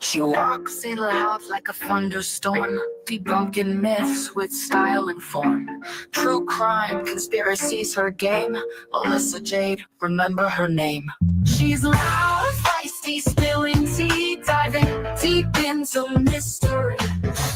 She walks in loud like a thunderstorm, debunking myths with style and form. True crime, conspiracies her game. Melissa Jade, remember her name. She's loud, feisty, spilling tea, diving deep into mystery,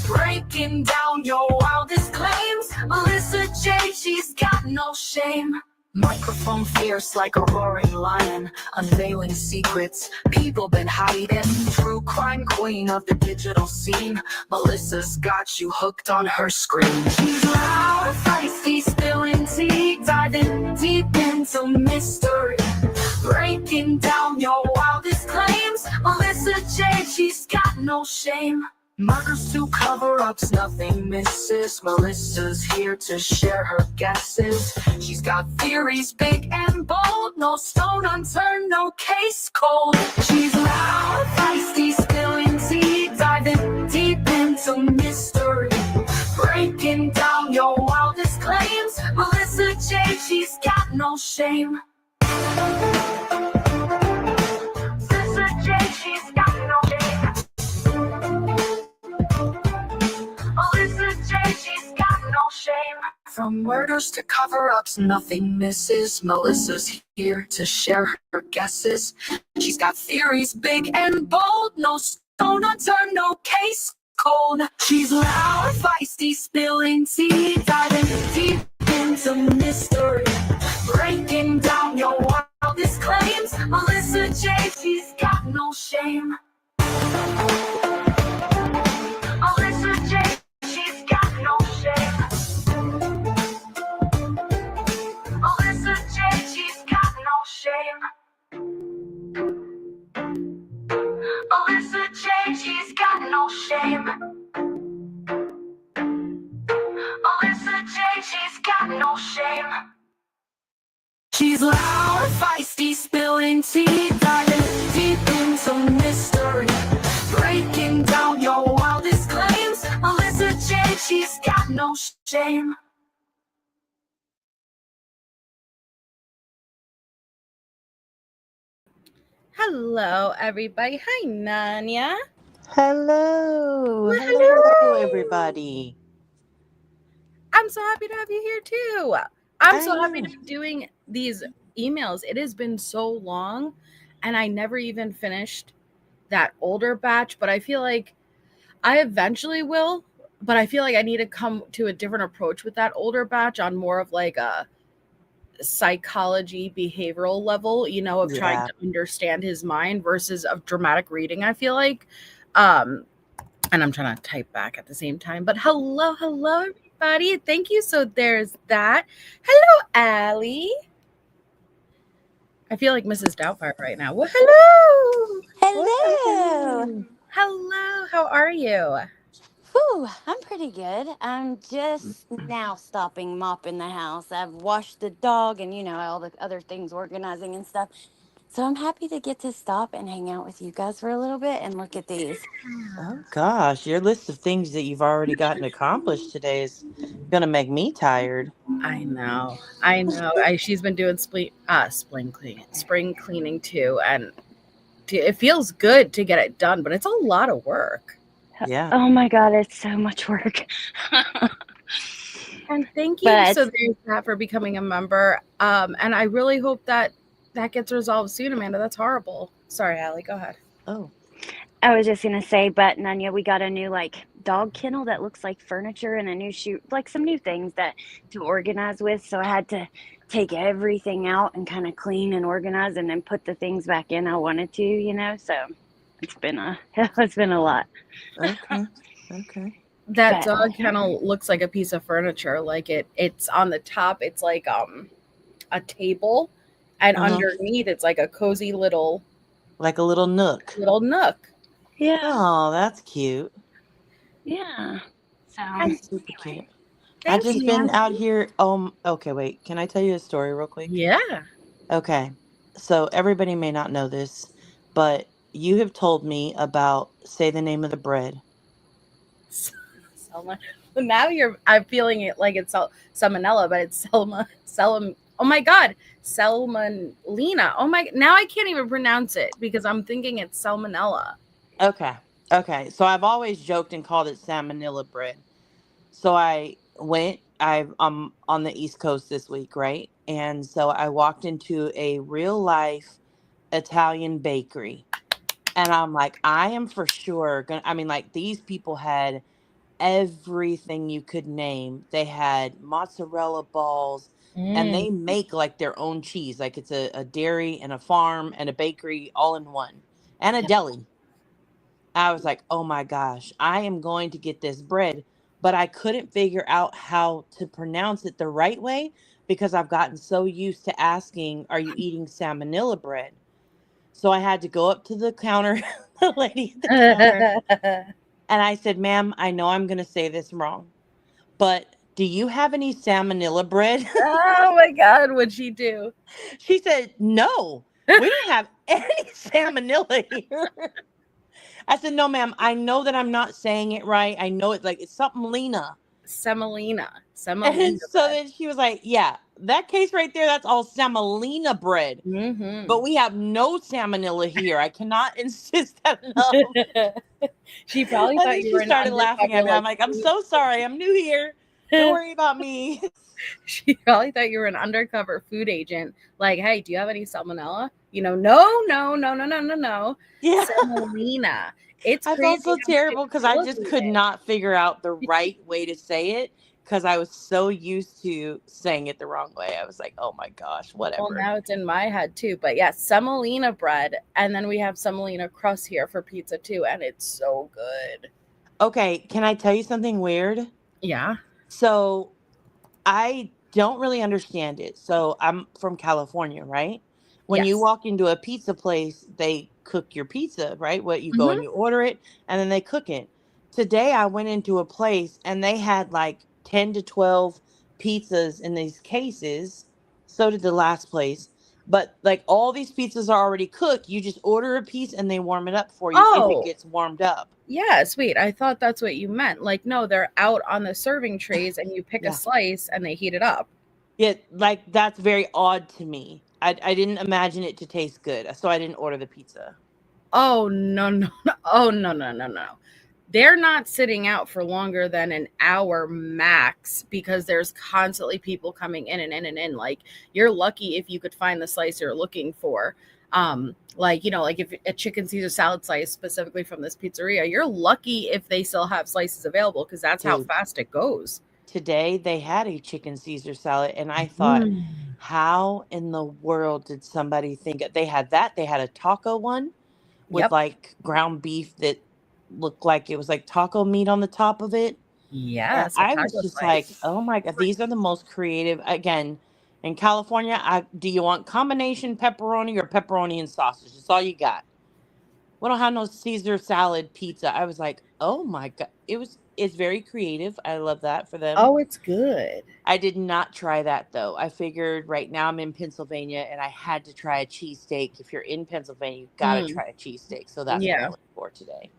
breaking down your wildest claims. Melissa Jade, she's got no shame. Microphone fierce like a roaring lion, unveiling secrets people been hiding. True crime queen of the digital scene, Melissa's got you hooked on her screen. She's loud, feisty, spilling tea, diving deep into mystery, breaking down your wildest claims. Melissa Jade, she's got no shame. Murders to cover-ups, nothing misses. Melissa's here to share her guesses. She's got theories big and bold, no stone unturned, no case cold. She's loud, feisty, spilling tea, diving deep into mystery, breaking down your wildest claims. Melissa Jade, she's got no shame. Melissa Jade, she's got no shame. Melissa Jade, she's got no shame. From murders to cover-ups, nothing misses. Melissa's here to share her guesses. She's got theories big and bold, no stone unturned, no case cold. She's loud, feisty, spilling tea, diving deep into mystery, breaking down your wildest claims. Melissa Jade, she's got no shame. Melissa Jade, she's got no shame. Melissa Jade, she's got no shame. Melissa Jade, she's got no shame. Melissa Jade, she's got no shame. She's loud, feisty, spilling tea, diving deep into mystery, breaking down your wildest claims. Melissa Jade, she's got no shame. Hello, everybody. Hi, Nanya. Hello. Hello, everybody. I'm so happy to have you here, too. I'm so happy to be doing these emails. It has been so long, and I never even finished that older batch, but I feel like I eventually will, but I feel like I need to come to a different approach with that older batch on more of like a psychology behavioral level, you know, of trying to understand his mind versus of dramatic reading, I feel like. And I'm trying to type back at the same time, but hello everybody. Thank you. So there's that. Hello, Allie. I feel like Mrs. Doubtfire right now. Well, Hello. Hello. How are you? Whew, I'm pretty good. I'm just now stopping mopping the house. I've washed the dog and, you know, all the other things, organizing and stuff. So I'm happy to get to stop and hang out with you guys for a little bit and look at these. Oh, gosh. Your list of things that you've already gotten accomplished today is going to make me tired. I know. She's been doing spring cleaning too. And it feels good to get it done, but it's a lot of work. Yeah. Oh my God, it's so much work. And thank you so there's that for becoming a member. And I really hope that gets resolved soon, Amanda. That's horrible. Sorry, Allie, go ahead. Oh. I was just gonna say, but Nanya, we got a new dog kennel that looks like furniture and a new shoe, some new things to organize with. So I had to take everything out and kind of clean and organize and then put the things back in I wanted to, you know. So it's been a lot. Okay. That dog kennel looks like a piece of furniture. Like it's on the top, it's like a table, and underneath it's like a cozy little, like a little nook. Yeah. Oh, that's cute. Yeah. That's super cute. I've just been out here. Okay, wait. Can I tell you a story real quick? Yeah. Okay. So everybody may not know this, but you have told me about say the name of the bread. Now I'm feeling it like it's salmonella, but it's oh my God, salmonella. Oh my, now I can't even pronounce it because I'm thinking it's salmonella. Okay. Okay, so I've always joked and called it salmonella bread. So I'm on the East Coast this week, right? And so I walked into a real life Italian bakery. And I'm like, I am for sure gonna, I mean, like, these people had everything you could name. They had mozzarella balls, and Mm, they make like their own cheese. Like, it's a dairy and a farm and a bakery all in one, and a yeah. deli. I was like, oh my gosh, I am going to get this bread. But I couldn't figure out how to pronounce it the right way because I've gotten so used to asking, are you eating salmonella bread? So I had to go up to the counter, the lady at the counter, and I said, ma'am, I know I'm going to say this wrong, but do you have any salmonella bread? Oh my God, what'd she do? She said, no, we don't have any salmonella here. I said, no, ma'am, I know that I'm not saying it right. I know it's something Lena. Semolina. And Semolina so then she was like, yeah, that case right there, that's all semolina bread. bread. But we have no salmonella here. I cannot insist that enough. She probably And thought then you she were an started laughing undercover at me. I'm like like, I'm food. so sorry. I'm new here. Don't worry about me. She probably thought you were an undercover food agent. Like, hey, do you have any salmonella? No. Yeah. Semolina. It's I felt crazy so how terrible because I just stupid could not figure out the right way to say it because I was so used to saying it the wrong way. I was like, oh my gosh, Well, whatever. now it's in my head too. But yeah, semolina bread. And then we have semolina crust here for pizza too. And it's so good. Okay, can I tell you something weird? Yeah. So I don't really understand it. So I'm from California, right? When you Yes. walk into a pizza place, they cook your pizza, right? What you go Hmm. and you order it and then they cook it. Today I went into a place and they had like 10 to 12 pizzas in these cases. So did the last place. But like all these pizzas are already cooked. You just order a piece and they warm it up for you if it Oh, gets warmed up. yeah, sweet. I thought that's what you meant. Like, no, they're out on the serving trays and you pick a Yeah. slice and they heat it up. Yeah, like that's very odd to me. I didn't imagine it to taste good, so I didn't order the pizza. Oh, no. Oh, no. They're not sitting out for longer than an hour max because there's constantly people coming in and in and in. Like, you're lucky if you could find the slice you're looking for. Like, like if a chicken Caesar salad slice specifically from this pizzeria, you're lucky if they still have slices available because that's how Dude, fast it goes. today they had a chicken Caesar salad, and I thought, Mm. how in the world did somebody think they had that? They had a taco one with Yep. like ground beef that looked like it was like taco meat on the top of it. And Yes, a I was taco just like, slice. oh my God, these are the most creative. Again, in California, do you want combination pepperoni or pepperoni and sausage? That's all you got. We don't have no Caesar salad pizza. I was like, oh my God. It's very creative. I love that for them. Oh, it's good. I did not try that though. I figured right now I'm in Pennsylvania and I had to try a cheesesteak. If you're in Pennsylvania, you've got to Mm, try a cheesesteak. So that's what I yeah. went for today.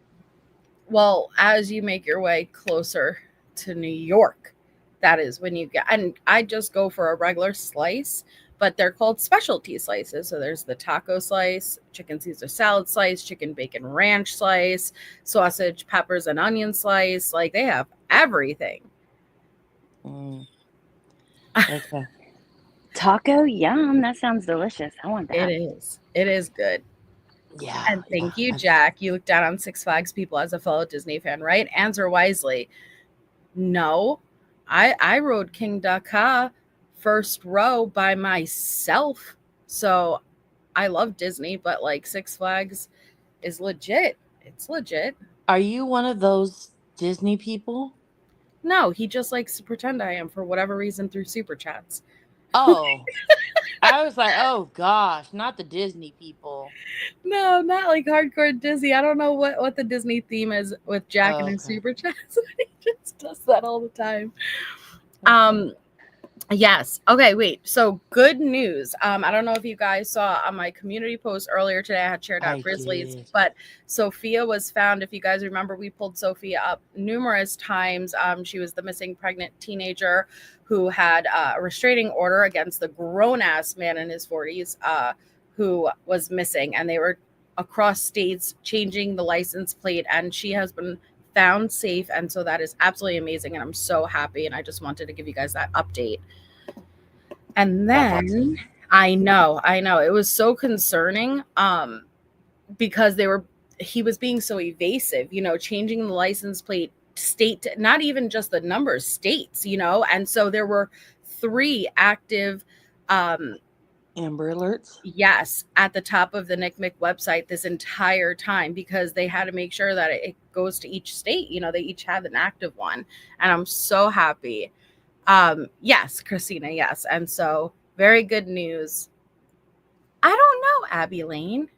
Well, as you make your way closer to New York, that is when you get, and I just go for a regular slice, but they're called specialty slices. So there's the taco slice, chicken Caesar salad slice, chicken bacon ranch slice, sausage, peppers, and onion slice. Like they have everything. Mm, okay. Taco, yum. That sounds delicious. I want It that. is. It is good. Yeah. And thank you, Jack. You look down on Six Flags people as a fellow Disney fan, right? Answer wisely. No, I rode King Dakar first row by myself. So I love Disney, but like Six Flags is legit. It's legit. Are you one of those Disney people? No, he just likes to pretend I am for whatever reason through super chats. Oh, I was like, oh gosh, not the Disney people. No, not like hardcore Disney. I don't know what the Disney theme is with Jack and Oh, his okay. super chats. He just does that all the time. Okay. Yes. Okay, wait. So good news. I don't know if you guys saw on my community post earlier today, I had shared out I Grizzlies, did. but Sophia was found. If you guys remember, we pulled Sophia up numerous times. She was the missing pregnant teenager who had a restraining order against the grown-ass man in his 40s who was missing. And they were across states, changing the license plate, and she has been found safe. And so that is absolutely amazing. And I'm so happy. And I just wanted to give you guys that update. And then Awesome. I know it was so concerning because he was being so evasive, changing the license plate state, not even just the numbers, states, and so there were 3 active Amber Alerts. Yes, at the top of the NCMEC website this entire time, because they had to make sure that it goes to each state. They each have an active one, and I'm so happy. Yes, Christina, yes. And so very good news. I don't know, Abby Lane.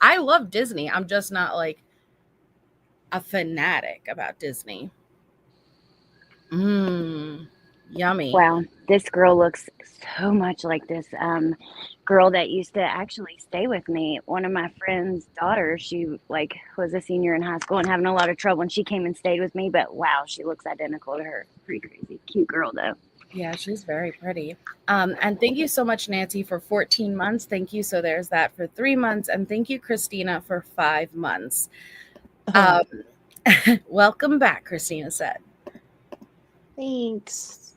I love Disney. I'm just not like a fanatic about Disney. Yummy. Wow, this girl looks so much like this girl that used to actually stay with me. One of my friend's daughters, she was a senior in high school and having a lot of trouble, and she came and stayed with me. But wow, she looks identical to her. Pretty crazy. Cute girl though. Yeah, she's very pretty. And thank you so much, Nancy, for 14 months. Thank you. So there's that for 3 months. And thank you, Christina, for 5 months. Welcome back, Christina said. Thanks.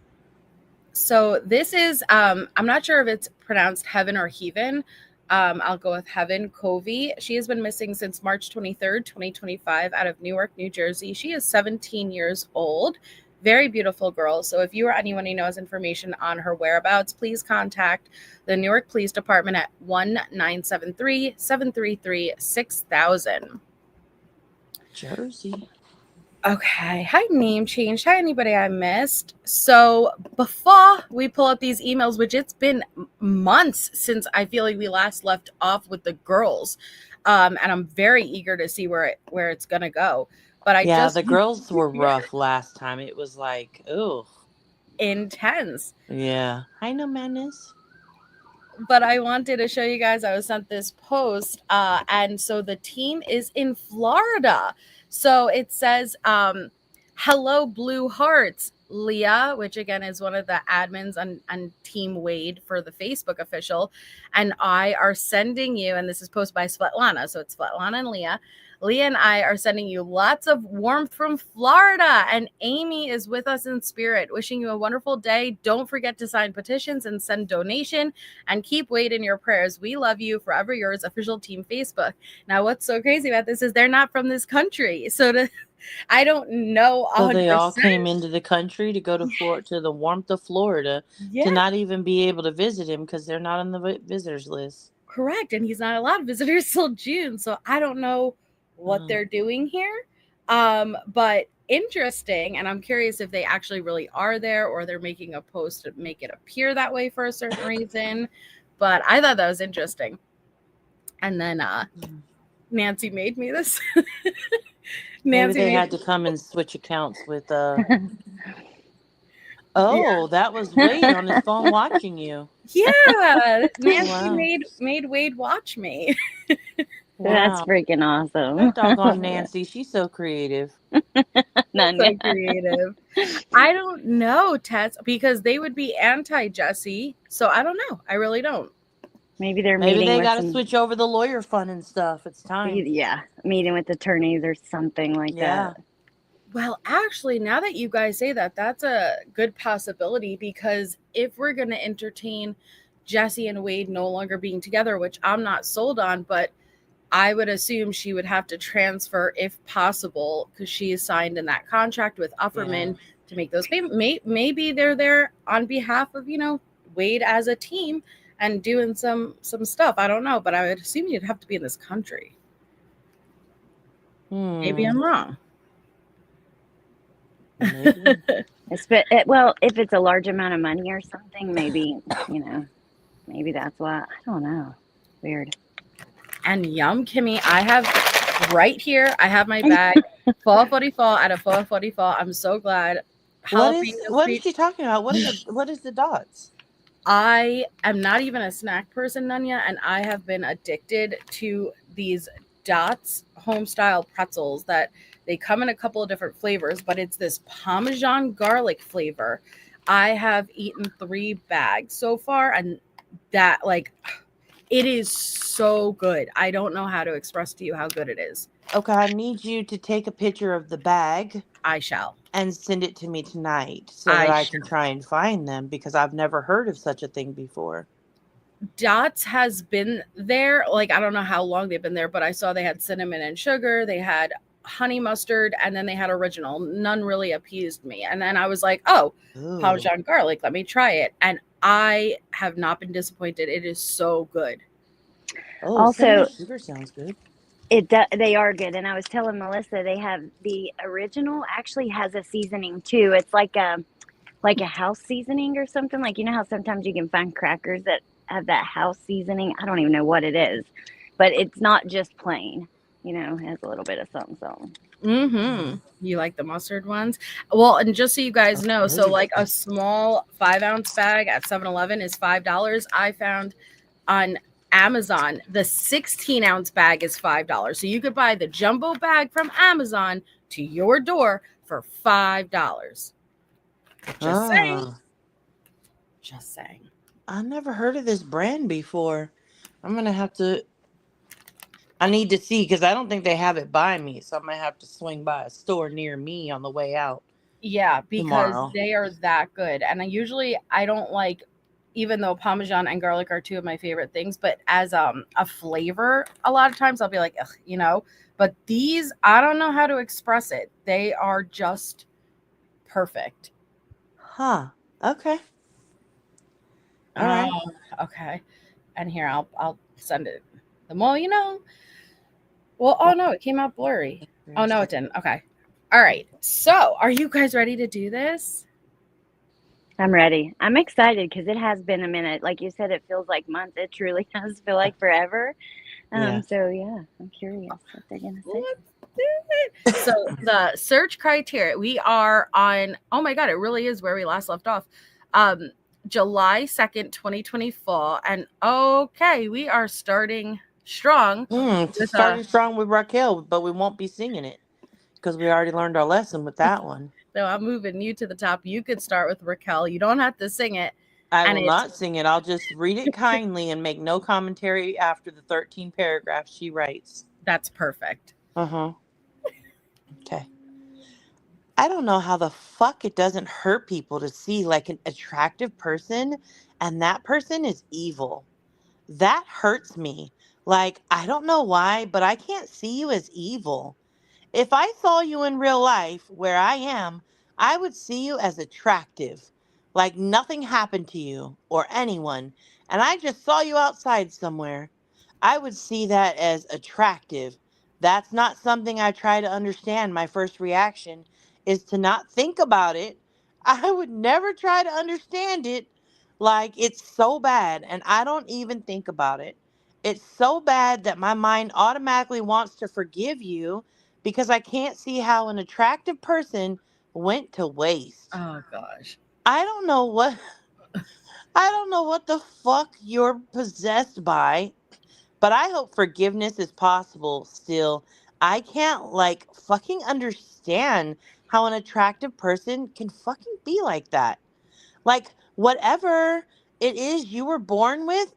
So this is, I'm not sure if it's pronounced Heaven or Heaven. I'll go with Heaven Covey. She has been missing since March 23rd, 2025 out of Newark, New Jersey. She is 17 years old. Very beautiful girl. So if you or anyone who knows information on her whereabouts, please contact the Newark Police Department at 1-973-733-6000. Jersey. Okay. Hi, name change. Hi, anybody I missed. So before we pull up these emails, which it's been months since I feel like we last left off with the girls, and I'm very eager to see where it's gonna go. But the girls were rough last time. It was like, ooh, intense. Yeah, I know, madness. But I wanted to show you guys. I was sent this post, and so the team is in Florida. So it says, hello, Blue Hearts, Leah, which again is one of the admins on Team Wade for the Facebook official. And I are sending you, and this is posted by Svetlana. So it's Svetlana and Leah. Leah and I are sending you lots of warmth from Florida, and Amy is with us in spirit, wishing you a wonderful day. Don't forget to sign petitions and send donation, and keep Wade in your prayers. We love you. Forever yours, official team Facebook. Now, what's so crazy about this is they're not from this country. So I don't know. 100%. So they all came into the country to go to Florida, to the warmth of Florida, to not even be able to visit him because they're not on the visitors list. Correct. And he's not allowed visitors till June. So I don't know what they're doing here, but interesting. And I'm curious if they actually really are there, or they're making a post to make it appear that way for a certain reason. But I thought that was interesting. And then Nancy made me this. Nancy, maybe they had to come and switch accounts with that was Wade on his phone watching you. Yeah, Nancy made Wade watch me. Wow. That's freaking awesome. That doggone Nancy, she's so creative. So creative. I don't know, Tess, because they would be anti-Jesse. So I don't know. I really don't. Maybe they got to switch over the lawyer fund and stuff. It's time. Yeah, meeting with attorneys or something like that. Well, actually, now that you guys say that, that's a good possibility, because if we're going to entertain Jesse and Wade no longer being together, which I'm not sold on, but I would assume she would have to transfer if possible, because she is signed in that contract with Ufferman to make those payments. Maybe they're there on behalf of, Wade as a team and doing some stuff. I don't know, but I would assume you'd have to be in this country. Maybe I'm wrong. Well, if it's a large amount of money or something, maybe, maybe that's why. I don't know. Weird. And Yum Kimmy, I have right here, I have my bag, Fall out of Fall. I'm so glad. What is she talking about? What is the dots? I am not even a snack person, Nanya, and I have been addicted to these Dots home style pretzels that they come in a couple of different flavors, but it's this Parmesan garlic flavor. I have eaten 3 bags so far, and that It is so good. I don't know how to express to you how good it is. Okay, I need you to take a picture of the bag I shall. and send it to me tonight so that I can shall. try and find them because I've never heard of such a thing before. Dots has been there. Like, I don't know how long they've been there, but I saw they had cinnamon and sugar. They had honey mustard, and then they had original. None really appeased me. And then I was like, oh, Ooh. Parmesan garlic. Let me try it. And I have not been disappointed. It is so good. Oh, Also, cinnamon sugar sounds good. They are good, and I was telling Melissa they have the original actually has a seasoning too. It's like a house seasoning or something. Like, you know how sometimes you can find crackers that have that house seasoning. I don't even know what it is, but it's not just plain. You know, it has a little bit of something. Mm-hmm. You like the mustard ones? Well, and just so you guys know, so like a small 5-ounce bag at 7-Eleven is $5. I found on Amazon the 16-ounce bag is $5. So you could buy the jumbo bag from Amazon to your door for $5. Just saying. Just saying. I never heard of this brand before. I'm gonna have to. I need to see because I don't think they have it by me, so I might have to swing by a store near me on the way out. Yeah, because tomorrow. they are that good. And I don't like, even though Parmesan and garlic are two of my favorite things, but as a flavor, a lot of times I'll be like, ugh, you know. But these, I don't know how to express it. They are just perfect. Huh. Okay. All right. Okay. And here I'll send it. The more you know. Well, oh no, it came out blurry. Oh no, it didn't. Okay. All right. So, are you guys ready to do this? I'm ready. I'm excited because it has been a minute. Like you said, it feels like months. It truly does feel like forever. Yeah. So yeah, I'm curious what they're gonna say. Let's do it. So the search criteria, we are on, oh my God, it really is where we last left off. July 2nd, 2024. And okay, we are starting strong. Starting strong with Raquel, but we won't be singing it because we already learned our lesson with that one. So I'm moving you to the top. You could start with Raquel. You don't have to sing it. I will not sing it. I'll just read it kindly and make no commentary after the 13 paragraphs she writes. That's perfect. Uh-huh. Okay. I don't know how the fuck it doesn't hurt people to see like an attractive person and that person is evil. That hurts me. Like, I don't know why, but I can't see you as evil. If I saw you in real life where I am, I would see you as attractive. Like nothing happened to you or anyone, and I just saw you outside somewhere. I would see that as attractive. That's not something I try to understand. My first reaction is to not think about it. I would never try to understand it. Like it's so bad, and I don't even think about it. It's so bad that my mind automatically wants to forgive you because I can't see how an attractive person went to waste. Oh gosh. I don't know what the fuck you're possessed by, but I hope forgiveness is possible still. I can't like fucking understand how an attractive person can fucking be like that. Like whatever it is you were born with,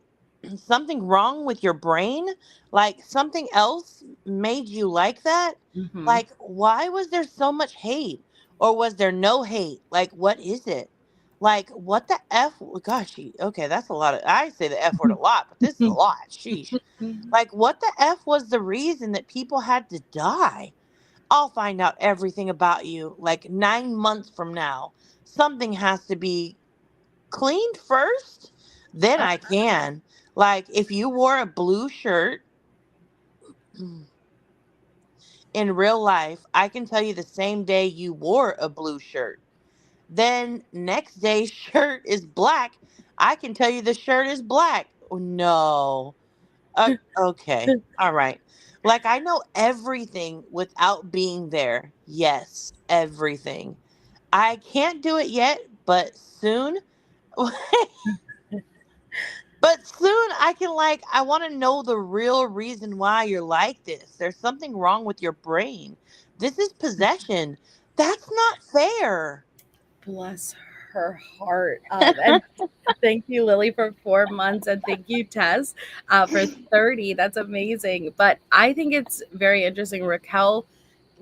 something wrong with your brain, like something else made you like that. Mm-hmm. Like why was there so much hate, or was there no hate? Like what is it? Like what the f? Gosh, okay, that's a lot of, I say the f word a lot, but this is a lot. Sheesh. Like what the f was the reason that people had to die? I'll find out everything about you like 9 months from now. Something has to be cleaned first, then I can. Like if you wore a blue shirt in real life, I can tell you the same day you wore a blue shirt. Then next day's shirt is black. I can tell you the shirt is black. No. Okay. All right. Like I know everything without being there. Yes, everything. I can't do it yet, but soon. But soon I can I want to know the real reason why you're like this. There's something wrong with your brain. This is possession. That's not fair. Bless her heart. And thank you, Lily, for 4 months. And thank you, Tess, for 30. That's amazing. But I think it's very interesting. Raquel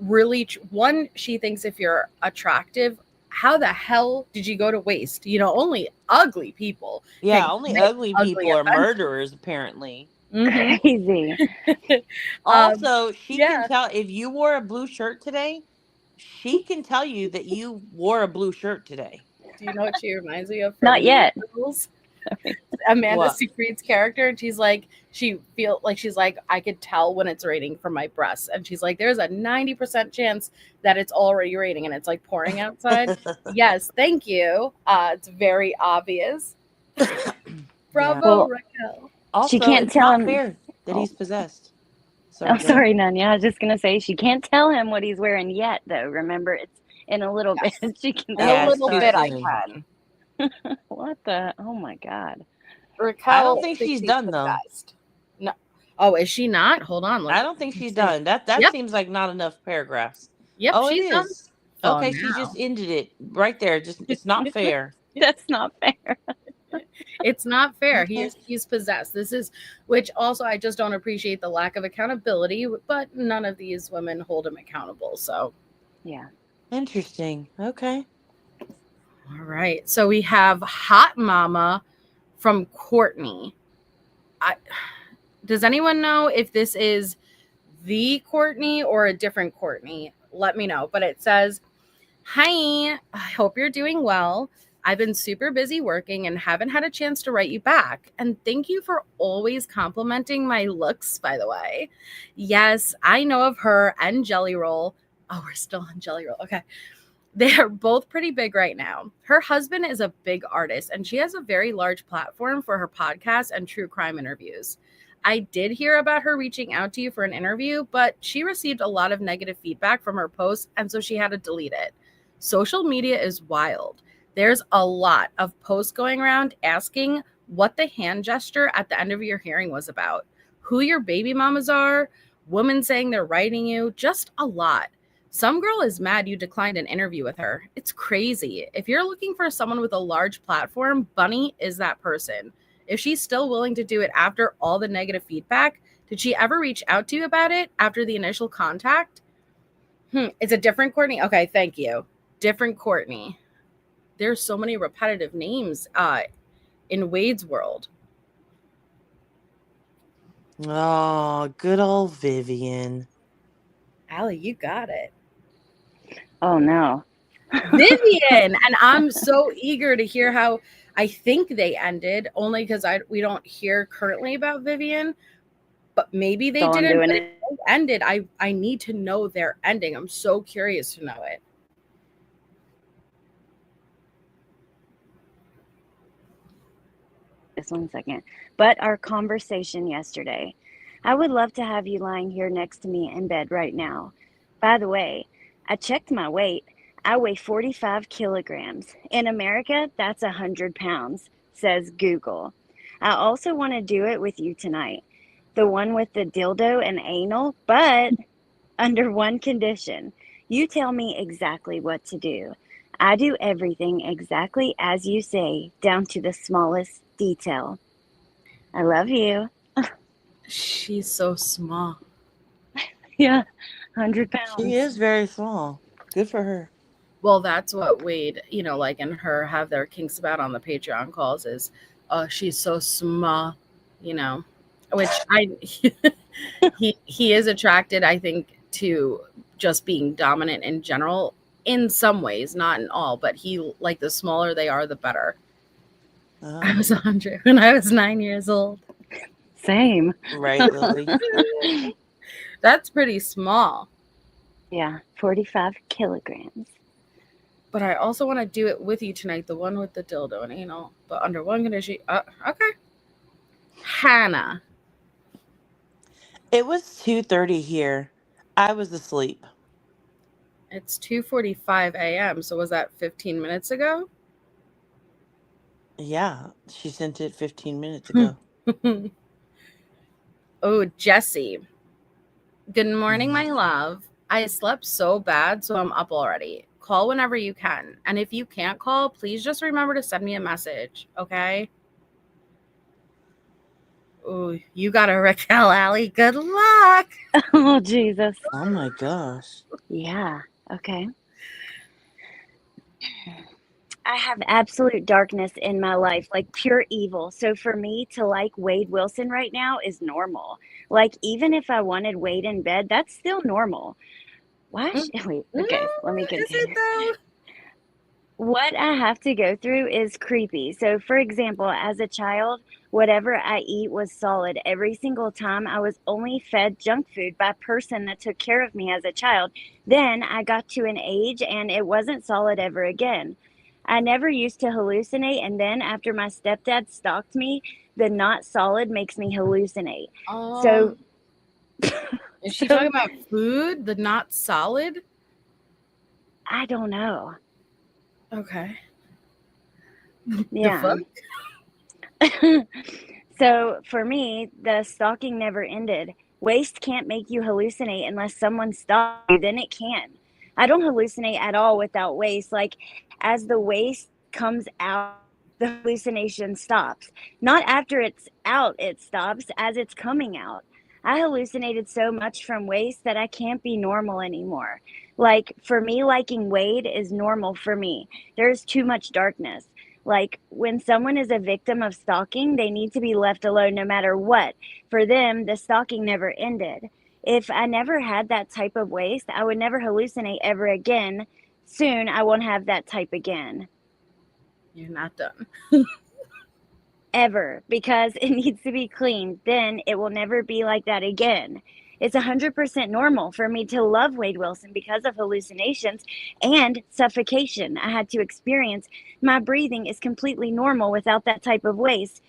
really, one, she thinks if you're attractive, how the hell did you go to waste? Only ugly people. Yeah, can only commit ugly people are offenses. murderers, apparently. Crazy. Also, she can yeah. tell if you wore a blue shirt today, she can tell you that you wore a blue shirt today. Do you know what she reminds me of? From Not yet. Girls? Amanda What? Seyfried's character, and she's like, I could tell when it's raining from my breasts, and she's like, there's a 90% chance that it's already raining and it's like pouring outside. Yes, thank you. It's very obvious. Bravo, Well, Raquel. Also, she can't it's tell not him. fair that he's possessed. Sorry, Oh, go sorry, Nanya. I was just gonna say she can't tell him what he's wearing yet, though. Remember, it's in a little Yes. bit. She can. In Yeah, a it's little too bit, soon. I can. What the? Oh my God. Raquel, I don't think thinks she's he's done though. possessed. No. Oh, is she not? Hold on. I don't think she's see. done. That Yep. seems like not enough paragraphs. Yep, Oh, it she's done. is. Oh, Okay, she now. just ended it right there. Just it's not fair. That's not fair. It's not fair. Okay. He's possessed. Which also I just don't appreciate the lack of accountability, but none of these women hold him accountable. So Yeah. Interesting. Okay. all right. So we have Hot Mama from Courtney. Does anyone know if this is the Courtney or a different Courtney? Let me know. But it says, hi, I hope you're doing well. I've been super busy working and haven't had a chance to write you back. And thank you for always complimenting my looks, by the way. Yes, I know of her and Jelly Roll. Oh, we're still on Jelly Roll. Okay. They are both pretty big right now. Her husband is a big artist, and she has a very large platform for her podcast and true crime interviews. I did hear about her reaching out to you for an interview, but she received a lot of negative feedback from her posts, and so she had to delete it. Social media is wild. There's a lot of posts going around asking what the hand gesture at the end of your hearing was about, who your baby mamas are, women saying they're writing you, just a lot. Some girl is mad you declined an interview with her. It's crazy. If you're looking for someone with a large platform, Bunny is that person. If she's still willing to do it after all the negative feedback, did she ever reach out to you about it after the initial contact? It's a different Courtney. Okay, thank you. Different Courtney. There's so many repetitive names in Wade's world. Oh, good old Vivian. Allie, you got it. Oh no. Vivian. And I'm so eager to hear how I think they ended, only because we don't hear currently about Vivian, but maybe they So I'm didn't. doing But it. if they ended. I need to know their ending. I'm so curious to know it. Just 1 second. But our conversation yesterday. I would love to have you lying here next to me in bed right now. By the way, I checked my weight. I weigh 45 kilograms. In America, that's 100 pounds, says Google. I also want to do it with you tonight. The one with the dildo and anal, but under one condition. You tell me exactly what to do. I do everything exactly as you say, down to the smallest detail. I love you. She's so small. Yeah, 100 pounds. She is very small. Good for her. Well, that's what Wade, like, and her have their kinks about on the Patreon calls is, she's so small, which he is attracted, I think, to just being dominant in general, in some ways, not in all, but he, like, the smaller they are, the better. I was 100 when I was 9 years old. Same. Right, Lily. That's pretty small. Yeah, 45 kilograms. But I also want to do it with you tonight, the one with the dildo and anal, but under one condition. Okay. Hannah. It was 2:30 here. I was asleep. It's 2:45 a.m. So was that 15 minutes ago? Yeah, she sent it 15 minutes ago. Oh, Jesse. Good morning, my love. I slept so bad, so I'm up already. call whenever you can. And if you can't call, please just remember to send me a message, okay? Ooh, you got a Raquel, Allie. Good luck. Oh, Jesus. Oh my gosh. Yeah. Okay. I have absolute darkness in my life, like pure evil. So for me to like WadeWilson right now is normal. Like, even if I wanted Wade in bed, that's still normal. Why? Wait, okay, let me Is it continue. though? What I have to go through is creepy. So, for example, as a child, whatever I eat was solid. Every single time I was only fed junk food by a person that took care of me as a child. Then I got to an age and it wasn't solid ever again. I never used to hallucinate, and then after my stepdad stalked me, the not solid makes me hallucinate. So, Is she so talking about food, the not solid? I don't know. Okay. Yeah. The fuck? So for me, the stalking never ended. Waste can't make you hallucinate unless someone stalks you, then it can. I don't hallucinate at all without waste. Like, as the waste comes out, the hallucination stops. Not after it's out, it stops as it's coming out. I hallucinated so much from waste that I can't be normal anymore. Like, for me, liking Wade is normal for me. There's too much darkness. Like, when someone is a victim of stalking, they need to be left alone no matter what. For them, the stalking never ended. If I never had that type of waste, I would never hallucinate ever again. Soon, I won't have that type again. You're not done. Ever, because it needs to be cleaned. Then it will never be like that again. It's 100% normal for me to love WadeWilson because of hallucinations and suffocation I had to experience. My breathing is completely normal without that type of waste.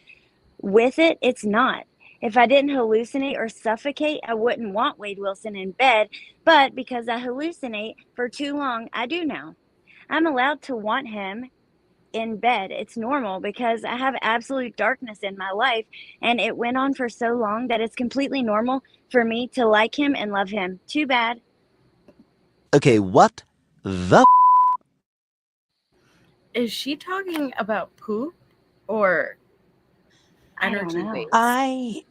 With it, it's not. If I didn't hallucinate or suffocate, I wouldn't want WadeWilson in bed. But because I hallucinate for too long, I do now. I'm allowed to want him in bed. It's normal because I have absolute darkness in my life, and it went on for so long that it's completely normal for me to like him and love him. Too bad. Okay, what the Is she talking about poop or I don't energy know. waste?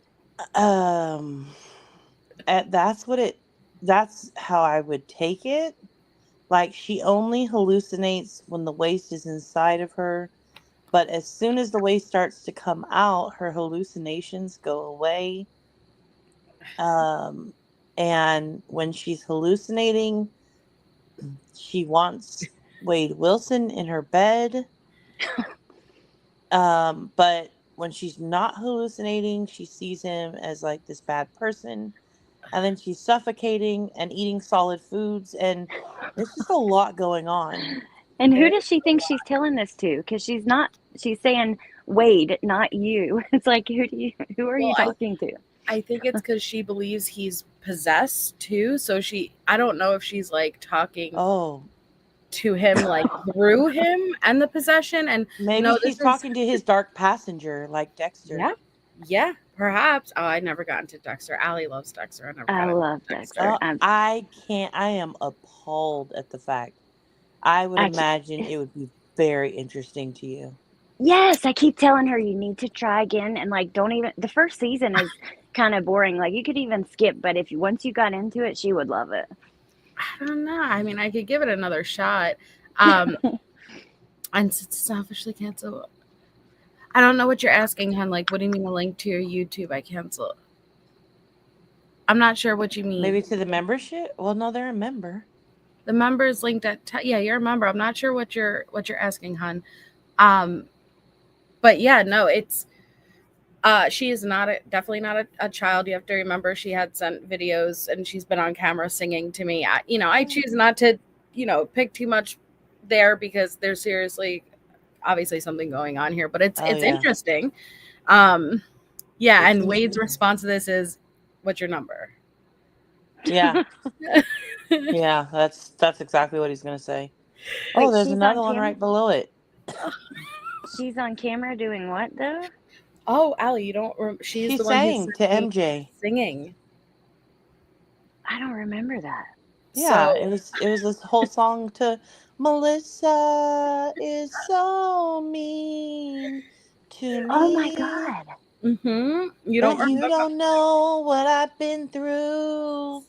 That's how I would take it. Like, she only hallucinates when the waste is inside of her, but as soon as the waste starts to come out, her hallucinations go away. And when she's hallucinating, she wants WadeWilson in her bed. But when she's not hallucinating, she sees him as like this bad person. And then she's suffocating and eating solid foods, and there's just a lot going on. And who does she think she's telling this to? Because she's saying Wade, not you. It's like, who are you talking to? I think it's because she believes he's possessed too. So I don't know if she's like talking to him like through him and the possession. And maybe she's talking to his dark passenger, like Dexter. Yeah, perhaps. Oh, I never got into Dexter. Allie loves Dexter. I love Dexter. I am appalled at the fact. I would imagine it would be very interesting to you. Yes, I keep telling her you need to try again, and like, don't even. The first season is kind of boring. Like, you could even skip, but once you got into it, she would love it. I don't know. I mean, I could give it another shot. And selfishly cancel. I don't know what you're asking, hon. Like, what do you mean a link to your YouTube? I cancel. I'm not sure what you mean. Maybe to the membership? Well, no, they're a member. The member is linked at yeah, you're a member. I'm not sure what you're asking, hon. But yeah, no, it's she is definitely not a child. You have to remember she had sent videos and she's been on camera singing to me. I choose not to, pick too much there because there's obviously something going on here, but it's interesting. Yeah, and Wade's response to this is, "What's your number?" Yeah. Yeah, that's exactly what he's gonna say. Oh, there's another one right below it. She's on camera doing what though? Oh, Allie, you don't. She's the one sang to MJ. Singing. I don't remember that. Yeah, it was this whole song to Melissa is so mean to me. Oh my God. You But don't you remember? don't know what I've been through.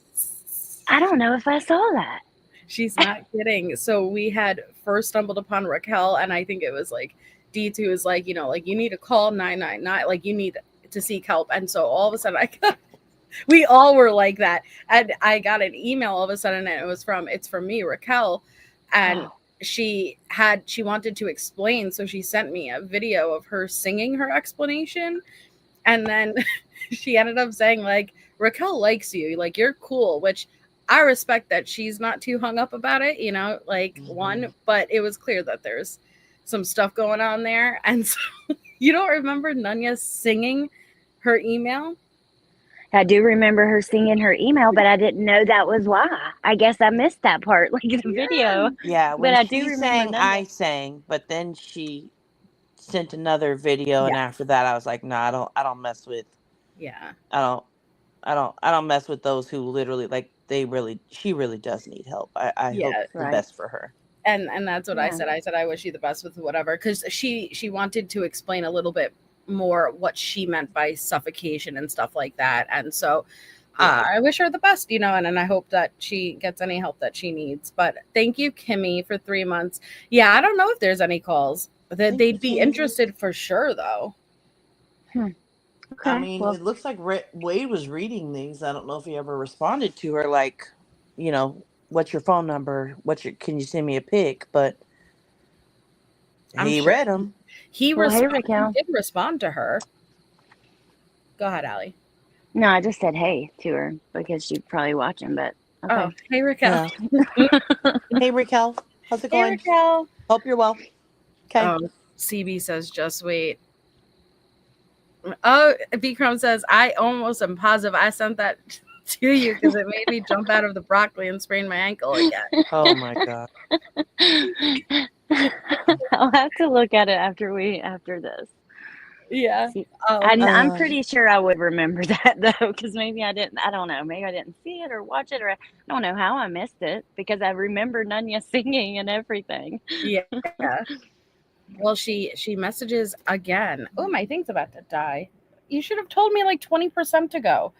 I don't know if I saw that. She's not kidding. So we had first stumbled upon Raquel, and I think it was like D2 is like, you know, like you need to call 999, like you need to seek help. And so all of a sudden we all were like that. And I got an email all of a sudden, and it's from me, Raquel. And she wanted to explain. So she sent me a video of her singing her explanation. And then she ended up saying, like, Raquel likes you, like, you're cool, which I respect that she's not too hung up about it, you know, like one, but it was clear that there's some stuff going on there. And so you don't remember Nunya singing her email? I do remember her singing her email, but I didn't know that was why. I guess I missed that part, like the video. Yeah, when But I she do remember sang, Nunya. I sang, but then she sent another video, and after that, I was like, no, I don't mess with. Yeah. I don't mess with those who literally like she really does need help. I hope the best for her. And that's what I said. I said I wish you the best with whatever, because she wanted to explain a little bit more what she meant by suffocation and stuff like that. And so I wish her the best, you know, and I hope that she gets any help that she needs. But thank you, Kimmy, for 3 months. Yeah, I don't know if there's any calls. They'd be interested for sure, though. Okay. I mean, it looks like Wade was reading these. I don't know if he ever responded to her, like, you know, what's your phone number? Can you send me a pic? But he read them. He did respond to her. Go ahead, Allie. No, I just said hey to her because she's probably watching, but okay. Oh, hey, Raquel. Yeah. Hey, Raquel. How's it going? Hey, Raquel. Hope you're well. Okay. Oh, CB says, just wait. Oh, Bikram says, I almost am positive I sent that to you because it made me jump out of the broccoli and sprain my ankle again. Oh my God. I'll have to look at it after this. Yeah. I'm pretty sure I would remember that though, because maybe I didn't. I don't know. Maybe I didn't see it or watch it, or I don't know how I missed it because I remember Nunya singing and everything. Yeah. Well, she messages again. Oh, my thing's about to die. You should have told me like 20% ago.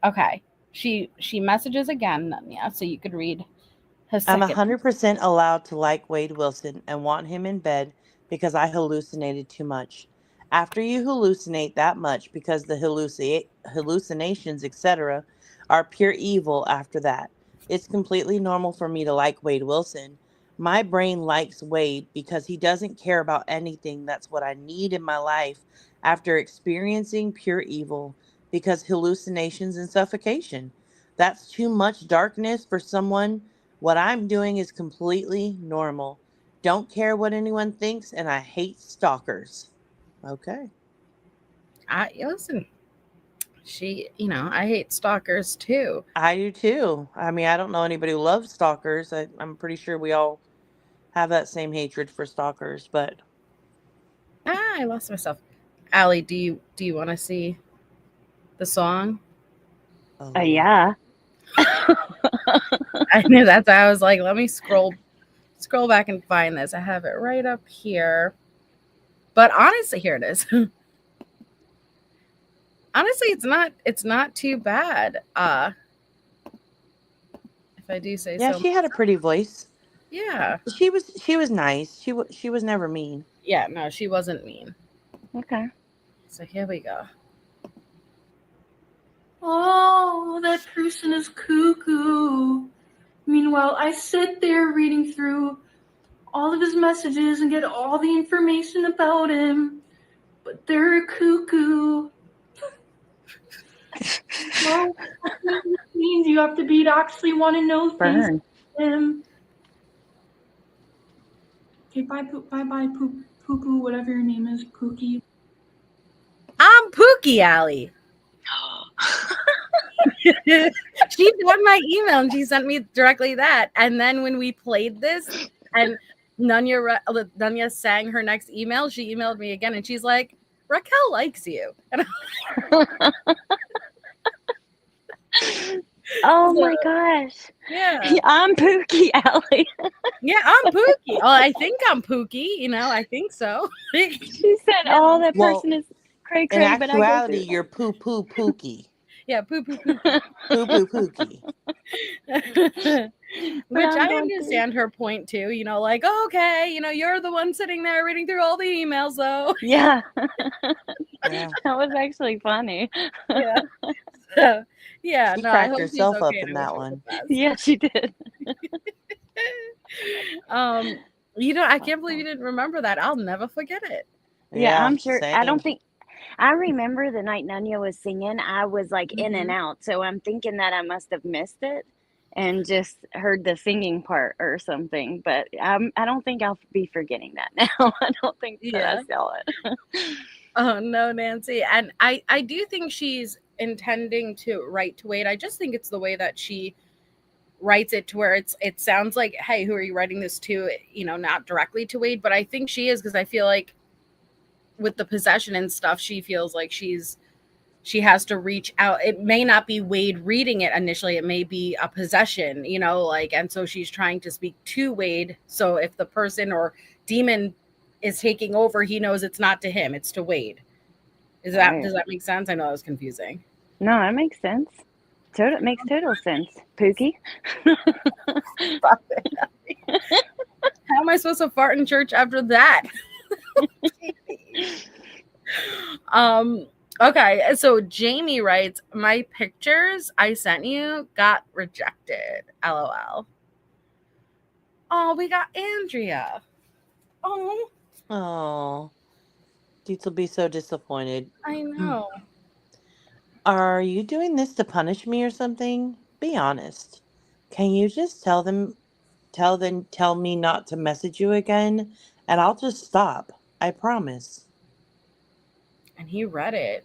Okay. She messages again, Nunya, so you could read her second. I'm 100% allowed to like WadeWilson and want him in bed because I hallucinated too much. After you hallucinate that much, because the hallucinations, etc., are pure evil after that. It's completely normal for me to like WadeWilson. My brain likes Wade because he doesn't care about anything. That's what I need in my life after experiencing pure evil, because hallucinations and suffocation. That's too much darkness for someone. What I'm doing is completely normal. Don't care what anyone thinks, and I hate stalkers. Okay. Listen, I hate stalkers too. I do too. I mean, I don't know anybody who loves stalkers. I'm pretty sure we all have that same hatred for stalkers, but I lost myself. Allie, do you want to see the song? Yeah. I knew that's why I was like, let me scroll back and find this. I have it right up here. But honestly, here it is. Honestly, it's not too bad. If I do say so. Yeah, she had a pretty voice. Yeah. She was nice. She was never mean. Yeah, no, she wasn't mean. Okay. So here we go. Oh, that person is cuckoo. Meanwhile, I sit there reading through all of his messages and get all the information about him. But they're a cuckoo. Well, that means you have to be to actually want to know things about him. Okay, bye, Poo-Poo, whatever your name is, Pookie. I'm Pookie, Allie. She got my email and she sent me directly that. And then when we played this and Nunya sang her next email, she emailed me again and she's like, Raquel likes you. And oh my gosh. Yeah. I'm Pookie, Allie. Yeah, I'm Pookie. Oh, I think I'm Pookie. I think so. She said, "Oh, that Well, person is cray in cray," but I guess actuality, you're poo poo pookie. Yeah, Pookie. Poo poo pookie. Which I'm I going through. understand her point too. Like, okay, you're the one sitting there reading through all the emails, though. Yeah, Yeah. that was actually funny. Yeah. So, yeah. She No, I cracked hope she's herself up okay. in And I wish that her one. the best. Yeah, she did. I can't believe you didn't remember that. I'll never forget it. Yeah, I'm sure. I same. don't think I remember the night Nanya was singing. I was like in and out, so I'm thinking that I must have missed it and just heard the singing part or something. But I don't think I'll be forgetting that now. I don't think that I saw it. Oh no, Nancy. And I do think she's intending to write to Wade. I just think it's the way that she writes it to where it sounds like, hey, who are you writing this to? Not directly to Wade, but I think she is, because I feel like with the possession and stuff, she feels like she has to reach out. It may not be Wade reading it initially. It may be a possession, and so she's trying to speak to Wade. So if the person or demon is taking over, he knows it's not to him, it's to Wade. Does that make sense? I know that was confusing. No, that makes sense. It makes total sense, Pookie. How am I supposed to fart in church after that? Okay, so Jamie writes, my pictures I sent you got rejected. LOL. Oh, we got Andrea. Oh, Deets will be so disappointed. I know. Are you doing this to punish me or something? Be honest. Can you just tell me not to message you again, and I'll just stop. I promise. And he read it.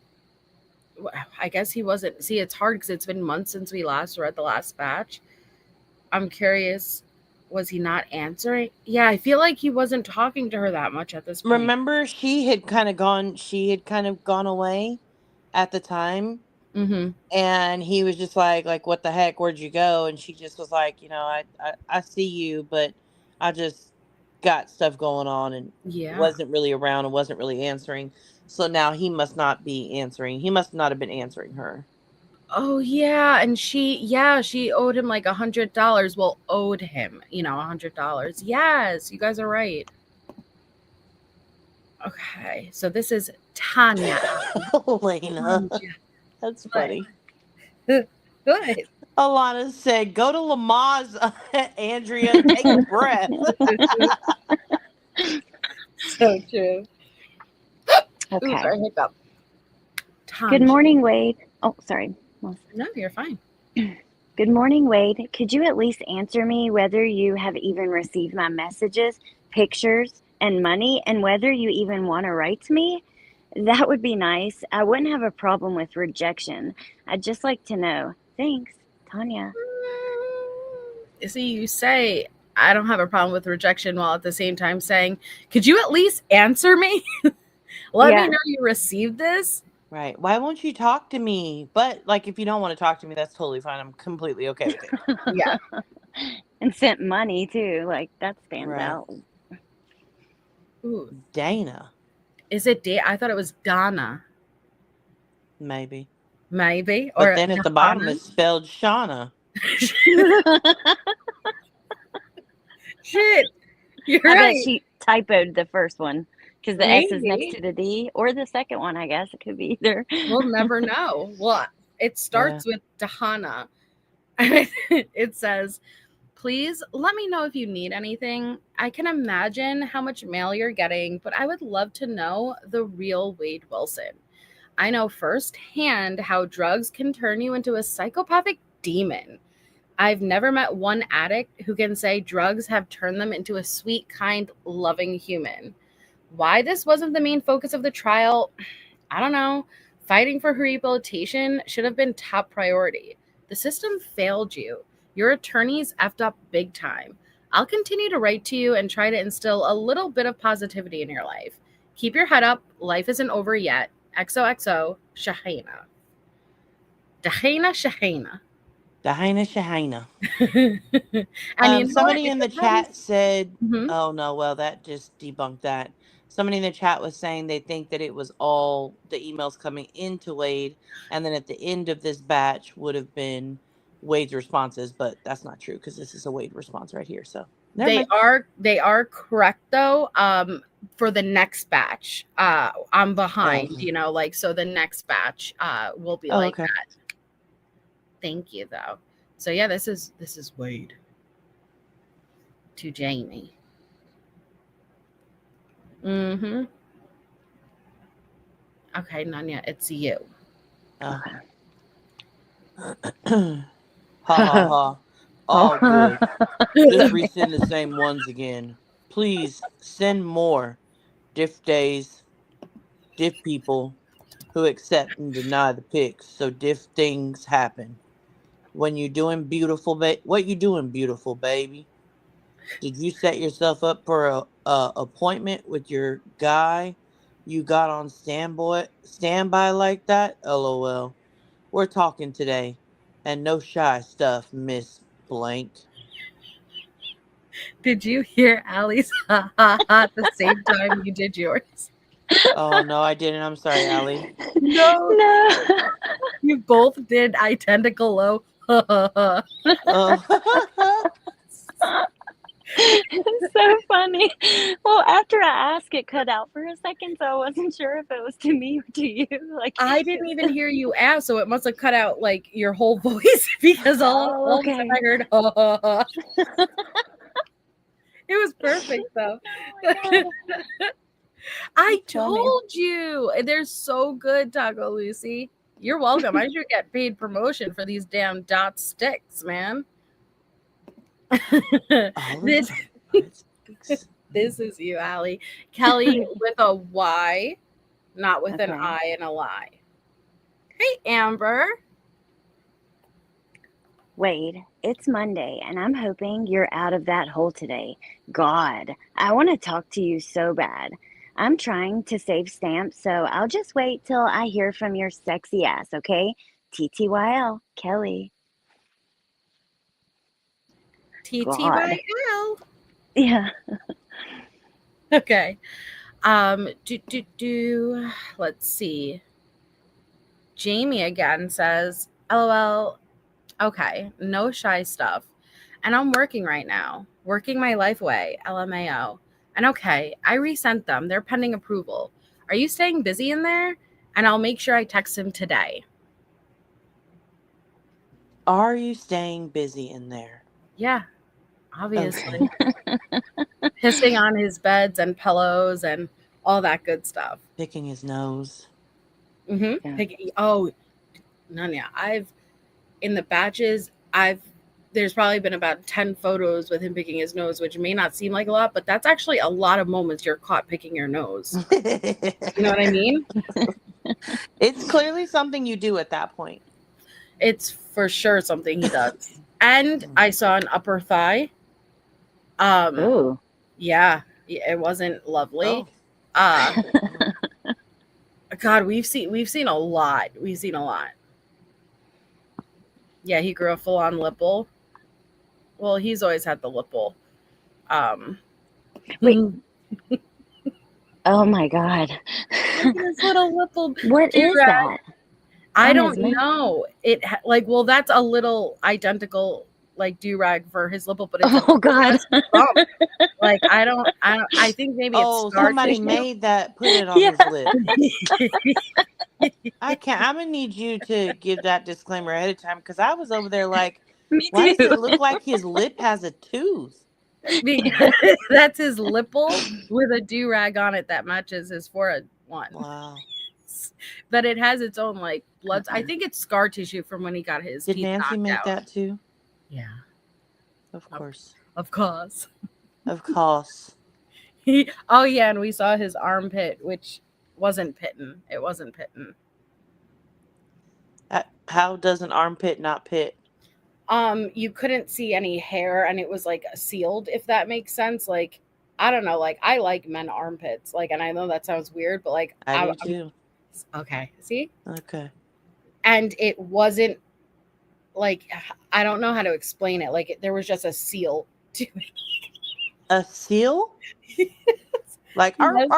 I guess he wasn't. See, it's hard because it's been months since we last read the last batch. I'm curious, was he not answering? Yeah, I feel like he wasn't talking to her that much at this point. Remember, she had kind of gone away at the time. Mm-hmm. And he was just like, what the heck? Where'd you go? And she just was like, I see you, but I just got stuff going on and wasn't really around and wasn't really answering. So now he must not be answering. He must not have been answering her. Oh yeah, and she owed him like $100. Well, owed him, $100. Yes, you guys are right. Okay, so this is Tanya. Elena, that's funny. Good. Alana said, "Go to Lamaze, Andrea. Take a breath." So true. Okay. Ooh, sorry, hiccup. Good morning, Wade. Oh, sorry. No, you're fine. Good morning, Wade. Could you at least answer me whether you have even received my messages, pictures, and money, and whether you even want to write to me? That would be nice. I wouldn't have a problem with rejection. I'd just like to know. Thanks, Tanya. See, you say I don't have a problem with rejection while at the same time saying, could you at least answer me? Let me know you received this. Right. Why won't you talk to me? But if you don't want to talk to me, that's totally fine. I'm completely okay with it. Yeah. And sent money too. That stands out. Ooh, Dana. Is it I thought it was Donna. Maybe. Or then at the bottom it's spelled Shauna. Shit. You're I right. bet she typoed the first one because the S is next to the D, or the second one, I guess. It could be either. We'll never know. Well, it starts with Dahana. It says, please let me know if you need anything. I can imagine how much mail you're getting, but I would love to know the real WadeWilson. I know firsthand how drugs can turn you into a psychopathic demon. I've never met one addict who can say drugs have turned them into a sweet, kind, loving human. Why this wasn't the main focus of the trial, I don't know. Fighting for rehabilitation should have been top priority. The system failed you. Your attorneys effed up big time. I'll continue to write to you and try to instill a little bit of positivity in your life. Keep your head up. Life isn't over yet. XOXO, Shahina. Dahina Shahina. Dahina Shahina. And you know what? Somebody It in the depends. chat said, Mhm. oh no, well, that just debunked that. Somebody in the chat was saying they think that it was all the emails coming into Wade, and then at the end of this batch would have been Wade's responses, but that's not true because this is a Wade response right here. So never mind. They are correct though. For the next batch, I'm behind. Okay. You know, like so the next batch will be like Okay. that. Thank you though. So yeah, this is Wade to Jamie. Mm-hmm. Okay, Nanya, it's you. Ha ha ha. All good. Just resend the same ones again. Please send more diff days, diff people who accept and deny the pics, so diff things happen. When you doing beautiful, what you doing, beautiful baby? Did you set yourself up for a appointment with your guy you got on standby like that? LOL. We're talking today, and no shy stuff, Miss Blank. Did you hear Allie's ha ha ha at the same time you did yours? Oh no, I didn't. I'm sorry, Allie. No. You both did identical low. Oh. It's so funny. Well, after I asked, it cut out for a second, so I wasn't sure if it was to me or to you. Like I didn't even hear you ask, so it must have cut out like your whole voice because all of a sudden I heard ha ha ha. It was perfect though. Oh I told you they're so good, Taco Lucy. You're welcome. I should get paid promotion for these damn dot sticks, man. This is you, Allie. Kelly with a Y, not with an I and a lie. Hey, Amber. Wade, it's Monday, and I'm hoping you're out of that hole today. God, I want to talk to you so bad. I'm trying to save stamps, so I'll just wait till I hear from your sexy ass, okay? TTYL, Kelly. TTYL. Yeah. Okay. Let's see. Jamie again says, LOL. Okay, no shy stuff. And I'm working right now, working my life away, LMAO. And okay, I resent them. They're pending approval. Are you staying busy in there? And I'll make sure I text him today. Are you staying busy in there? Yeah, obviously. Pissing on his beds and pillows and all that good stuff. Picking his nose. Mm-hmm. Yeah. Nanya, in the batches, there's probably been about 10 photos with him picking his nose, which may not seem like a lot, but that's actually a lot of moments you're caught picking your nose. You know what I mean? It's clearly something you do at that point. It's for sure something he does. And I saw an upper thigh. Ooh. Yeah, it wasn't lovely. Oh. God, we've seen a lot. We've seen a lot. Yeah, he grew a full-on lipple. Well, he's always had the lipple. Wait. Oh my God. This little lipple. What is that? I don't know. Well, that's a little identical like do-rag for his lipple, but it's God. Like I think maybe it's somebody made that, put it on his lip. I'm gonna need you to give that disclaimer ahead of time because I was over there like, why does it look like his lip has a tooth? That's his lipple with a do-rag on it that matches his forehead one. Wow. But it has its own like blood. I think it's scar tissue from when he got his teeth Nancy make out. that too? Yeah. Of course. Of course. Of course. Oh yeah, and we saw his armpit, which wasn't pitten. It wasn't pitten. How does an armpit not pit? You couldn't see any hair and it was like sealed, if that makes sense. Like, I don't know, like I like men armpits. Like, and I know that sounds weird, but like I do too. Okay. See? Okay. And it wasn't like, I don't know how to explain it. Like, there was just a seal to it. A seal? Like Yes.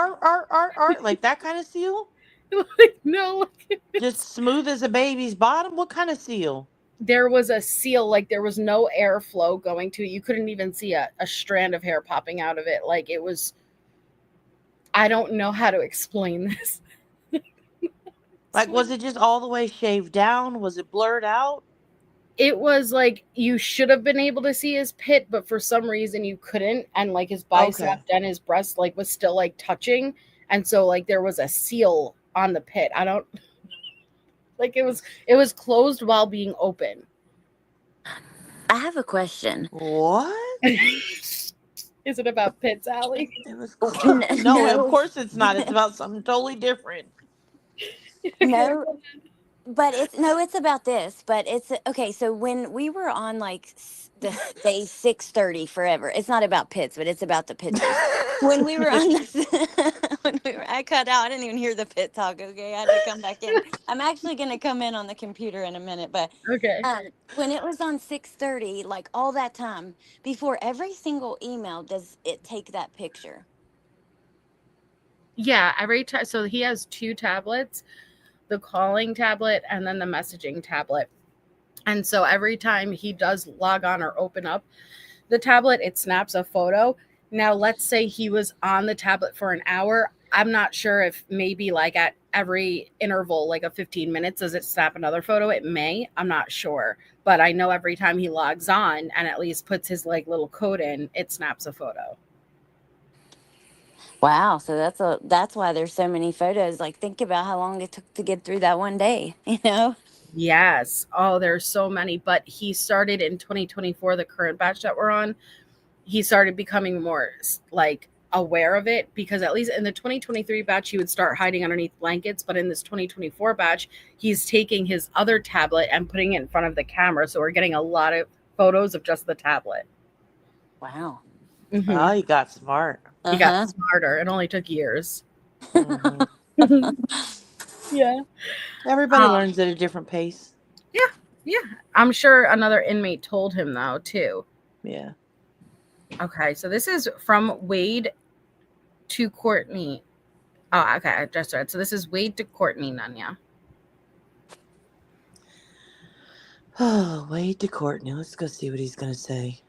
like that kind of seal? Like, no, Just smooth as a baby's bottom? What kind of seal? there was a seal, like there was no airflow going to it. You couldn't even see a strand of hair popping out of it. Like, it was, I don't know how to explain this. Like, was it just all the way shaved down? Was it blurred out? It was like you should have been able to see his pit, but for some reason you couldn't. And like his bicep and his breast like was still like touching. And so like there was a seal on the pit. I don't like it was closed while being open. I have a question. What? Is it about pits, Allie? It was no, of course it's not. It's about something totally different. No, but it's about this. But it's okay. So when we were on like the day 6:30 forever, it's not about pits, but it's about the pictures. When we were on I cut out. I didn't even hear the pit talk. Okay, I had to come back in. I'm actually gonna come in on the computer in a minute, but Okay. when it was on 6:30, like all that time before every single email, does it take that picture? Yeah, every time. So he has 2 tablets, the calling tablet and then the messaging tablet. And so every time he does log on or open up the tablet, it snaps a photo. Now, let's say he was on the tablet for an hour. I'm not sure if maybe like at every interval, like a 15 minutes, does it snap another photo? It may. I'm not sure. But I know every time he logs on and at least puts his like little code in, it snaps a photo. Wow, so that's why there's so many photos. Like, think about how long it took to get through that one day, you know? Yes. Oh, there's so many. But he started in 2024, the current batch that we're on. He started becoming more like aware of it, because at least in the 2023 batch, he would start hiding underneath blankets. But in this 2024 batch, he's taking his other tablet and putting it in front of the camera. So we're getting a lot of photos of just the tablet. Wow. Mm-hmm. Oh, he got smart. He got smarter. It only took years. Mm-hmm. Yeah. Everybody learns at a different pace. Yeah. I'm sure another inmate told him though, too. Yeah. Okay. So this is from Wade to Courtney. Oh, okay. I just read. So this is Wade to Courtney, Nanya. Oh, Wade to Courtney. Let's go see what he's going to say.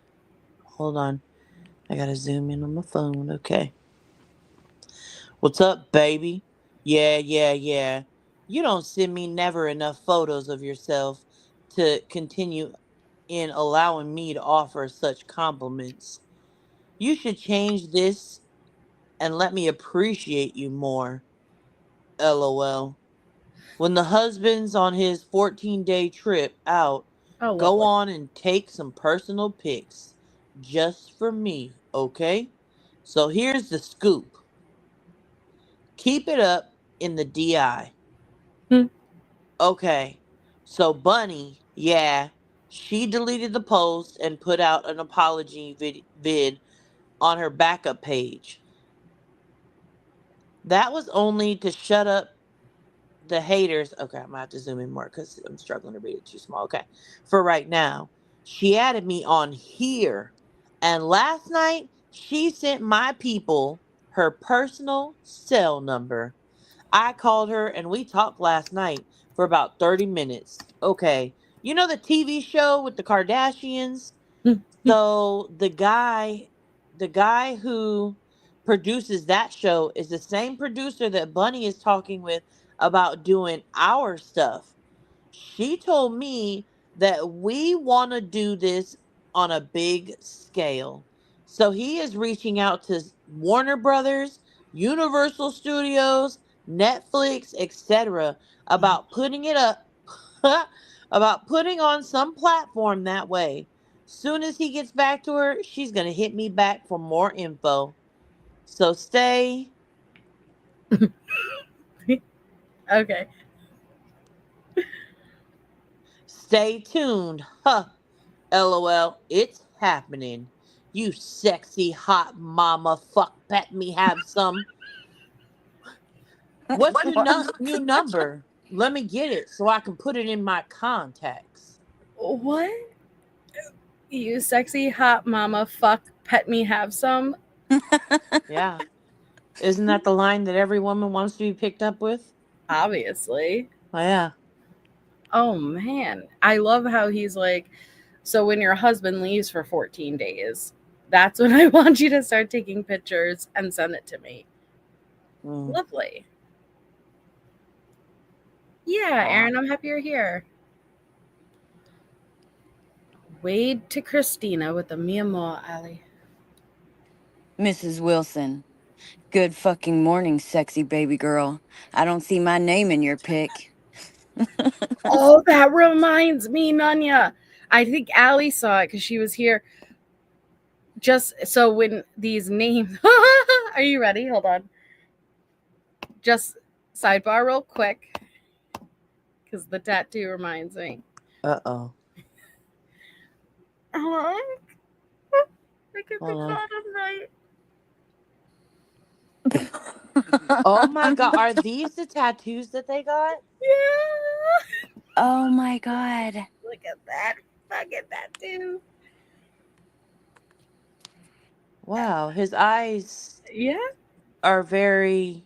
Hold on. I got to zoom in on my phone. Okay. What's up, baby? Yeah. You don't send me never enough photos of yourself to continue in allowing me to offer such compliments. You should change this and let me appreciate you more. LOL. When the husband's on his 14-day trip out, go on and take some personal pics just for me, okay? So here's the scoop. Keep it up in the DI. Okay. So Bunny, yeah, she deleted the post and put out an apology vid on her backup page. That was only to shut up the haters. Okay, I'm gonna have to zoom in more because I'm struggling to read it too small. Okay, for right now, she added me on here, and last night she sent my people her personal cell number. I called her and we talked last night for about 30 minutes. Okay, you know the TV show with the Kardashians? So the guy who produces that show is the same producer that Bunny is talking with about doing our stuff. She told me that we want to do this on a big scale. So he is reaching out to Warner Brothers, Universal Studios, Netflix, etc. about putting it up about putting on some platform that way. Soon as he gets back to her, she's going to hit me back for more info. So stay. Okay. Stay tuned. Huh. LOL. It's happening. You sexy hot mama. Fuck, let me have some. What's your new number? Let me get it so I can put it in my contacts. What? You sexy hot mama, fuck, pet me, have some. Yeah. Isn't that the line that every woman wants to be picked up with? Obviously. Oh, yeah. Oh man, I love how he's like, so when your husband leaves for 14 days, that's when I want you to start taking pictures and send it to me. Lovely. Yeah, Aaron, I'm happy you're here. Wade to Christina with the mi amor, Ali. Mrs. Wilson. Good fucking morning, sexy baby girl. I don't see my name in your pic. Oh, that reminds me, Nanya. I think Allie saw it because she was here. Just so when these names, are you ready? Hold on. Just sidebar real quick because the tattoo reminds me. Uh-oh. I get the bottom right. Oh my God. Are these the tattoos that they got? Yeah. Oh my God. Look at that fucking tattoo. Wow. His eyes are very,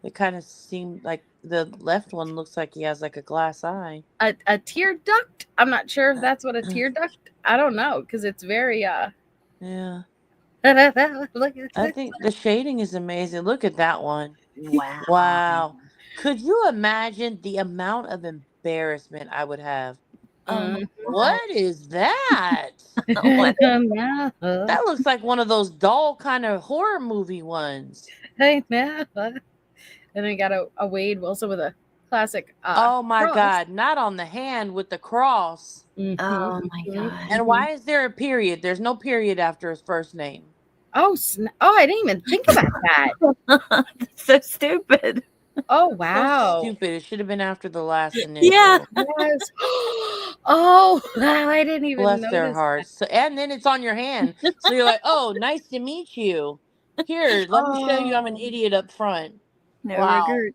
they kind of seem like the left one looks like he has like a glass eye. A tear duct? I'm not sure if that's what a tear duct. I don't know because it's very Yeah. Look at I think the shading is amazing. Look at that one. Wow. Wow. Could you imagine the amount of embarrassment I would have? What is that? That looks like one of those doll kind of horror movie ones. I know. And then we got a Wade Wilson with a classic. Oh my cross. God! Not on the hand with the cross. Oh my God. And why is there a period? There's no period after his first name. Oh, I didn't even think about that. That's so stupid. Oh wow! So stupid. It should have been after the last initial. Yeah. Yes. Oh wow! I didn't even Bless notice their hearts. So, and then it's on your hand. So you're like, oh, nice to meet you. Here, let me show you I'm an idiot up front. No Wow. regret.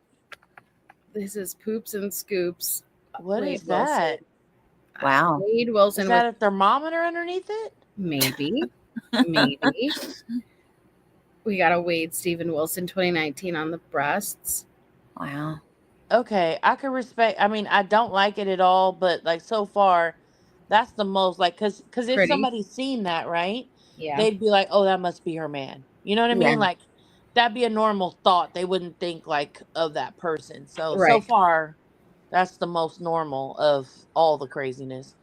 This is Poops and Scoops. What Wade is that? Wilson. Wow. Wade Wilson. Is that a thermometer underneath it? Maybe. Maybe. We got a Wade Stephen Wilson 2019 on the breasts. Wow. Okay, I can respect. I mean, I don't like it at all, but like so far, that's the most like because if Pretty. somebody's seen that, right? Yeah. They'd be like, oh, that must be her man. You know what I mean? Yeah. Like that'd be a normal thought. They wouldn't think like of that person. So Right. far, that's the most normal of all the craziness.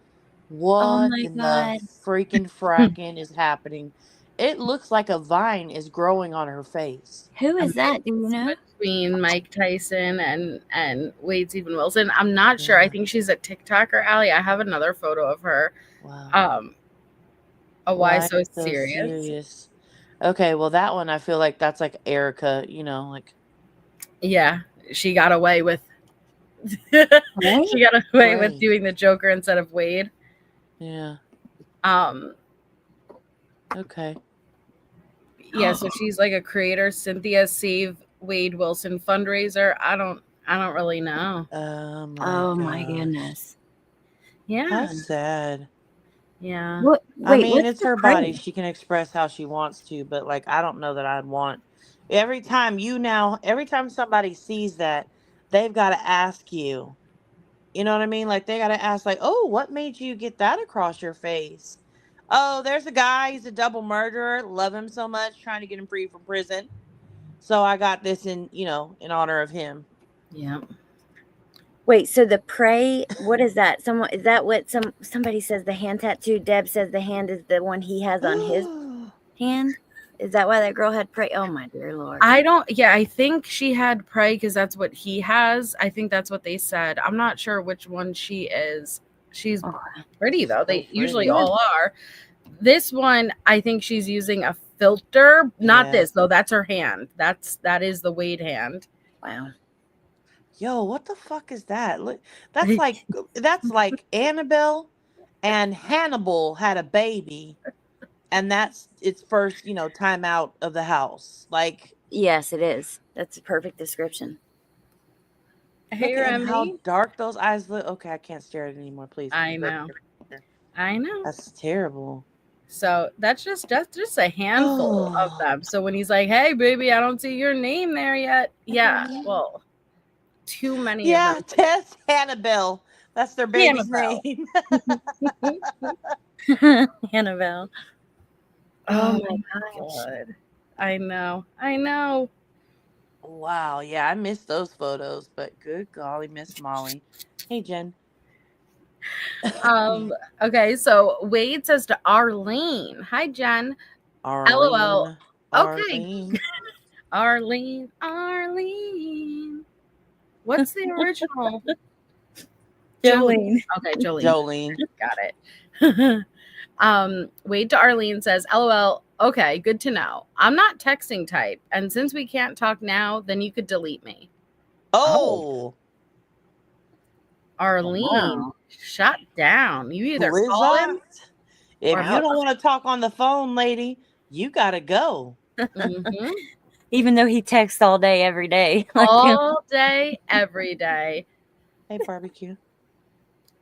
What my in God. the freaking fracking is happening? It looks like a vine is growing on her face. Who is that? Do you know? Between Mike Tyson and Wade Stephen Wilson. I'm not sure. Yeah. I think she's a TikToker, Allie. I have another photo of her. Wow. Why so serious? Okay, well that one I feel like that's like Erica, you know, like Yeah, she got away with Right? she got away with Right. doing the Joker instead of Wade. yeah. Okay. Yeah, so she's like a creator. Cynthia Save Wade Wilson fundraiser. I don't really know. Oh my goodness. Yeah. How sad. Yeah. What? I Wait, mean, what's it's the her body. praise? She can express how she wants to, but like I don't know that I'd want every time somebody sees that, they've got to ask you. You know what I mean? Like they got to ask like, "Oh, what made you get that across your face?" Oh, there's a guy, he's a double murderer. Love him so much, trying to get him free from prison. So I got this in honor of him. Yeah. Wait, so the pray, what is that? Is that what somebody says the hand tattoo? Deb says the hand is the one he has on his hand? Is that why that girl had pray? Oh my dear Lord. I think she had pray because that's what he has. I think that's what they said. I'm not sure which one she is. She's pretty though. They usually all are. This one, I think she's using a filter. Not this though. That's her hand. That is the Wade hand. Wow. Yo, what the fuck is that? Look, that's like Annabelle and Hannibal had a baby, and that's its first, time out of the house. Like, yes, it is. That's a perfect description. Hey, Look at how Remy. dark those eyes look. Okay, I can't stare at it anymore. Please. I know. That's terrible. So that's just a handful of them. So when he's like, "Hey, baby, I don't see your name there yet." Yeah, well, too many of them. Tess Hannibal. That's their baby's Hannibal. name. Annabelle. Oh my gosh. God. I know. Wow. Yeah, I missed those photos, but good golly, Miss Molly. Hey, Jen. Okay, so Wade says to Arlene, "Hi, Jen. LOL. Okay. Arlene. Arlene. What's the original? Jolene. Okay, Jolene. Jolene. Got it. Wade to Arlene says, LOL, okay, good to know. I'm not texting type, and since we can't talk now, then you could delete me. Oh. Arlene, Wow. shut down. You either Who is call him that? If or you don't want to talk on the phone, lady, you gotta go. Mhm. Even though he texts all day, every day. all day, every day. Hey, barbecue.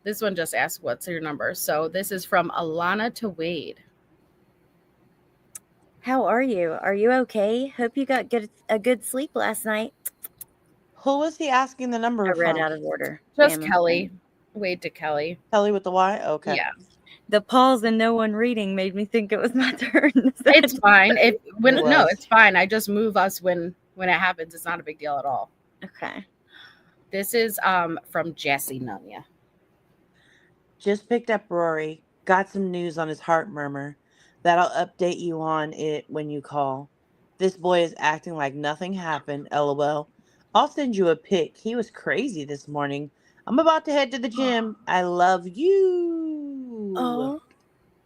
This one just asked, what's your number? So this is from Alana to Wade. How are you? Are you okay? Hope you got a good sleep last night. Who was he asking the number I read from? out of order. Just Damn. Kelly. Wade to Kelly. Kelly with the Y? Okay. Yeah. The pause and no one reading made me think it was my turn. It's fine. No, was. it's fine. I just move us when it happens. It's not a big deal at all. Okay. This is from Jesse Nunya. Just picked up Rory. Got some news on his heart murmur. That I'll update you on it when you call. This boy is acting like nothing happened. LOL. I'll send you a pic. He was crazy this morning. I'm about to head to the gym. I love you. Oh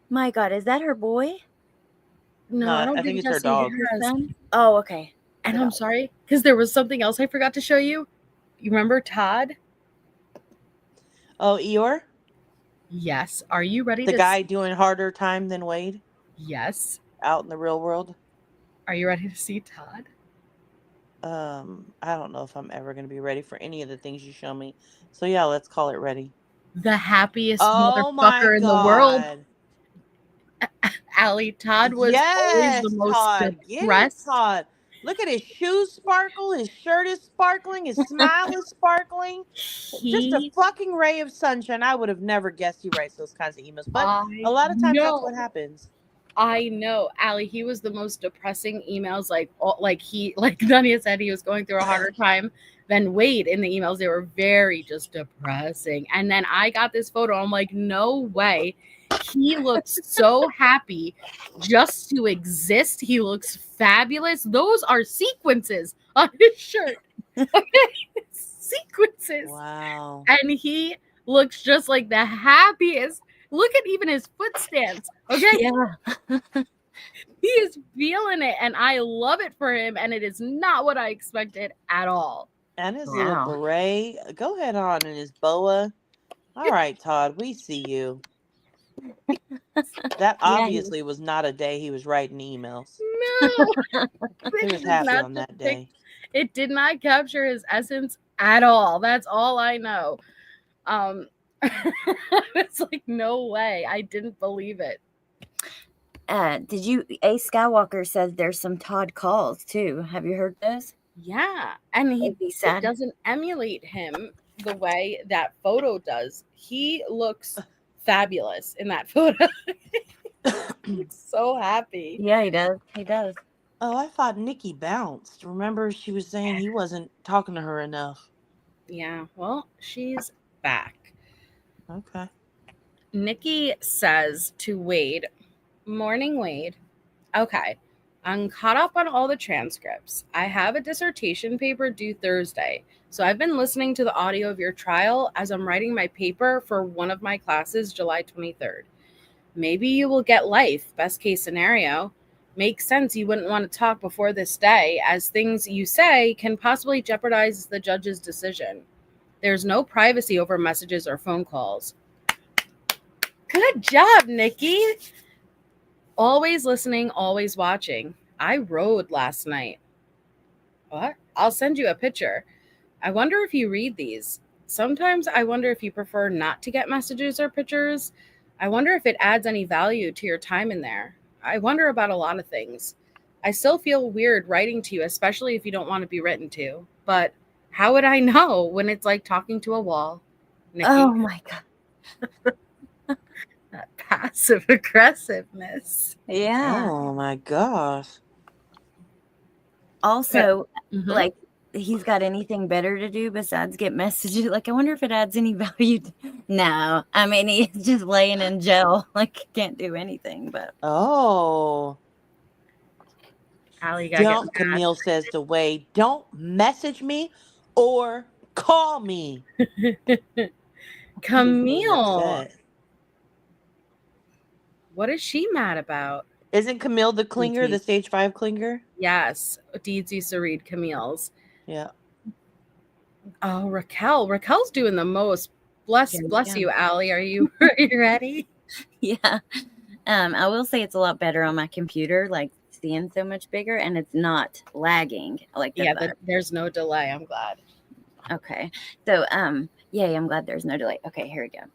my God. Is that her boy? No, I don't think it's Jesse her dog. has. Son? Oh, okay. And Her I'm dog. sorry, because there was something else I forgot to show you. You remember Todd? Oh, Eeyore? Yes. Are you ready The to guy doing harder time than Wade Yes. out in the real world? Are you ready to see Todd? I don't know if I'm ever going to be ready for any of the things you show me. So yeah, let's call it ready. The happiest Oh my motherfucker in the world. God. Allie, Todd was always the most Todd. Get it, depressed. Todd. Look at his shoes sparkle. His shirt is sparkling. His smile is sparkling. Just a fucking ray of sunshine. I would have never guessed he writes those kinds of emails. But a lot of times that's what happens. I know, Allie. He was the most depressing emails. Like Dania said, he was going through a harder time than Wade in the emails. They were very just depressing. And then I got this photo. I'm like, no way. He looks so happy just to exist. He looks fabulous. Those are sequences on his shirt. Okay, sequences. Wow. And he looks just like the happiest. Look at even his foot stance. Okay. Yeah. He is feeling it, and I love it for him, and it is not what I expected at all. And his little beret. Go ahead on, and his boa. All right, Todd, we see you. That obviously was not a day he was writing emails. No. He was happy on that day. It did not capture his essence at all. That's all I know. It's like, no way. I didn't believe it. Did you? Ace Skywalker says there's some Todd calls too. Have you heard those? Yeah, and he doesn't emulate him the way that photo does. He looks fabulous in that photo. He's so happy. Yeah, he does. He does. Oh, I thought Nikki bounced. Remember, she was saying he wasn't talking to her enough. Yeah, well, she's back. Okay. Nikki says to Wade, morning, Wade. Okay, I'm caught up on all the transcripts. I have a dissertation paper due Thursday, so I've been listening to the audio of your trial as I'm writing my paper for one of my classes July 23rd. Maybe you will get life, best case scenario. Makes sense you wouldn't want to talk before this day, as things you say can possibly jeopardize the judge's decision. There's no privacy over messages or phone calls. Good job, Nikki. Always listening, always watching. I rode last night. What? I'll send you a picture. I wonder if you read these. Sometimes I wonder if you prefer not to get messages or pictures. I wonder if it adds any value to your time in there. I wonder about a lot of things. I still feel weird writing to you, especially if you don't want to be written to. But how would I know when it's like talking to a wall? Nikki, Oh my God. that passive aggressiveness. Yeah. Oh my gosh. Also, Mhm. like, he's got anything better to do besides get messages? Like, I wonder if it adds any value. No, I mean, he's just laying in jail. Like, can't do anything. But Oh. Allie, you gotta Don't, get Camille says to Wade, don't message me or call me. mad. She's really Camille, upset. what is she mad about? Isn't Camille the clinger, the stage 5 clinger? Yes, Deeds used to read Camille's. Yeah. Oh, Raquel. Raquel's doing the most. Bless you, Allie. Are you ready? yeah. I will say it's a lot better on my computer, like seeing so much bigger, and it's not lagging like Yeah, that. there's no delay. I'm glad. Okay. So, yay, I'm glad there's no delay. Okay, here we go.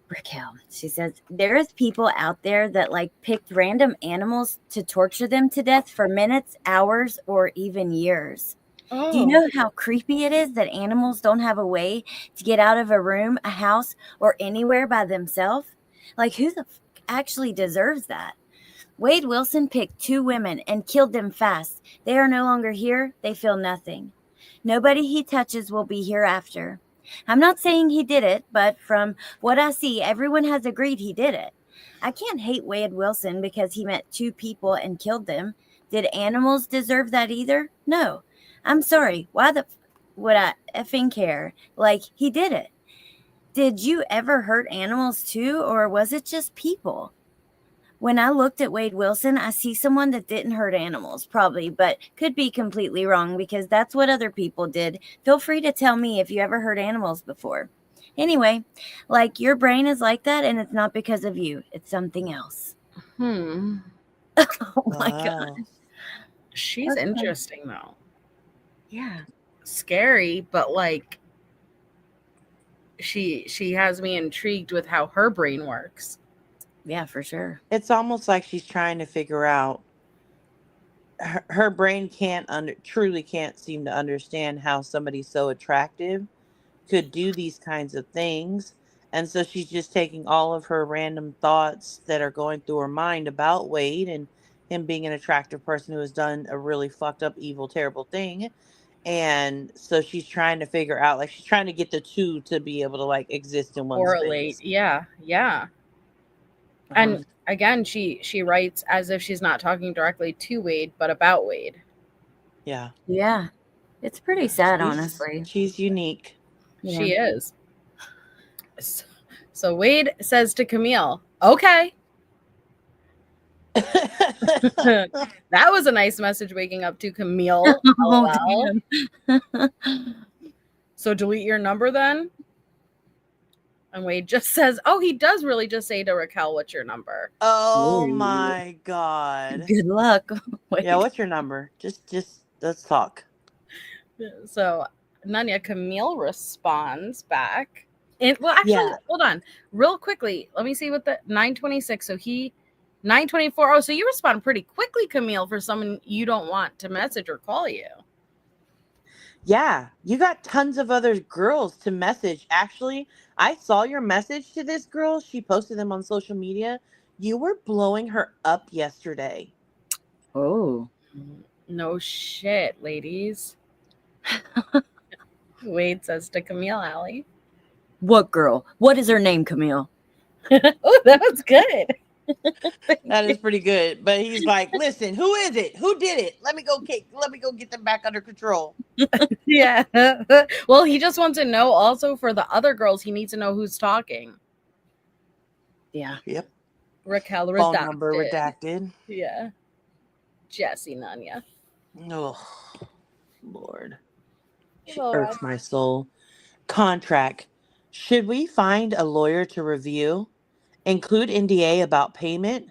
Raquel, she says, there is people out there that like picked random animals to torture them to death for minutes, hours, or even years. Oh. Do you know how creepy it is that animals don't have a way to get out of a room, a house, or anywhere by themselves? Like, who the actually deserves that? WadeWilson picked 2 women and killed them fast. They are no longer here. They feel nothing. Nobody he touches will be here after. I'm not saying he did it, but from what I see, everyone has agreed he did it. I can't hate WadeWilson because he met 2 people and killed them. Did animals deserve that either? No. I'm sorry. Why would I effing care? Like, he did it. Did you ever hurt animals too, or was it just people? When I looked at WadeWilson, I see someone that didn't hurt animals, probably, but could be completely wrong because that's what other people did. Feel free to tell me if you ever hurt animals before. Anyway, like, your brain is like that, and it's not because of you. It's something else. Hmm. Oh my God. She's Okay. interesting though. Yeah. Scary, but like she has me intrigued with how her brain works. Yeah, for sure. It's almost like she's trying to figure out. Her brain truly can't seem to understand how somebody so attractive could do these kinds of things. And so she's just taking all of her random thoughts that are going through her mind about Wade and him being an attractive person who has done a really fucked up, evil, terrible thing. And so she's trying to figure out, like, she's trying to get the two to be able to like exist in one Correlate. space. Yeah. And again, she writes as if she's not talking directly to Wade, but about Wade. Yeah. Yeah. It's pretty sad, honestly. She's unique. Yeah. She is. So Wade says to Camille, okay. That was a nice message waking up to Camille. Oh, So delete your number then? And Wade just says, oh, he does really just say to Raquel, what's your number? Oh my God. Good luck. Yeah, what's your number? Just let's talk. So Nanya, Camille responds back. And well, actually, Yeah. hold on. Real quickly. Let me see what the 926. So he 924. Oh, so you respond pretty quickly, Camille, for someone you don't want to message or call you. Yeah, you got tons of other girls to message. Actually, I saw your message to this girl. She posted them on social media. You were blowing her up yesterday. Oh. No shit, ladies. Wade says to Camille, Allie. What girl? What is her name, Camille? Oh, that was good. That is pretty good. But he's like, listen, who is it? Who did it? Let me go get them back under control. Yeah. Well, he just wants to know also for the other girls, he needs to know who's talking. Yeah. Yep. Raquel redacted. Phone number redacted. Yeah. Jesse Nanya. Oh, Lord. She Well, irks my soul. Contract. Should we find a lawyer to review? Include NDA about payment?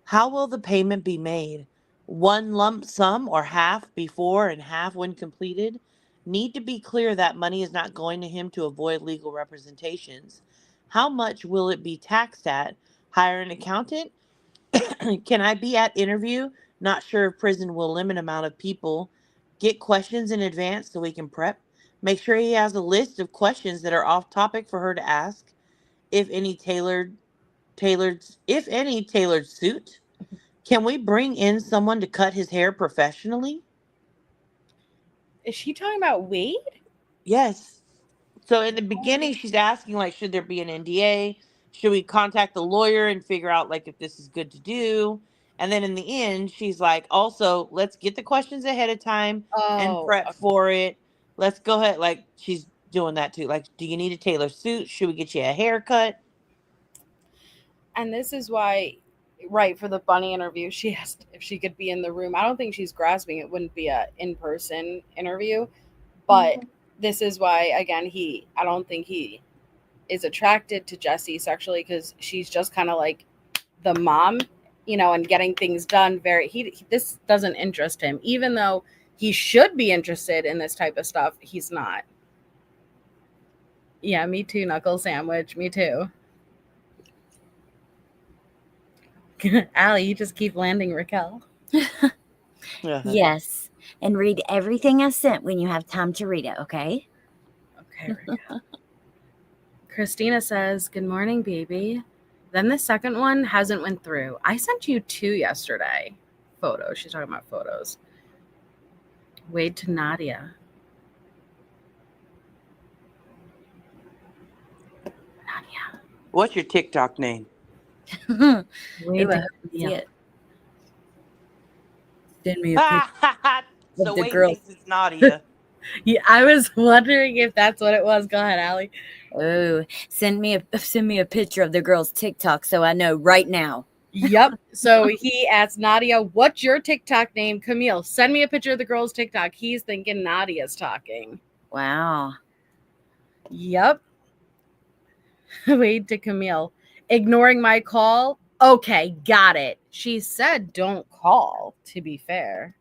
How will the payment be made? One lump sum or half before and half when completed? Need to be clear that money is not going to him to avoid legal representations. How much will it be taxed at? Hire an accountant? Can I be at interview? Not sure if prison will limit amount of people. Get questions in advance so we can prep. Make sure he has a list of questions that are off topic for her to ask. If any tailored suit. Can we bring in someone to cut his hair professionally? Is she talking about Wade? Yes. So in the beginning, she's asking, like, should there be an NDA? Should we contact the lawyer and figure out, like, if this is good to do? And then in the end, she's like, also, let's get the questions ahead of time and prep for it. Let's go ahead. Like, she's doing that too. Like, do you need a tailored suit? Should we get you a haircut? And this is why, right, for the bunny interview, she asked if she could be in the room. I don't think she's grasping it wouldn't be a in-person interview, but this is why, again, I don't think he is attracted to Jessie sexually, because she's just kind of like the mom, and getting things done. This doesn't interest him, even though he should be interested in this type of stuff. He's not. Yeah, me too, Knuckle Sandwich. Me too. Allie, you just keep landing Raquel. Yes. And read everything I sent when you have time to read it, okay? Okay, Raquel. Christina says, good morning, baby. Then the second one hasn't went through. I sent you 2 yesterday. Photos. She's talking about photos. Wade to Nadia. Nadia. What's your TikTok name? Wade to Nadia. Send me a picture. So Wade thinks it's Nadia. Yeah, I was wondering if that's what it was. Go ahead, Allie. Oh, send me a picture of the girl's TikTok so I know right now. Yep. So he asked Nadia, what's your TikTok name? Camille, send me a picture of the girl's TikTok. He's thinking Nadia's talking. Wow. Yep. Wade to Camille. Ignoring my call? Okay, got it. She said don't call, to be fair.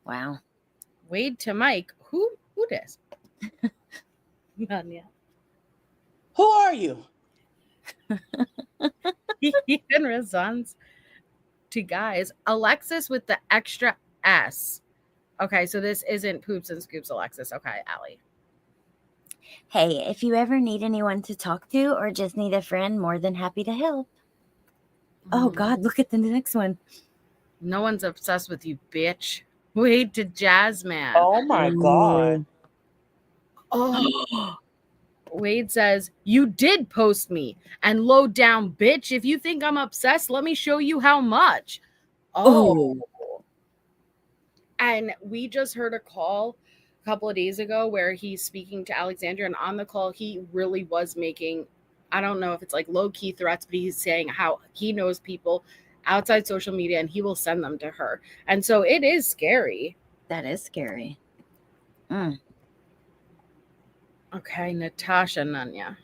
Wow. Wade to Mike. Who this? None yet. Who are you? In response to guys, Alexis with the extra S. Okay, so this isn't Poops and Scoops Alexis. Okay, Allie. Hey, if you ever need anyone to talk to or just need a friend, more than happy to help. Oh, God, look at the next one. No one's obsessed with you, bitch. Wade to Jasmine. Oh, my God. Oh. Wade says, you did post me. And low down, bitch. If you think I'm obsessed, let me show you how much. Oh. And we just heard a call a couple of days ago where he's speaking to Alexandria. And on the call, he really was making, I don't know if it's like low-key threats, but he's saying how he knows people outside social media and he will send them to her. And so it is scary. That is scary. Okay, Natasha Nunya.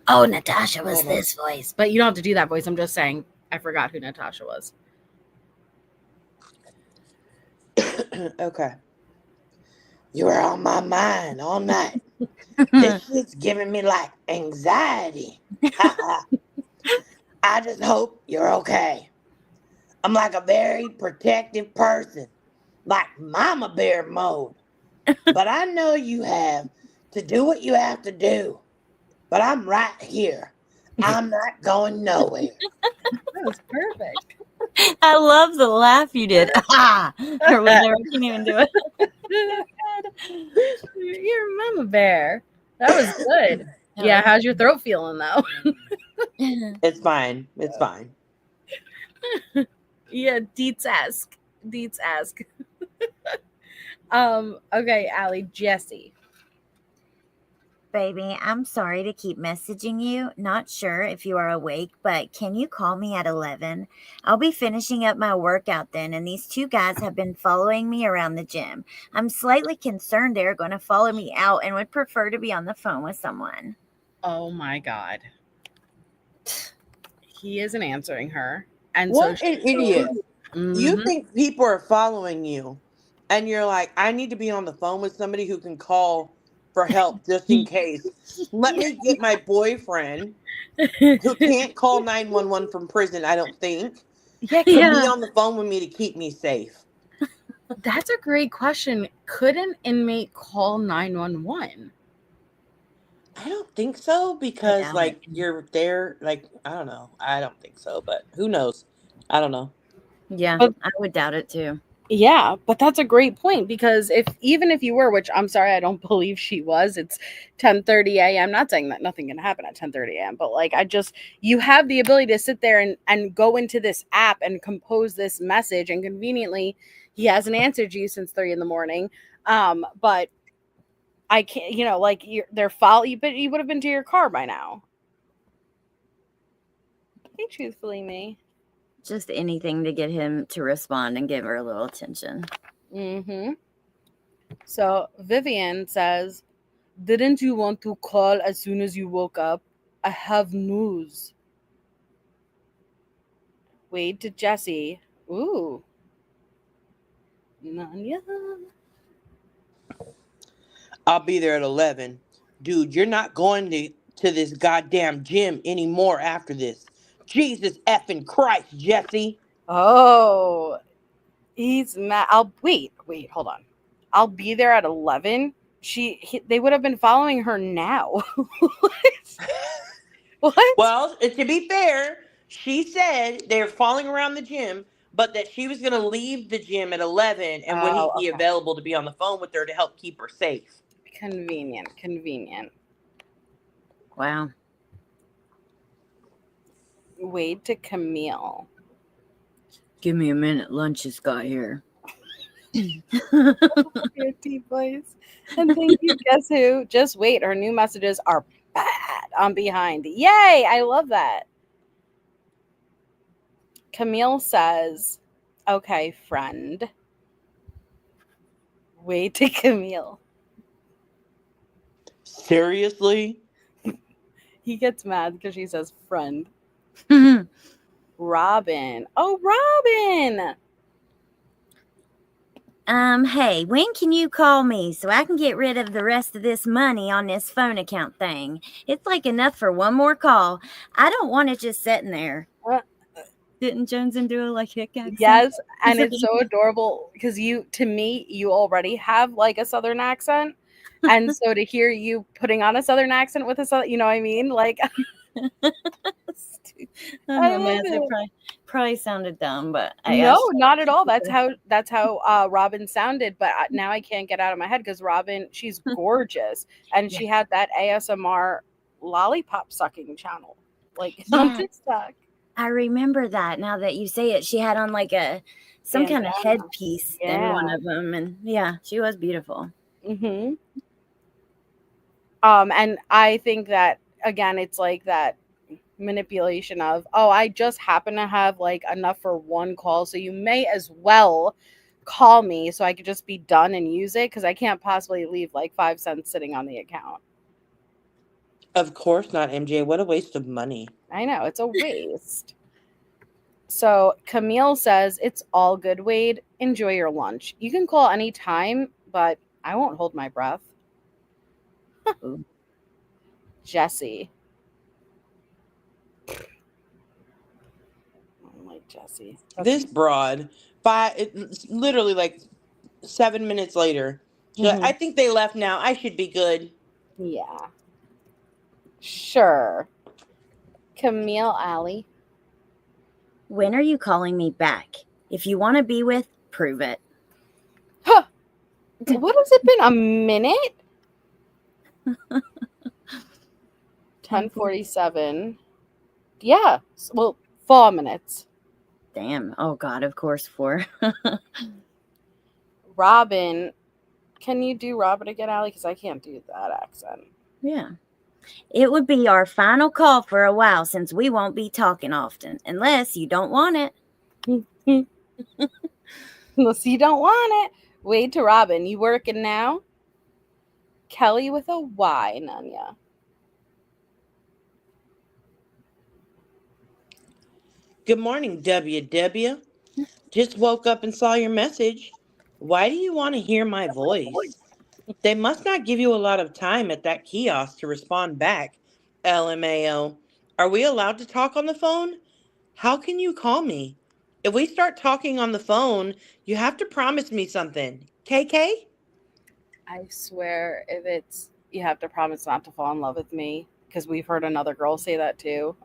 Oh, Natasha was this voice. But you don't have to do that voice. I'm just saying, I forgot who Natasha was. Okay. You were on my mind all night. This shit's giving me like anxiety. I just hope you're okay. I'm like a very protective person, like mama bear mode. But I know you have to do what you have to do. But I'm right here. I'm not going nowhere. That was perfect. I love the laugh you did. Or whatever. I can't even do it. You're Mama Bear. That was good. Yeah, how's your throat feeling though? It's fine. It's fine. Yeah, Deets ask. Okay, Allie, Jessie. Baby, I'm sorry to keep messaging you. Not sure if you are awake, but can you call me at 11? I'll be finishing up my workout then, and these 2 guys have been following me around the gym. I'm slightly concerned they're going to follow me out and would prefer to be on the phone with someone. Oh my God. He isn't answering her. And what an idiot. You think people are following you, and you're like, I need to be on the phone with somebody who can call for help just in case. Let me get my boyfriend, who can't call 911 from prison, I don't think, Yeah, to Yeah. be on the phone with me to keep me safe. that's a great question. Could an inmate call 911? I don't think so, because doubt like it. you're there, like I don't know. I don't think so, but who knows? I don't know. Yeah, But- I would doubt it too. Yeah, but that's a great point, because even if you were, which I'm sorry, I don't believe she was, it's 10:30 a.m. Not saying that nothing can happen at 10:30 a.m., but like you have the ability to sit there and go into this app and compose this message, and conveniently he hasn't answered you since 3 a.m. But I can't, like they're following, but you would have been to your car by now. Hey, truthfully, me. Just anything to get him to respond and give her a little attention. Mm-hmm. So Vivian says, "Didn't you want to call as soon as you woke up? I have news." Wade to Jesse. Ooh. Nanya. I'll be there at 11. Dude, you're not going to this goddamn gym anymore after this. Jesus effing Christ, Jesse. Oh, he's mad. Wait, hold on. I'll be there at 11. They would have been following her now. What? Well, to be fair, she said they're falling around the gym, but that she was going to leave the gym at 11, and when he'd be Okay. available to be on the phone with her to help keep her safe. Convenient. Wow. Wade to Camille. Give me a minute. Lunch just got here. Your tea place. And thank you. Guess who? Just wait. Her new messages are bad. I'm behind. Yay! I love that. Camille says, "Okay, friend." Wait to Camille. Seriously? He gets mad because she says friend. Robin. Oh, Robin. Hey, when can you call me so I can get rid of the rest of this money on this phone account thing? It's like enough for one more call. I don't want it just sitting there. Didn't Jonesy do a like hick accent? Yes, and it's so adorable because to me, you already have like a Southern accent. And so to hear you putting on a Southern accent with a Southern, you know what I mean? Like, I love it. Probably sounded dumb, but no, not at all. That's how Robin sounded. But now I can't get out of my head because Robin, she's gorgeous, and she had that ASMR lollipop sucking channel, like on TikTok. I remember that now that you say it. She had on like some kind of headpiece in one of them, and yeah, she was beautiful. Mm-hmm. And I think that again, it's like that manipulation of, oh, I just happen to have like enough for one call, so you may as well call me so I could just be done and use it, because I can't possibly leave like 5 cents sitting on the account. Of course not, MJ. What a waste of money. I know, it's a waste. So Camille says, "It's all good, Wade. Enjoy your lunch. You can call anytime, but I won't hold my breath." Jesse. I don't like Jesse. This broad, it's literally like 7 minutes later. She's like, I think they left now. I should be good. Yeah. Sure. Camille Alley. When are you calling me back? If you want to be with, prove it. Huh. What has it been? A minute? 10:47. Yeah. Well, 4 minutes. Damn. Oh, God, of course, 4. Robin. Can you do Robin again, Allie? Because I can't do that accent. Yeah. It would be our final call for a while since we won't be talking often, unless you don't want it. Unless you don't want it. Wade to Robin. You working now? Kelly with a Y, Nanya. Good morning, WW. Just woke up and saw your message. Why do you want to hear my voice? They must not give you a lot of time at that kiosk to respond back. LMAO. Are we allowed to talk on the phone? How can you call me? If we start talking on the phone, you have to promise me something. KK? I swear, if it's you have to promise not to fall in love with me, because we've heard another girl say that too.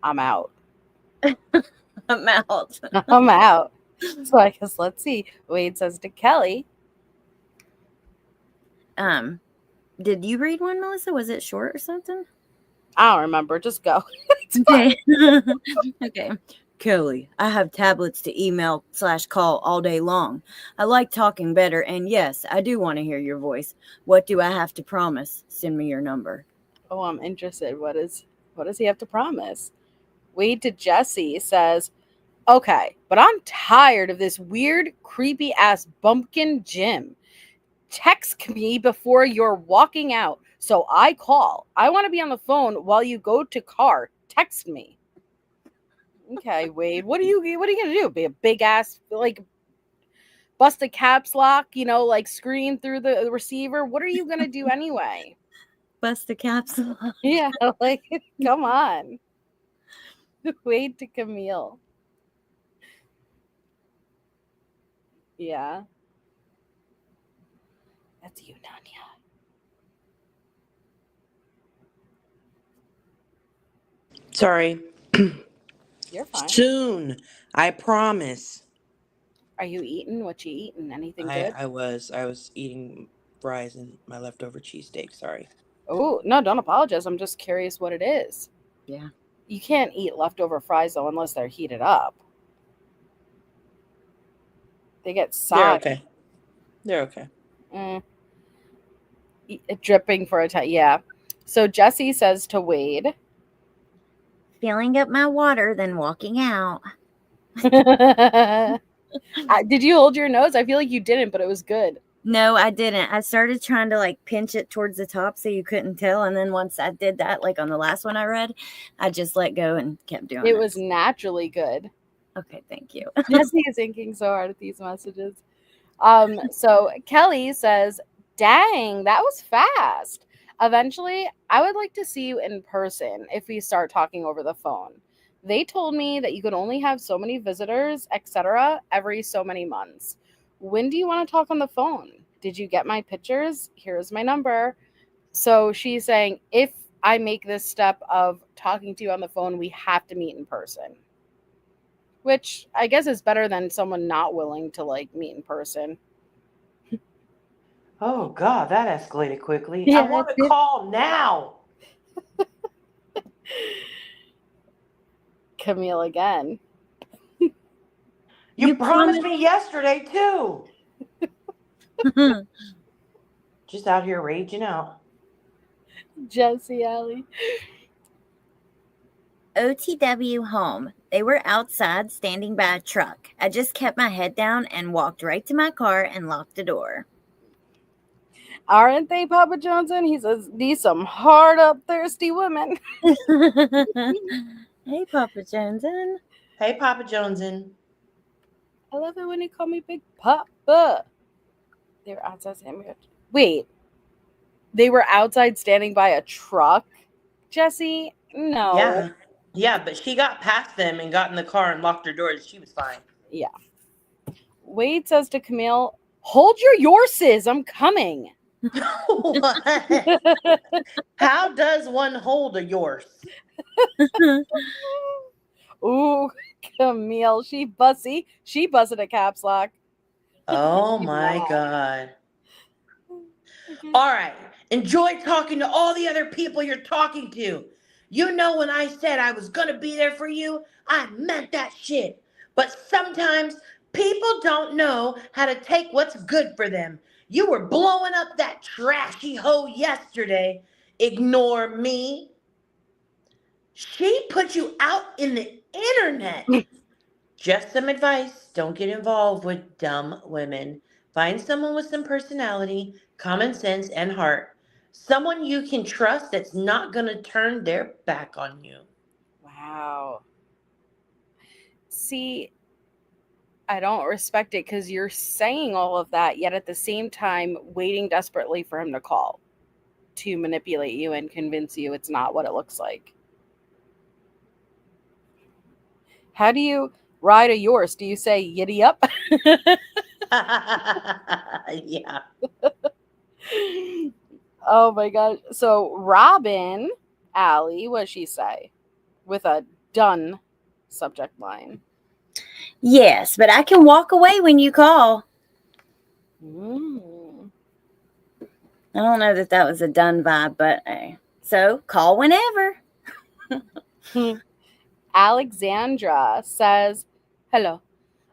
I'm out. I'm out. I'm out. So I guess let's see. Wade says to Kelly. Did you read one, Melissa? Was it short or something? I don't remember. Just go. Okay. Okay. Kelly, I have tablets to email/call all day long. I like talking better, and yes, I do want to hear your voice. What do I have to promise? Send me your number. Oh, I'm interested. What does he have to promise? Wade to Jesse says, okay, but I'm tired of this weird, creepy ass bumpkin Jim. Text me before you're walking out. So I call. I want to be on the phone while you go to car. Text me. Okay, Wade. What are you gonna do? Be a big ass like bust a caps lock, like scream through the receiver? What are you gonna do anyway? Bust the caps lock. Yeah, like come on. Wade to Camille. Yeah. That's you, Nanya. Sorry. You're fine. Soon. I promise. Are you eating? What you eating? Anything good? I was eating fries and my leftover cheesesteak. Sorry. Oh, no, don't apologize. I'm just curious what it is. Yeah. You can't eat leftover fries, though, unless they're heated up. They get soggy. They're okay. Dripping for a time. Yeah. So Jesse says to Wade. Filling up my water, then walking out. Did you hold your nose? I feel like you didn't, but it was good. No, I didn't. I started trying to like pinch it towards the top so you couldn't tell. And then once I did that, like on the last one I read, I just let go and kept doing it. It was naturally good. Okay, thank you. Jesse is thinking so hard at these messages. So Kelly says, dang, that was fast. Eventually, I would like to see you in person if we start talking over the phone. They told me that you could only have so many visitors, etc., every so many months. When do you want to talk on the phone? Did you get my pictures? Here's my number. So she's saying, if I make this step of talking to you on the phone, we have to meet in person. Which I guess is better than someone not willing to like meet in person. Oh God, that escalated quickly. Yeah, I want to call now. Camille again. You promised me yesterday too. Just out here raging out. Jesse Alley. OTW home. They were outside standing by a truck. I just kept my head down and walked right to my car and locked the door. Aren't they, Papa Johnson? He says, these some hard up thirsty women. Hey, Papa Johnson. Hey, Papa Johnson. I love it when you call me Big Papa. They were outside standing by Wait. They were outside standing by a truck, Jesse? No. Yeah, but she got past them and got in the car and locked her doors. She was fine. Yeah. Wade says to Camille, hold your horses. I'm coming. What? How does one hold a horse? Ooh, Camille, she busted a caps lock. Oh my God. All right. Enjoy talking to all the other people you're talking to. You know, when I said I was going to be there for you, I meant that shit. But sometimes people don't know how to take what's good for them. You were blowing up that trashy hoe yesterday. Ignore me. She put you out in the internet. Just some advice. Don't get involved with dumb women. Find someone with some personality, common sense, and heart. Someone you can trust that's not going to turn their back on you. Wow. See, I don't respect it because you're saying all of that, yet at the same time waiting desperately for him to call to manipulate you and convince you it's not what it looks like. How do you ride a horse? Do you say yiddy up? Yeah. Oh my gosh. So Robin, Allie, what'd she say? With a done subject line. Yes, but I can walk away when you call. I don't know that was a done vibe, but so call whenever. Alexandra says, hello,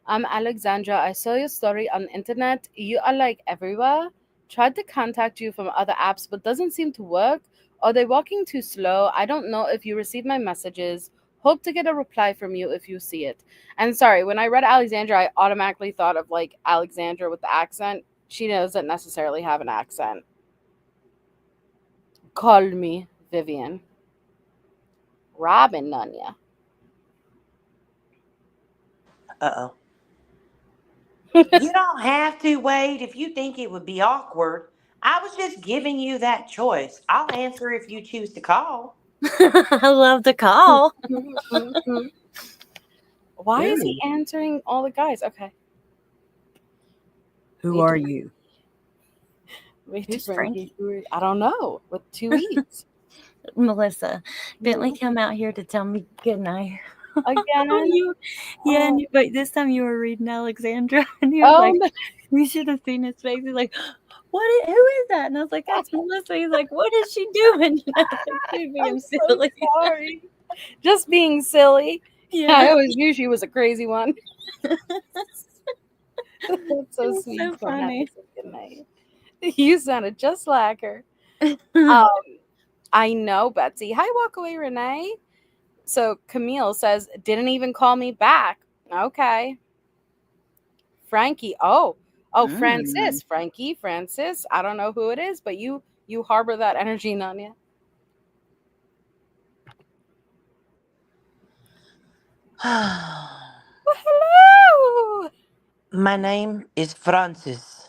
I'm Alexandra. I saw your story on the internet. You are like everywhere. Tried to contact you from other apps, but doesn't seem to work. Are they walking too slow? I don't know if you receive my messages. Hope to get a reply from you if you see it. And sorry, when I read Alexandra, I automatically thought of like Alexandra with the accent. She doesn't necessarily have an accent. Call me Vivian. Robin, Nanya. Uh-oh. You don't have to, Wade, if you think it would be awkward. I was just giving you that choice. I'll answer if you choose to call. I love the call. Why is he answering all the guys? Okay. Who are you? Who's Frankie? I don't know. With 2 E's. Melissa. Bentley come out here to tell me good night. Again? But this time you were reading Alexandra, and he was like, "You should have seen his face." He's like, "Who is that?" And I was like, "That's Melissa." He's like, "What is she doing?" And I was like, "She's being silly." So sorry. Just being silly. Yeah, I always knew she was a crazy one. That's so sweet. So funny. Good night. You sounded just like her. I know, Betsy. Hi, Walkaway Renee. So Camille says, didn't even call me back. Okay. Frankie. Oh, Francis. Francis. I don't know who it is, but you harbor that energy, Nanya. Well, hello. My name is Francis.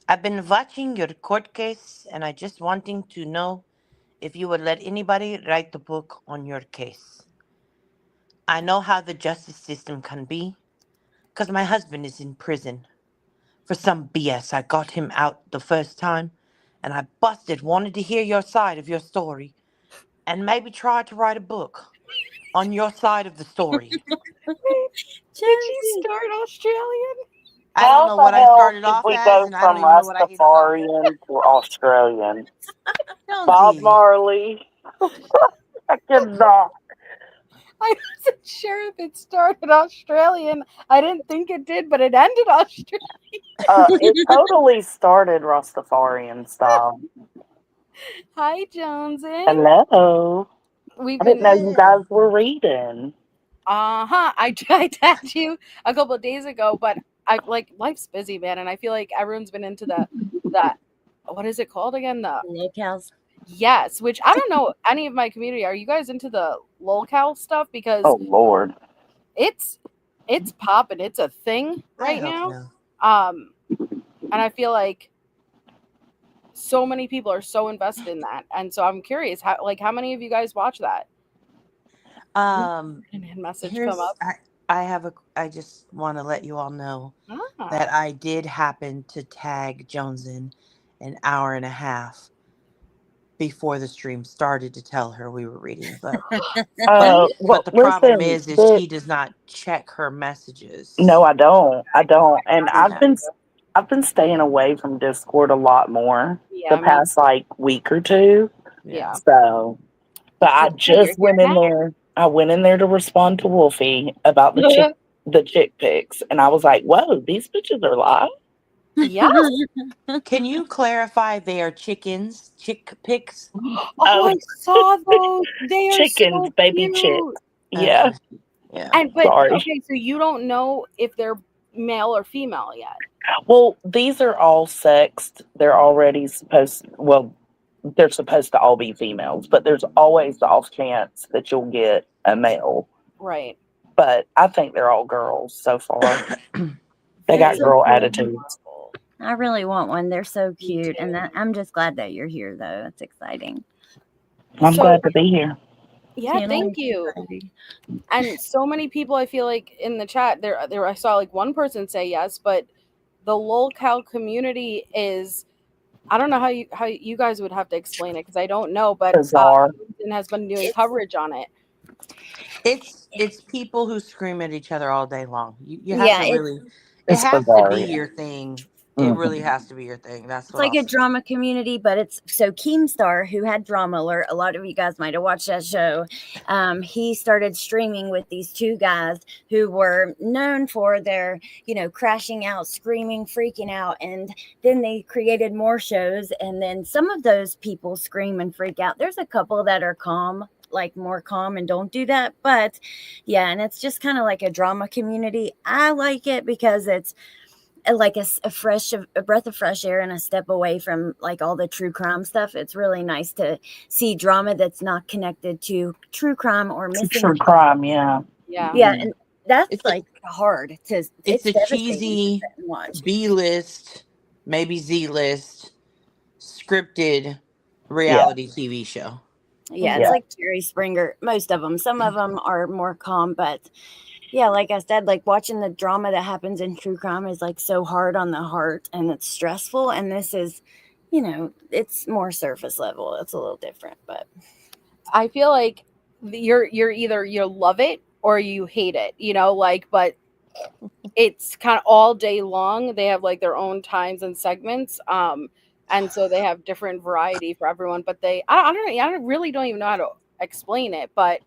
I've been watching your court case, and I just wanting to know if you would let anybody write the book on your case. I know how the justice system can be, because my husband is in prison. For some BS, I got him out the first time, and I wanted to hear your side of your story, and maybe try to write a book on your side of the story. Did you start Australian? I don't know what I started off as, and I don't even know what I ended up. Rastafarian to Australian. Jonesy. Bob Marley. I cannot. I wasn't sure if it started Australian. I didn't think it did, but it ended Australian. It totally started Rastafarian style. Hi, Jonesy. Hello. I didn't know you guys were reading. I tagged you a couple of days ago, but I like life's busy, man, and I feel like everyone's been into the what is it called again? The locales. Yes, which I don't know any of my community. Are you guys into the lolcal stuff? Because oh Lord, it's popping. It's a thing right now. So. And I feel like so many people are so invested in that, and so I'm curious how many of you guys watch that? Message come up. I just want to let you all know that I did happen to tag Jonesin an hour and a half before the stream started to tell her we were reading, but the problem is she does not check her messages. No, I don't, and I've been staying away from Discord a lot more the past week or two. Yeah. So, but I just went in there. I went in there to respond to Wolfie about the chick pics, and I was like, "Whoa, these bitches are live." Yeah. Can you clarify they are chickens? Chick pics? I saw those. They are chickens, so baby cute. chicks. Yeah. Yeah. Okay, so you don't know if they're male or female yet. Well, these are all sexed. They're already they're supposed to all be females, but there's always the off chance that you'll get a male. Right. but I think they're all girls so far. They got That's so girl cool. attitudes. I really want one. They're so cute, too. and I'm just glad that you're here, though. It's exciting. I'm So- glad to be here. Yeah, Can't thank wait. you. And so many people, I feel like in the chat there I saw like one person say yes, but the lolcow community is, I don't know how you guys would have to explain it because I don't know, but Bizarre. Kristen has been doing coverage on it. It's people who scream at each other all day long. You have Yeah, to it's- really. It It's has bizarre, to be yeah. your thing. It really has to be your thing. That's It's what like I'll a say. drama community, but it's so Keemstar, who had Drama Alert. A lot of you guys might have watched that show. He started streaming with these two guys who were known for their, crashing out, screaming, freaking out. And then they created more shows. And then some of those people scream and freak out. There's a couple that are calm, like more calm and don't do that. But yeah, and it's just kind of like a drama community. I like it because it's like a breath of fresh air and a step away from like all the true crime stuff. It's really nice to see drama that's not connected to true crime or missing True crime, yeah. Yeah, and that's It's like hard to. It's a devastating cheesy to watch. B-list, maybe Z-list, scripted reality TV show. Yeah, it's like Jerry Springer. Most of them. Some of them are more calm, but yeah, like I said, like watching the drama that happens in true crime is like so hard on the heart and it's stressful. And this is, it's more surface level. It's a little different, but I feel like you're either you love it or you hate it, but it's kind of all day long. They have like their own times and segments. And so they have different variety for everyone, but I really don't even know how to explain it, but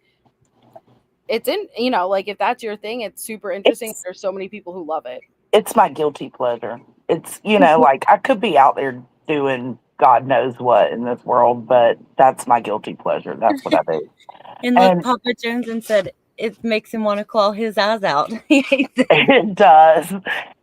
it's like if that's your thing, it's super interesting. There's so many people who love it. It's my guilty pleasure. It's, like I could be out there doing God knows what in this world, but that's my guilty pleasure. That's what I do. and look, Papa Jones and said it makes him want to claw his eyes out. It does.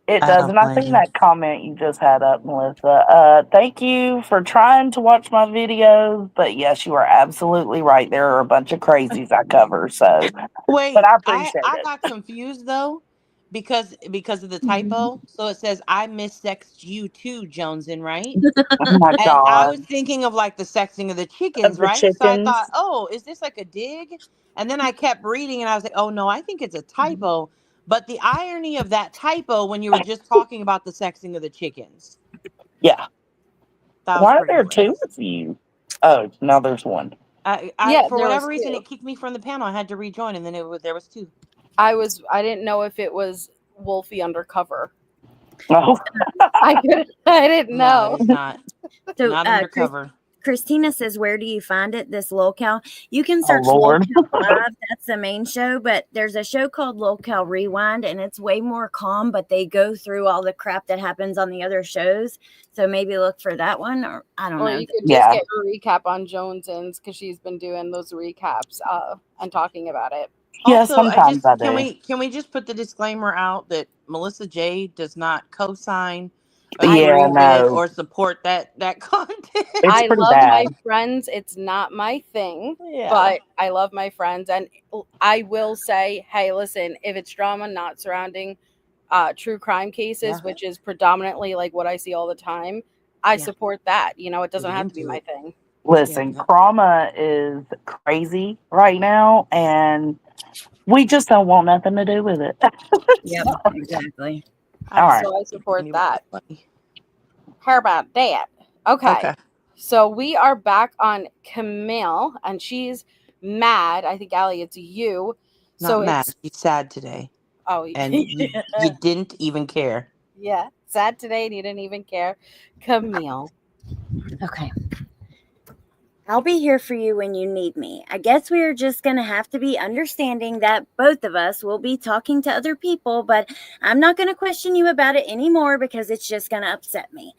It does. And I think that comment you just had up, Melissa, thank you for trying to watch my videos. But yes, you are absolutely right. There are a bunch of crazies I cover. So, Wait, but I appreciate I it. got confused though because of the typo. So it says I missexed you too, Jonesin, right? Oh my And God. I was thinking of like the sexing of the chickens, right? So I thought, oh, is this like a dig? And then I kept reading and I was like, oh no, I think it's a typo. But the irony of that typo when you were just talking about the sexing of the chickens. Yeah. That Why are there two of you? Oh, now there's one. For whatever reason, it kicked me from the panel. I had to rejoin, and then there was two. I didn't know if it was Wolfie undercover. Oh, I didn't know. No, it's not. So, Not undercover. Christina says, where do you find it? This lolcow. You can search Lord. lolcow Live. That's the main show, but there's a show called lolcow Rewind, and it's way more calm, but they go through all the crap that happens on the other shows. So maybe look for that one, or I don't know. Or you could just get a recap on Jones's because she's been doing those recaps and talking about it. Yeah, also, sometimes I do. Can we just put the disclaimer out that Melissa J does not co-sign, agree with, or support that content? I love my friends. It's not my thing, but I love my friends, and I will say, hey, listen, if it's drama not surrounding true crime cases, which is predominantly like what I see all the time, I support that. It doesn't have to be my thing. Listen, trauma is crazy right now, and we just don't want nothing to do with it. Yep, exactly. All right. So I support that. How about that? Okay. So we are back on Camille, and she's mad. I think, Allie, it's you. Not mad. She's sad today. Oh, and you didn't even care. Yeah, sad today, and you didn't even care. Camille. Okay. I'll be here for you when you need me. I guess we are just going to have to be understanding that both of us will be talking to other people, but I'm not going to question you about it anymore because it's just going to upset me.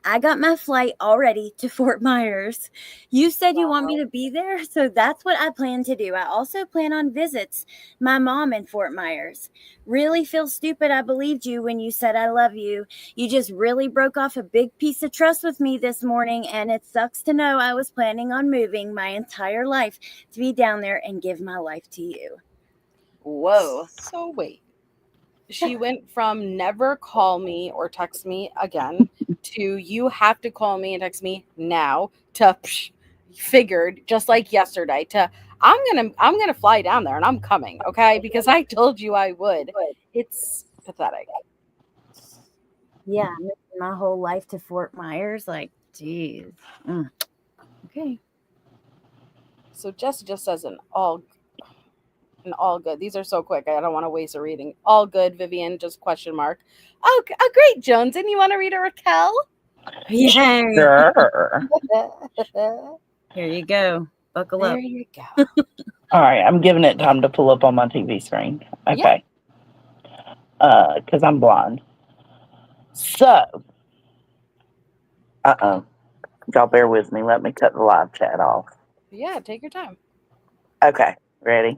I got my flight already to Fort Myers. You said you want me to be there, so that's what I plan to do. I also plan on visits my mom in Fort Myers. Really feel stupid I believed you when you said I love you. You just really broke off a big piece of trust with me this morning, and it sucks to know I was planning on moving my entire life to be down there and give my life to you. Whoa. So wait. She went from never call me or text me again to you have to call me and text me now to figured just like yesterday to I'm gonna fly down there and I'm coming, okay? Because I told you I would. It's pathetic. Yeah, my whole life to Fort Myers, like, geez. Okay. So Jess just says an all good. These are so quick. I don't want to waste a reading. All good, Vivian, just question mark. Oh, great, Jones. And you want to read a Raquel? Yeah. Sure. Here you go. Buckle There up. you go. All right, I'm giving it time to pull up on my TV screen. Okay. Because I'm blind. So, y'all bear with me. Let me cut the live chat off. Yeah, take your time. Okay, ready?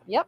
Yep.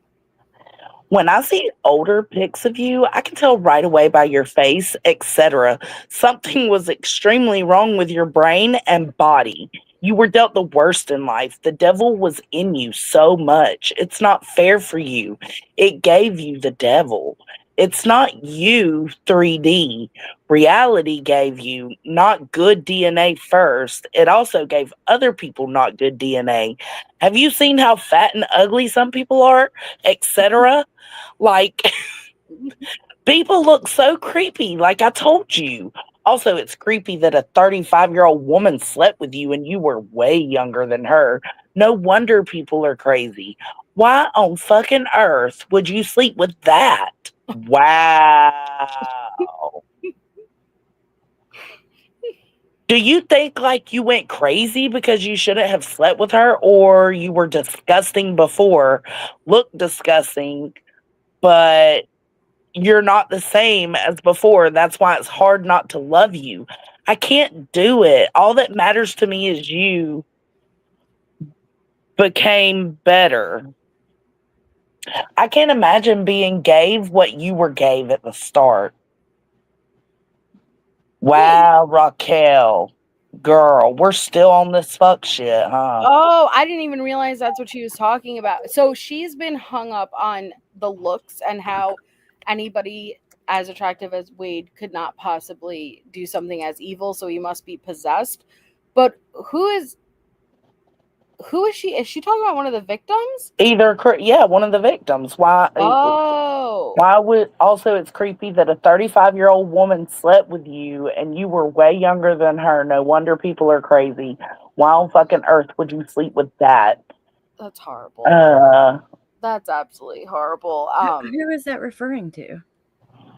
When I see older pics of you, I can tell right away by your face, etc. Something was extremely wrong with your brain and body. You were dealt the worst in life. The devil was in you so much. It's not fair for you. It gave you the devil. It's not you, 3D. Reality gave you not good DNA first. It also gave other people not good DNA. Have you seen how fat and ugly some people are, etc.? Like, people look so creepy, like I told you. Also, it's creepy that a 35-year-old woman slept with you and you were way younger than her. No wonder people are crazy. Why on fucking earth would you sleep with that? Wow. Do you think like you went crazy because you shouldn't have slept with her, or you were disgusting before, look disgusting, but you're not the same as before? That's why it's hard not to love you. I can't do it. All that matters to me is you became better. I can't imagine being gave what you were gave at the start. Wow, Raquel. Girl, we're still on this fuck shit, huh? Oh, I didn't even realize that's what she was talking about. So she's been hung up on the looks and how anybody as attractive as Wade could not possibly do something as evil, so he must be possessed. But who is she? Is she talking about one of the victims? One of the victims. Why? Oh. Why would also it's creepy that a 35-year-old woman slept with you and you were way younger than her. No wonder people are crazy. Why on fucking earth would you sleep with that? That's horrible. That's absolutely horrible. Who is that referring to?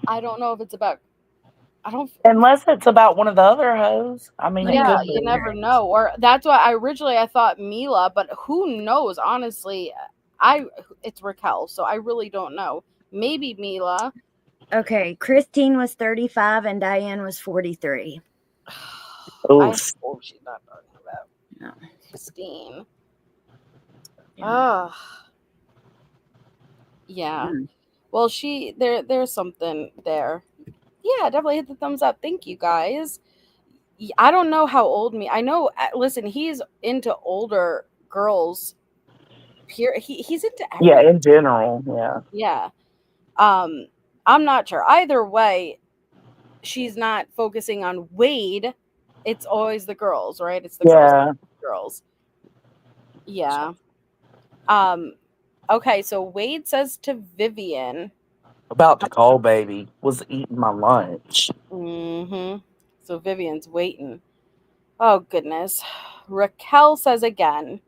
I don't know if it's about. Unless it's about one of the other hoes. I mean, yeah, it could be. you never know. Or that's why I thought Mila, but who knows? Honestly, it's Raquel, so I really don't know. Maybe Mila. Okay, Christine was 35 and Diane was 43. I hope she's not talking about Christine. Yeah. Yeah. Well, there's something there. Yeah, definitely hit the thumbs up. Thank you, guys. I don't know how old I know. Listen, he's into older girls. He's into everything. Yeah, in general. Yeah. I'm not sure. Either way, she's not focusing on Wade. It's always the girls, right? It's the girls. Yeah. Okay, so Wade says to Vivian, about to call, baby. Was eating my lunch. So Vivian's waiting. Oh, goodness. Raquel says again,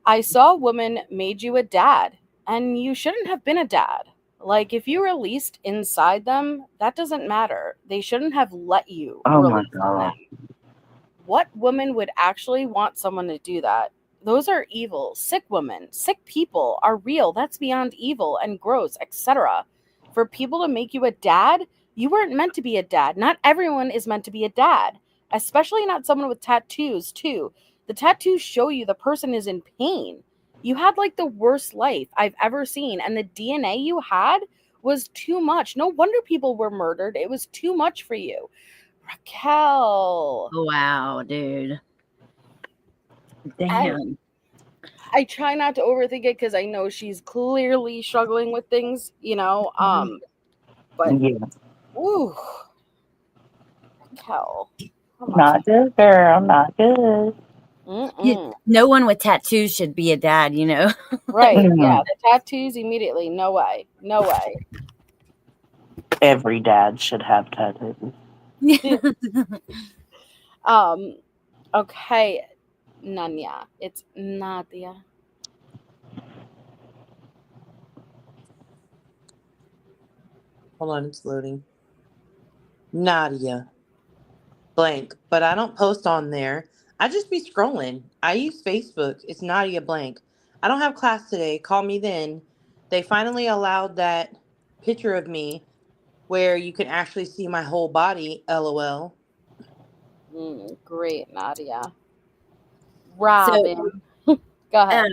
I saw a woman made you a dad, and you shouldn't have been a dad. Like, if you released inside them, that doesn't matter. They shouldn't have let you release them. What woman would actually want someone to do that? Those are evil. Sick women, sick people are real. That's beyond evil and gross, etc. For people to make you a dad, you weren't meant to be a dad. Not everyone is meant to be a dad, especially not someone with tattoos, too. The tattoos show you the person is in pain. You had like the worst life I've ever seen, and the DNA you had was too much. No wonder people were murdered. It was too much for you. Raquel. Wow, dude. Damn. I try not to overthink it because I know she's clearly struggling with things, you know. But Yeah. ooh, Kel, come on. Not good, girl. Not good. No one with tattoos should be a dad, you know. Right? Yeah, the tattoos immediately. No way. No way. Every dad should have tattoos. Okay, Nanya. It's Nadia. Hold on, it's loading. Nadia. Blank. But I don't post on there. I just be scrolling. I use Facebook. It's Nadia Blank. I don't have class today. Call me then. They finally allowed that picture of me where you can actually see my whole body. LOL. Great, Nadia. Robin. Go ahead.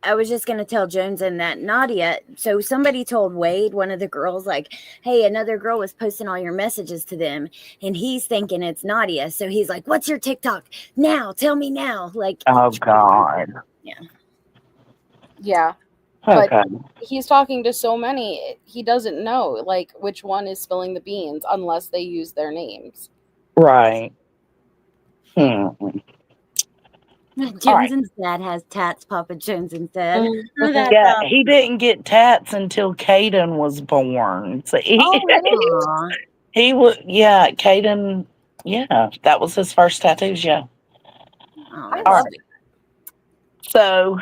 I was just going to tell Jones and that Nadia. So somebody told Wade, one of the girls, like, hey, another girl was posting all your messages to them. And he's thinking it's Nadia. So he's like, what's your TikTok? Now, tell me now. Like, oh, God. Yeah. Yeah. Okay. But he's talking to so many, he doesn't know, like, which one is spilling the beans unless they use their names. Right. Jones and Dad has tats, Papa Jones and Dad. Yeah, he didn't get tats until Caden was born. So he was, yeah, Caden, yeah, that was his first tattoos, yeah. I love it. So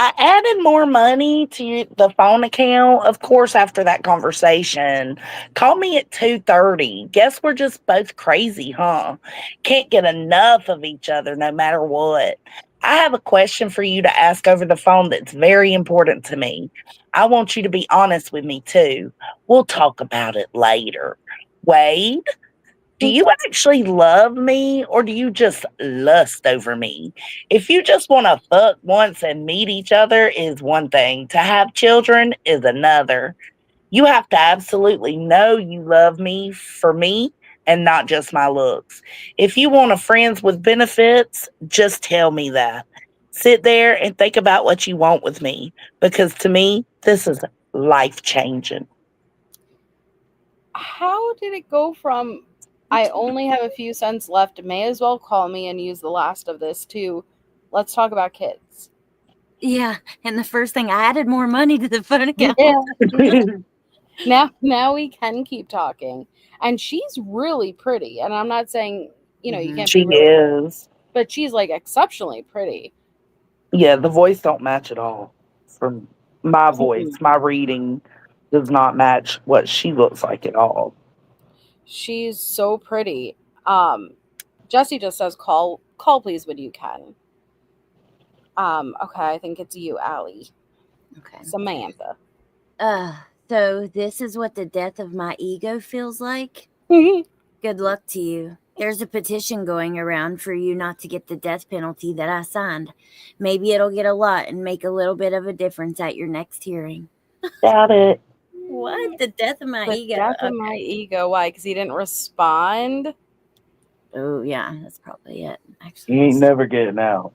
I added more money to the phone account, of course, after that conversation. Call me at 2:30. Guess we're just both crazy, huh? Can't get enough of each other no matter what. I have a question for you to ask over the phone that's very important to me. I want you to be honest with me, too. We'll talk about it later. Wade? Do you actually love me or do you just lust over me? If you just want to fuck once and meet each other is one thing. To have children is another. You have to absolutely know you love me for me and not just my looks. If you want a friends with benefits, just tell me that. Sit there and think about what you want with me because to me, this is life changing. How did it go from I only have a few cents left, may as well call me and use the last of this to let's talk about kids? Yeah, and the first thing, I added more money to the phone account. Yeah. Now we can keep talking. And she's really pretty. And I'm not saying, you know, you can't She be really is. but she's like exceptionally pretty. Yeah, the voice don't match at all. From my voice, my reading does not match what she looks like at all. She's so pretty. Jesse just says call please when you can. Okay, I think it's you, Allie. Okay. Samantha. So this is what the death of my ego feels like. Good luck to you. There's a petition going around for you not to get the death penalty that I signed. Maybe it'll get a lot and make a little bit of a difference at your next hearing. Got it. What? The death of my ego. Death of my ego. Why? Because he didn't respond. Oh yeah, that's probably it. Actually, You ain't never getting out.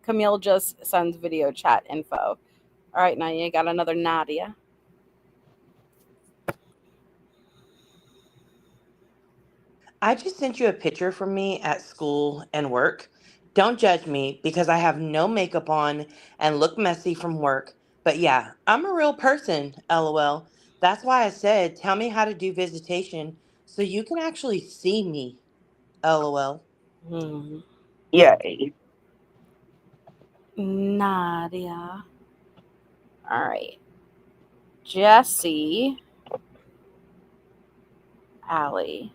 Camille just sends video chat info. All right, now you got another Nadia. I just sent you a picture from me at school and work. Don't judge me because I have no makeup on and look messy from work. But yeah, I'm a real person, LOL. That's why I said, tell me how to do visitation so you can actually see me, LOL. Yay. Nadia. All right. Jesse. Allie.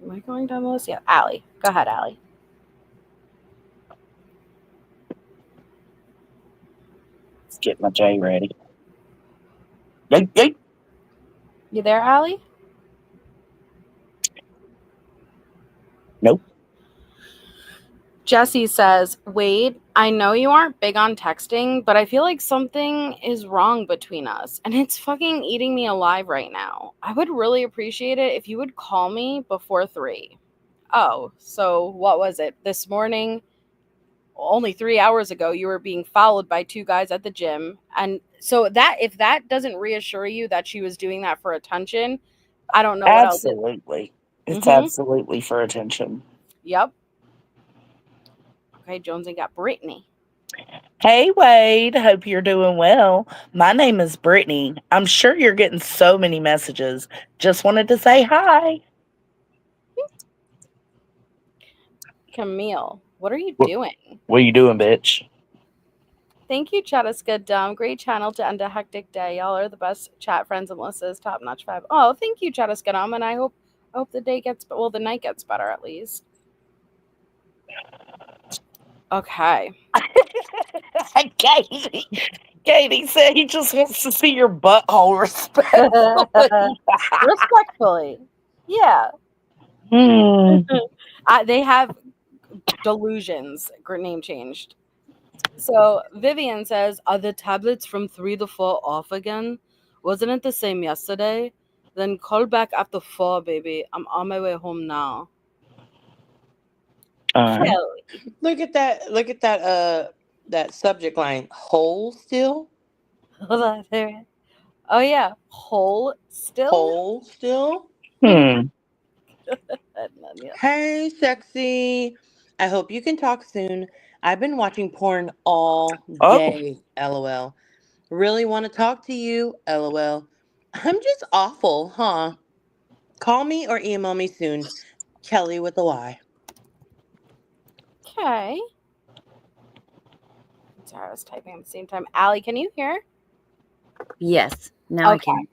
Am I going down the list? Yeah, Allie. Go ahead, Allie. Let's get my J ready. Yay, yay. You there, Allie? Nope. Jesse says, Wade, I know you aren't big on texting, but I feel like something is wrong between us, and it's fucking eating me alive right now. I would really appreciate it if you would call me before 3. Oh, so what was it? This morning, only 3 hours ago, you were being followed by 2 guys at the gym. And so that if that doesn't reassure you that she was doing that for attention, I don't know what else. Absolutely. It's Mhm. absolutely for attention. Yep. Okay, Jonesy got Brittany. Hey, Wade. Hope you're doing well. My name is Brittany. I'm sure you're getting so many messages. Just wanted to say hi. Camille, what are you What- doing? What are you doing, bitch? Thank you, Chatiska Dumb. Great channel to end a hectic day. Y'all are the best chat friends and Melissa's top notch 5. Oh, thank you, Chatiska Dumb. And I hope the day gets the night gets better at least. Okay. Katie said he just wants to see your butthole respectfully. Respectfully. Yeah. They have delusions. Name changed. So Vivian says, are the tablets from 3 to 4 off again? Wasn't it the same yesterday? Then call back after 4, baby. I'm on my way home now. Kelly. Look at that that subject line. Whole still? Oh yeah. Whole still? Whole still? Hey, sexy. I hope you can talk soon. I've been watching porn all day. LOL. Really want to talk to you. LOL. I'm just awful, huh? Call me or email me soon. Kelly with a Y. Okay. Sorry, I was typing at the same time. Allie, can you hear? Yes. Now I can.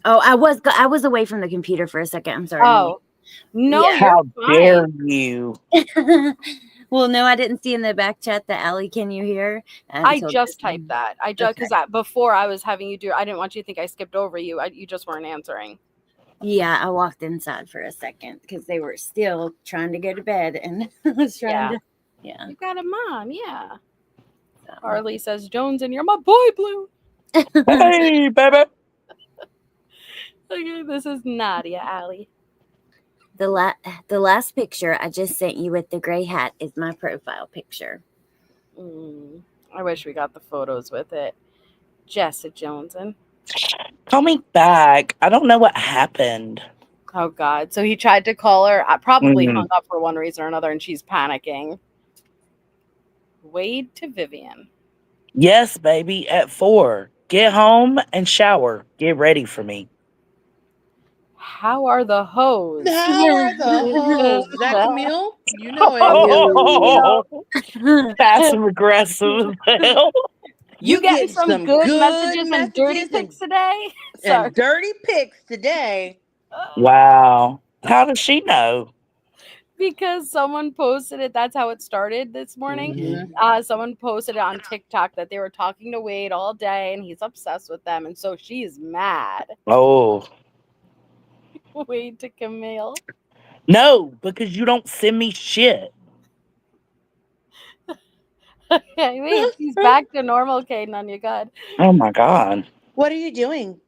Oh, I was away from the computer for a second. I'm sorry. Oh. No, Yeah. How dare you? Well, no, I didn't see in the back chat that Allie, can you hear? I just typed that. Because before I was having you do, I didn't want you to think I skipped over you. You just weren't answering. Yeah, I walked inside for a second because they were still trying to go to bed, and I was trying to. Yeah. You got a mom, yeah. So. Harley says, Jones, and you're my boy, Blue. Hey, baby. Okay, this is Nadia, Allie. The last picture I just sent you with the gray hat is my profile picture. I wish we got the photos with it. Jessa Joneson. Call me back. I don't know what happened. Oh, God. So he tried to call her. I probably hung up for one reason or another, and she's panicking. Wade to Vivian. Yes, baby, at 4. Get home and shower. Get ready for me. How are the hoes? How are the hoes? Is that Camille? You know it. Passive aggressive. You getting some good messages and dirty pics today? And dirty pics today. Wow. How does she know? Because someone posted it. That's how it started this morning. Someone posted it on TikTok that they were talking to Wade all day and he's obsessed with them. And so she's mad. Oh. Wade to Camille. No, because you don't send me shit. Okay, wait, she's back to normal, Caden, on your god. Oh my God. What are you doing?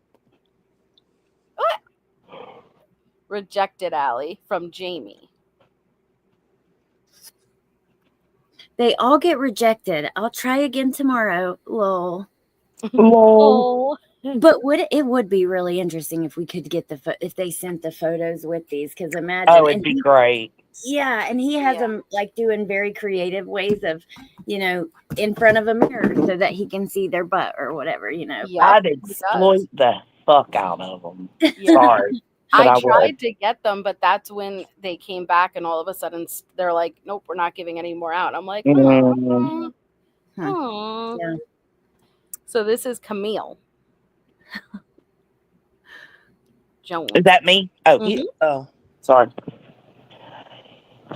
What? Rejected Allie from Jamie. They all get rejected. I'll try again tomorrow. Lol. Lol. But it would be really interesting if we could get if they sent the photos with these, because imagine. Oh, it'd be great. Yeah, and he has them like doing very creative ways of, in front of a mirror so that he can see their butt or whatever, Yep, I'd exploit the fuck out of them. Sorry. I tried to get them, but that's when they came back and all of a sudden they're like, nope, we're not giving any more out. I'm like, oh. Yeah. So this is Camille. Jones. Is that me? Oh, Oh, sorry.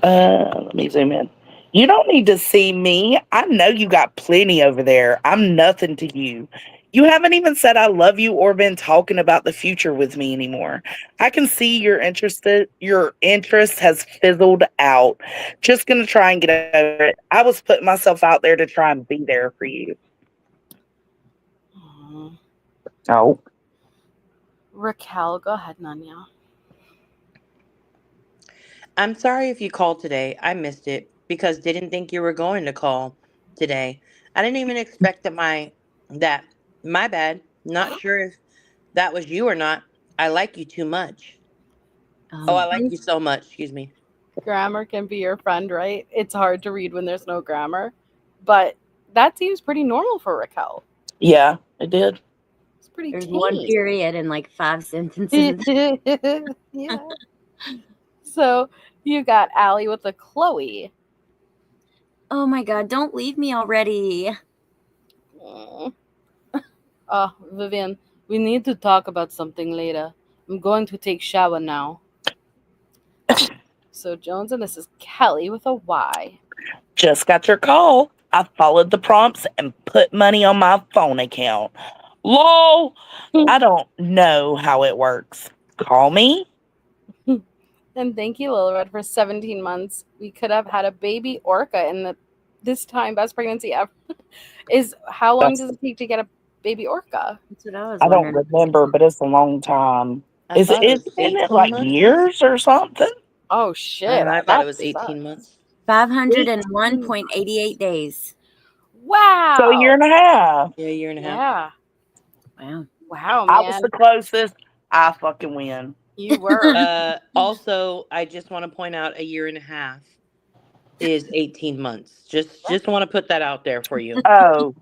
Let me zoom in. You don't need to see me. I know you got plenty over there. I'm nothing to you. You haven't even said I love you or been talking about the future with me anymore. I can see your interest has fizzled out. Just gonna try and get over it. I was putting myself out there to try and be there for you. Oh. Raquel, go ahead, Nanya. I'm sorry if you called today. I missed it because didn't think you were going to call today. I didn't even expect that my bad. Not sure if that was you or not. I like you too much. Oh, I like you so much. Excuse me. Grammar can be your friend, right? It's hard to read when there's no grammar, but that seems pretty normal for Raquel. Yeah, it did. It's pretty There's tame. one period and like 5 sentences. Yeah. So you got Allie with a Chloe. Oh my God, don't leave me already. Vivian, we need to talk about something later. I'm going to take shower now. So Jones, and this is Kelly with a Y. Just got your call. I followed the prompts and put money on my phone account. Lol. I don't know how it works. Call me. And thank you, Lil Red, for 17 months. We could have had a baby orca in this time best pregnancy ever. How long does it take to get a baby orca? That's what I was I don't wondering. remember, but it's a long time. Isn't it 18 like months? years or something? Oh shit! I thought it was that 18 sucks. months. 501.88 days. Wow. So a year and a half. Yeah, a year and a half. Yeah. Wow. Wow, I man. was the closest. I fucking win. You were. Also, I just want to point out a year and a half is 18 months. Just want to put that out there for you. Oh,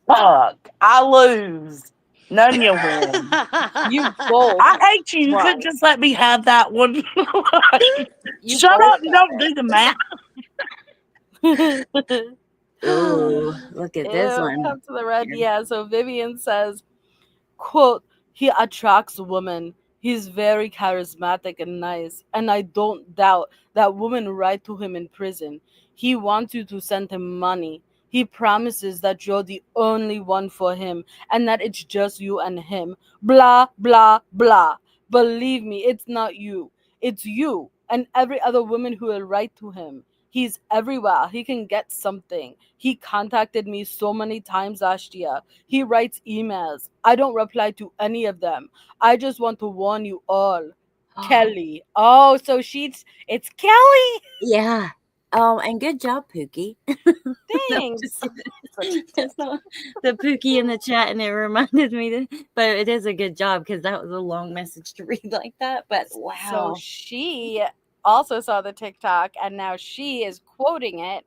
fuck. I lose. None you win. You both. I hate you. You won. could just let me have that one. You Shut both up and don't do the math. Ooh, look at this Ew, one. Come to the red. Yeah. So Vivian says, quote, he attracts women. He's very charismatic and nice. And I don't doubt that women write to him in prison. He wants you to send him money. He promises that you're the only one for him and that it's just you and him. Blah, blah, blah. Believe me, it's not you. It's you and every other woman who will write to him. He's everywhere. He can get something. He contacted me so many times last year. He writes emails. I don't reply to any of them. I just want to warn you all. Kelly. Oh, so it's Kelly. Yeah. Oh, and good job, Pookie. Thanks. The Pookie in the chat, and it reminded me but it is a good job because that was a long message to read like that. But wow. So she also saw the TikTok and now she is quoting it.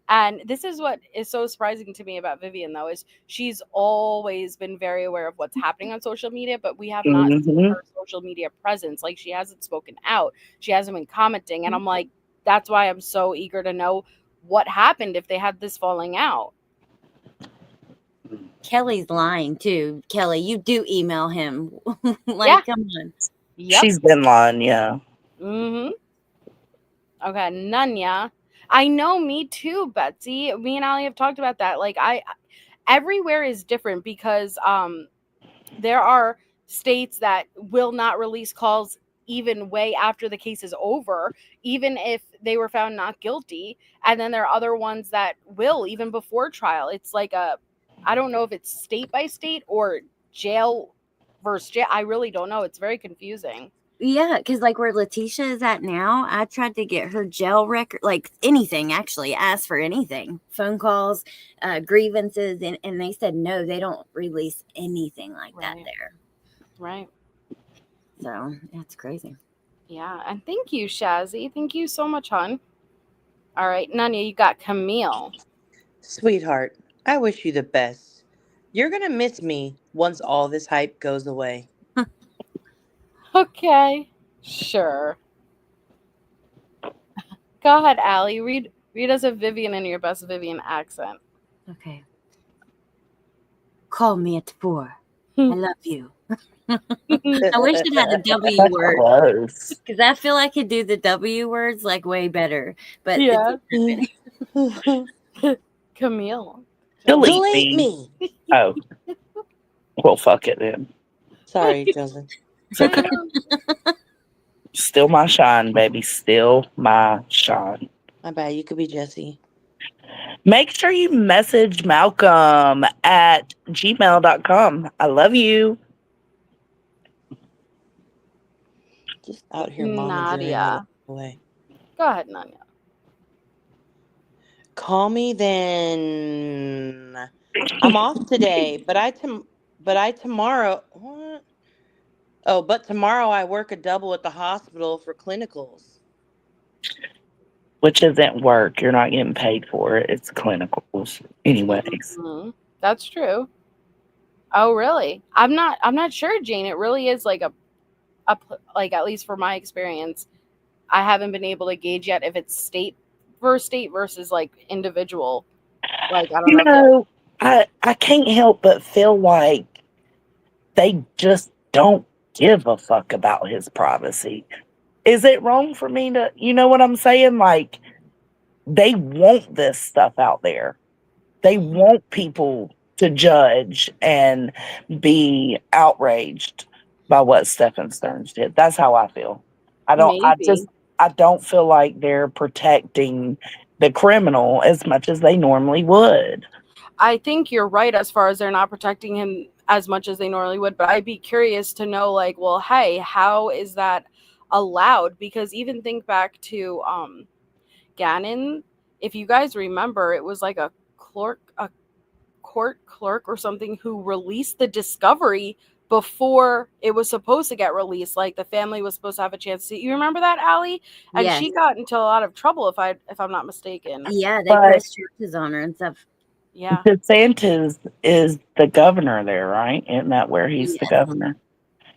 And this is what is so surprising to me about Vivian, though, is she's always been very aware of what's happening on social media, but we have not seen her social media presence. Like, she hasn't spoken out. She hasn't been commenting. And I'm like, that's why I'm so eager to know what happened if they had this falling out. Kelly's lying, too. Kelly, you do email him. Like, come on. Yep. She's been lying, yeah. Mm-hmm. Okay, Nanya. I know, me too, Betsy. Me and Ali have talked about that. Like, everywhere is different because there are states that will not release calls even way after the case is over, even if they were found not guilty. And then there are other ones that will, even before trial. It's like I don't know if it's state by state or jail versus jail. I really don't know. It's very confusing. Yeah, because like where Letitia is at now, I tried to get her jail record, like anything, actually, ask for anything, phone calls, grievances, and they said no, they don't release anything like that there. Right. So that's crazy. Yeah, and thank you, Shazzy. Thank you so much, hon. All right, Nanya, you got Camille. Sweetheart, I wish you the best. You're going to miss me once all this hype goes away. Okay, sure. Go ahead, Allie. Read us a Vivian in your best Vivian accent. Okay. Call me at 4. I love you. I wish it had the W word because I feel I could do the W words like way better. But yeah, Camille. Delete me. Oh, well, fuck it then. Sorry, Joseph. It's okay. Still my shine, baby. Still my shine. My bad. You could be Jesse. Make sure you message Malcolm at gmail.com. I love you. Just out here Nadia. away. Go ahead, Nanya. Call me then. I'm off today, but I tomorrow. What? Oh, but tomorrow I work a double at the hospital for clinicals. Which isn't work. You're not getting paid for it. It's clinicals, anyways. Mm-hmm. That's true. Oh, really? I'm not sure, Jane. It really is like like, at least for my experience, I haven't been able to gauge yet if it's state versus like individual. Like, I don't know. I can't help but feel like they just don't give a fuck about his privacy. Is it wrong for me to, you know what I'm saying? Like, they want this stuff out there. They want people to judge and be outraged by what Stephen Stearns did. That's how I feel. I don't feel like they're protecting the criminal as much as they normally would. I think you're right as far as they're not protecting him as much as they normally would, but I'd be curious to know, like, well, hey, how is that allowed? Because even think back to Gannon, if you guys remember, it was like a court clerk or something who released the discovery before it was supposed to get released. Like, the family was supposed to have a chance to. You remember that, Allie? And Yes. she got into a lot of trouble, if I'm not mistaken. Yeah, they pressed charges on her and stuff. Yeah. DeSantis is the governor there, right? Isn't that where he's the governor?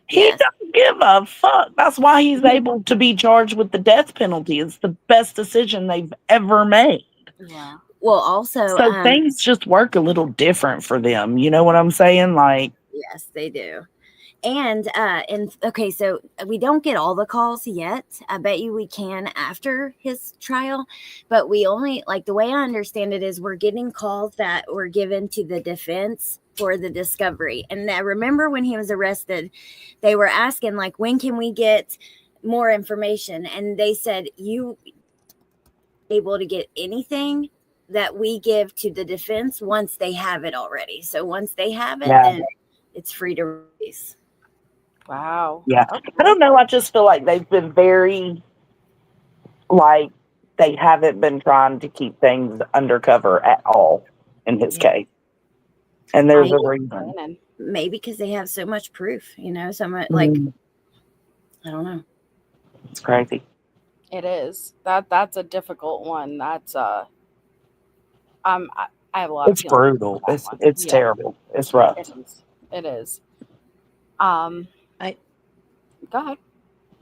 He doesn't give a fuck. That's why he's able to be charged with the death penalty. It's the best decision they've ever made. Yeah. Well, also, So things just work a little different for them. You know what I'm saying? Like, yes, they do. And okay, so we don't get all the calls yet. I bet you we can after his trial, but we only, like, the way I understand it is we're getting calls that were given to the defense for the discovery. And I remember when he was arrested, they were asking, like, when can we get more information? And they said, you able to get anything that we give to the defense once they have it already. So once they have it, then it's free to release. Wow. Yeah. Okay. I don't know. I just feel like they've been very, like, they haven't been trying to keep things undercover at all in his case. And there's a reason. Maybe because they have so much proof, so much, like, I don't know. It's crazy. It is. That's a difficult one. That's I have a lot of feelings. Brutal. It's terrible. It's rough. It is. Go ahead.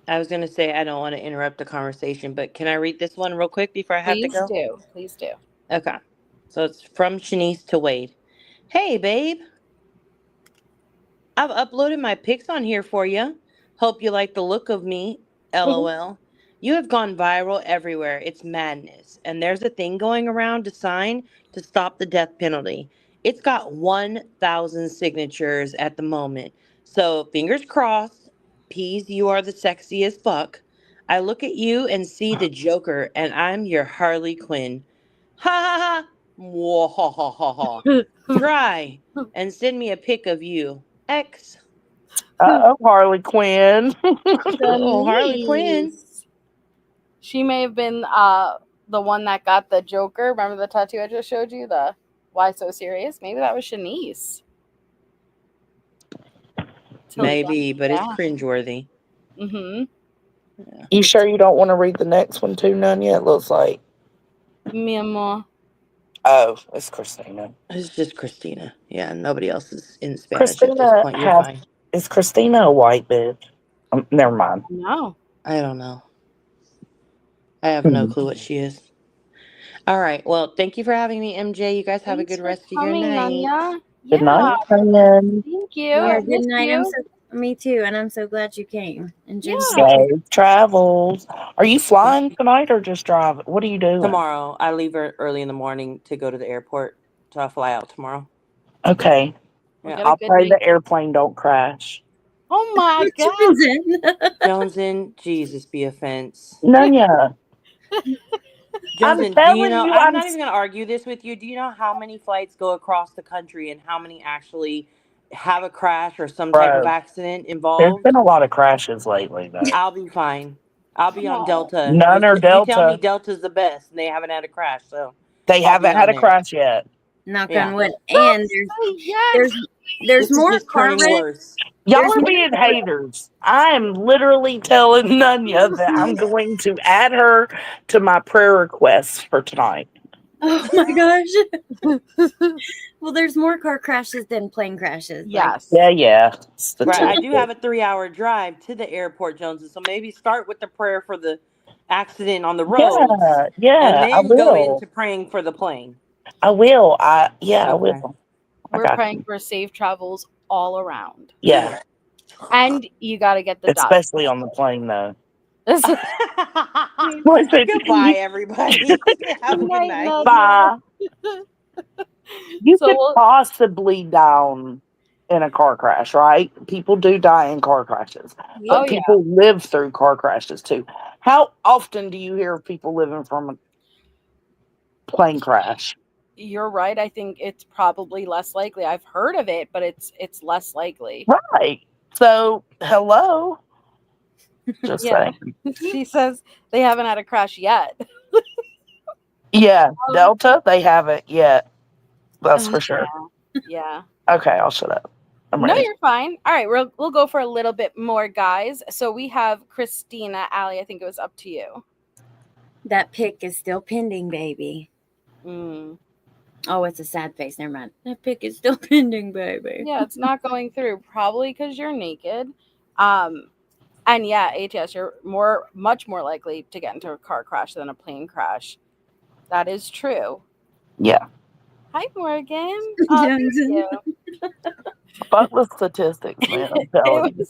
I was going to say, I don't want to interrupt the conversation, but can I read this one real quick before I have to go? Please do. Okay. So it's from Shanice to Wade. Hey, babe. I've uploaded my pics on here for you. Hope you like the look of me. LOL. You have gone viral everywhere. It's madness. And there's a thing going around to sign to stop the death penalty. It's got 1,000 signatures at the moment. So fingers crossed. Peas, you are the sexiest fuck. I look at you and see the Joker, and I'm your Harley Quinn. Ha ha ha. Whoa, ha ha ha ha. Try and send me a pic of you. X. Harley Quinn. Oh, Harley Quinn. She may have been the one that got the Joker. Remember the tattoo I just showed you? The Why So Serious? Maybe that was Shanice. Maybe, but it's cringeworthy. Mm-hmm. Yeah. You sure you don't want to read the next one too, Nanya? It looks like. Mi amor. Oh, it's Christina. It's just Christina. Yeah, nobody else is in Spanish at this point. You're fine. Is Christina a white bitch? Never mind. No. I don't know. I have no clue what she is. All right. Well, thank you for having me, MJ. You guys have a good rest of your night. Nanya. Good night. Thank you. Yeah, good night. Me too, and I'm so glad you came. Enjoy safe travels. Are you flying tonight or just driving? What are you doing? Tomorrow. I leave early in the morning to go to the airport. So I'll fly out tomorrow. Okay. Yeah. I'll pray the airplane don't crash. Oh my God. Jonesin, Jesus be offense. Nanya. Johnson, do you know? I'm not even going to argue this with you. Do you know how many flights go across the country and how many actually have a crash or some type of accident involved? There's been a lot of crashes lately, though. I'll be fine. I'll be on Delta. None are You tell me Delta. Delta's the best, and they haven't had a crash, so They I'll haven't be had on a there. crash yet. Knock Yeah. on wood. And Yes. there's This is more just car turning wrecks. worse. Y'all There's are more being haters. I am literally telling Nunya that I'm going to add her to my prayer requests for tonight. Oh my gosh. Well, there's more car crashes than plane crashes. Yes. Yeah. Right. I do Statistic. have a 3-hour drive to the airport, Joneses. So maybe start with the prayer for the accident on the roads, and Yeah, I then go will. into praying for the plane. I will. I Okay. will. I We're got praying you. for safe travels all around. Yeah, And you got to get the dots. especially on the plane though. Goodbye, everybody. Have a good night. Bye. You So could we'll- possibly down in a car crash, right? People do die in car crashes, but Oh, yeah. people live through car crashes too. How often do you hear of people living from a plane crash? You're right. I think it's probably less likely. I've heard of it, but it's less likely. Right. So, hello. Just Yeah. saying. She says they haven't had a crash yet. Yeah, Delta, they haven't yet. That's for Yeah. sure. Yeah. Okay, I'll shut up. I'm No, ready. you're fine. All right, we'll go for a little bit more, guys. So we have Christina, Allie. I think it was up to you. That pic is still pending, baby. Mm. Oh, it's a sad face. Never mind. That pic is still pending, baby. Yeah, it's not going through, probably because you're naked. And yeah, ATS, you're much more likely to get into a car crash than a plane crash. That is true. Yeah. Hi, Morgan. Johnson. Fuck the statistics, man. I'm telling you.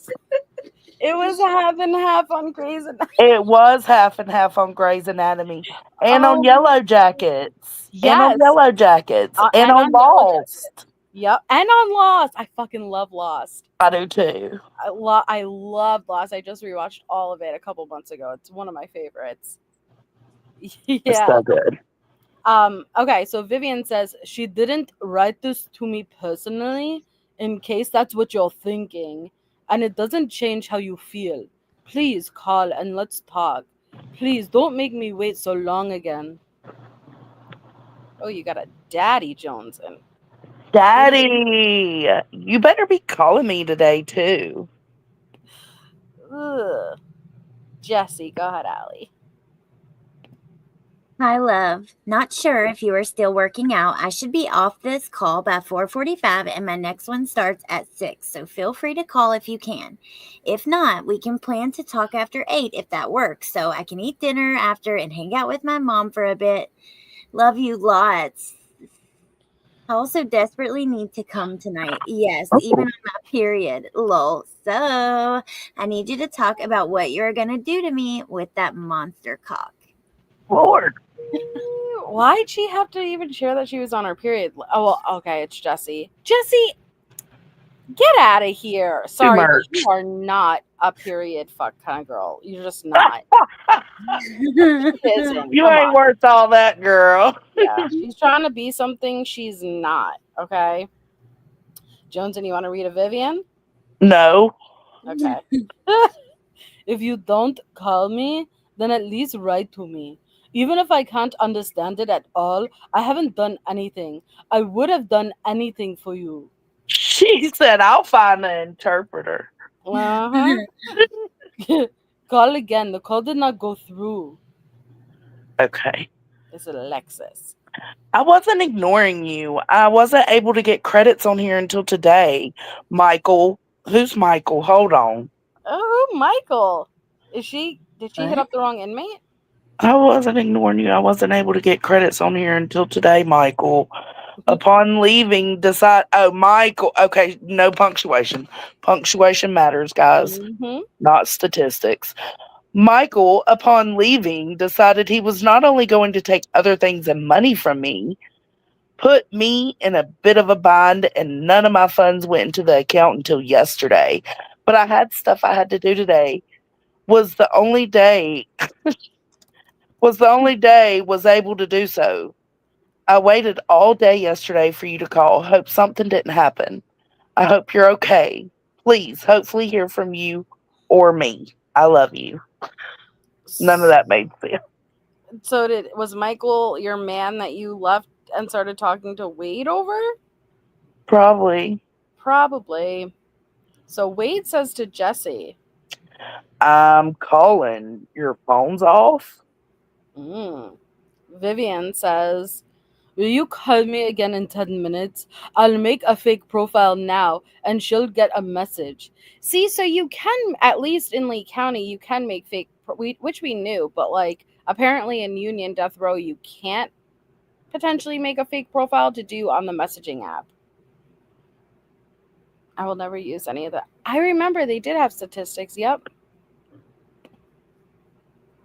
It was half and half on Grey's Anatomy. It was half and half on Grey's Anatomy. And on Yellow Jackets. And on Yes. Yellow Jackets. And on Yellow Lost. Jackets. Yep. And on Lost. I fucking love Lost. I do too. I love Lost. I just rewatched all of it a couple months ago. It's one of my favorites. It's Yeah. so good. Okay, so Vivian says she didn't write this to me personally, in case that's what you're thinking, and it doesn't change how you feel. Please call and let's talk. Please don't make me wait so long again. Oh, you got a daddy, Johnson. Daddy, you better be calling me today too. Ugh. Jesse, go ahead, Allie. Hi, love. Not sure if you are still working out. I should be off this call by 4:45 and my next one starts at 6. So feel free to call if you can. If not, we can plan to talk after 8 if that works. So I can eat dinner after and hang out with my mom for a bit. Love you lots. I also desperately need to come tonight. Yes, even on my period. Lol. So I need you to talk about what you're going to do to me with that monster cock. Lord. Why'd she have to even share that she was on her period? Oh, well, okay, it's Jesse. Jesse, get out of here. Sorry, but you are not a period fuck kind of girl. You're just not. You ain't worth all that, girl. Yeah, she's trying to be something she's not, okay? Jonesy, you want to read a Vivian? No. Okay. If you don't call me, then at least write to me. Even if I can't understand it at all, I haven't done anything. I would have done anything for you. She said, I'll find an interpreter. Uh-huh. Call again. The call did not go through. Okay. It's Alexis. I wasn't ignoring you. I wasn't able to get credits on here until today. Michael. Who's Michael? Hold on. Oh, Michael. Did she hit up the wrong inmate? I wasn't ignoring you. I wasn't able to get credits on here until today, Michael. Upon leaving, Michael. Okay, no punctuation. Punctuation matters, guys, not statistics. Michael, upon leaving, decided he was not only going to take other things and money from me, put me in a bit of a bind, and none of my funds went into the account until yesterday. But I had stuff I had to do today. Was the only day was able to do so. I waited all day yesterday for you to call. Hope something didn't happen. I hope you're okay. Please, hopefully hear from you or me. I love you. None of that made sense. So was Michael your man that you left and started talking to Wade over? Probably. So Wade says to Jesse, I'm calling. Your phone's off? Vivian says, will you call me again in 10 minutes? I'll make a fake profile now and she'll get a message. See, so you can, at least in Lee County, you can make fake, which we knew, but like apparently in Union Death Row, you can't potentially make a fake profile to do on the messaging app. I will never use any of that. I remember they did have statistics. Yep.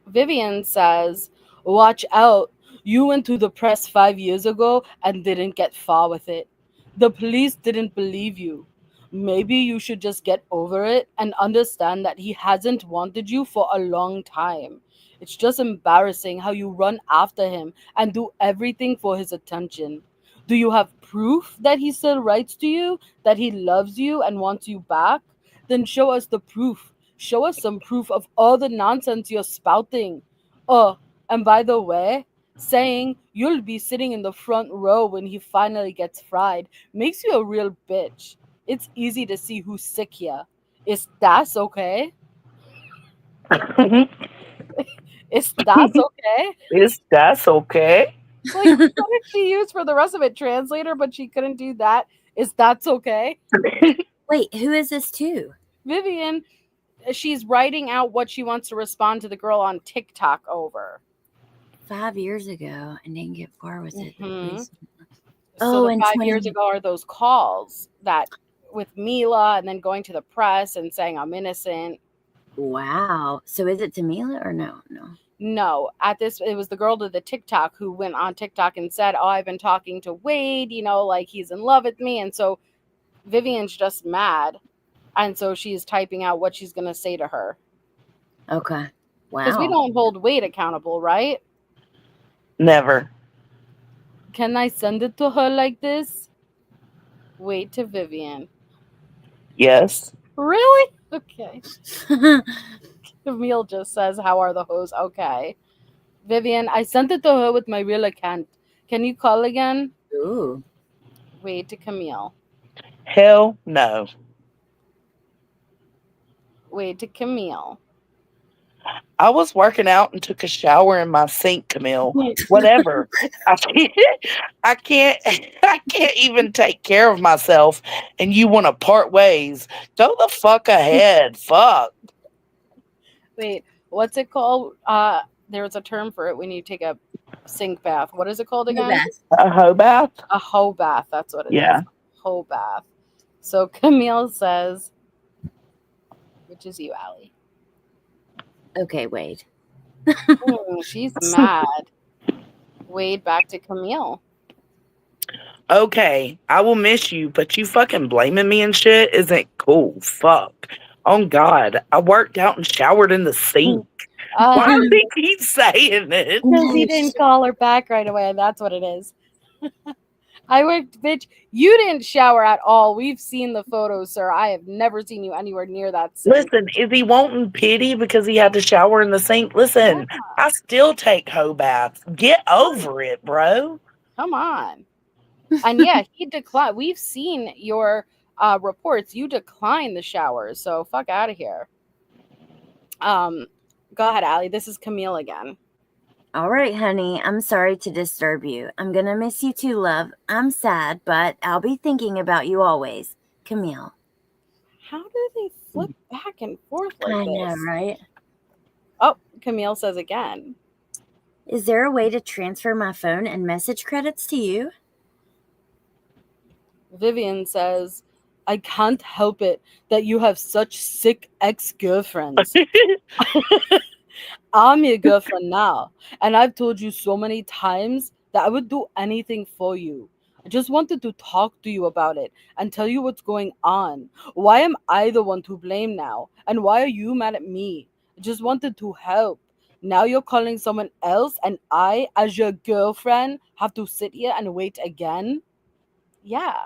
Vivian says, watch out. You went to the press 5 years ago and didn't get far with it. The police didn't believe you. Maybe you should just get over it and understand that he hasn't wanted you for a long time. It's just embarrassing how you run after him and do everything for his attention. Do you have proof that he still writes to you, that he loves you and wants you back? Then show us the proof. Show us some proof of all the nonsense you're spouting. Oh, and by the way, saying you'll be sitting in the front row when he finally gets fried makes you a real bitch. It's easy to see who's sick here. Is that okay? Is that okay? Is that okay? Like, what did she use for the rest of it? Translator, but she couldn't do that. Is that okay? Wait, who is this to? Vivian, she's writing out what she wants to respond to the girl on TikTok over. 5 years ago and didn't get far with it. So and 5 years ago are those calls that with Mila and then going to the press and saying I'm innocent. Wow. So is it to Mila or no? No, it was the girl to the TikTok who went on TikTok and said, oh, I've been talking to Wade, like he's in love with me. And so Vivian's just mad. And so she's typing out what she's going to say to her. Okay. Wow. Because we don't hold Wade accountable, right? Never. Can I send it to her like this? Wade to Vivian. Yes. Really? Okay. Camille just says, how are the hoes? Okay. Vivian, I sent it to her with my real account. Can you call again? Ooh. Wade to Camille. Hell no. Wade to Camille. I was working out and took a shower in my sink, Camille. Whatever. I can't even take care of myself, and you want to part ways. Go the fuck ahead. Fuck. Wait, what's it called? There's a term for it when you take a sink bath. What is it called again? A hoe bath? A hoe bath. That's what it is. Yeah. Hoe bath. So Camille says, which is you, Allie. Okay, Wade. She's mad. Wade back to Camille. Okay, I will miss you, but you fucking blaming me and shit isn't cool. Fuck. Oh God, I worked out and showered in the sink. Why do they keep saying it? Because he didn't call her back right away, and that's what it is. I worked, bitch. You didn't shower at all. We've seen the photos, sir. I have never seen you anywhere near that sink. Listen, is he wanting pity because he had to shower in the sink? Listen, I still take hoe baths. Get over it, bro. Come on. And yeah, he declined. We've seen your reports. You declined the showers, so fuck out of here. Go ahead, Allie. This is Camille again. All right, honey. I'm sorry to disturb you. I'm going to miss you too, love. I'm sad, but I'll be thinking about you always. Camille. How do they flip back and forth like I this? know, right? Oh, Camille says again. Is there a way to transfer my phone and message credits to you? Vivian says, I can't help it that you have such sick ex-girlfriends. I'm your girlfriend now, and I've told you so many times that I would do anything for you. I just wanted to talk to you about it and tell you what's going on. Why am I the one to blame now? And why are you mad at me? I just wanted to help. Now you're calling someone else, and I, as your girlfriend, have to sit here and wait again? Yeah,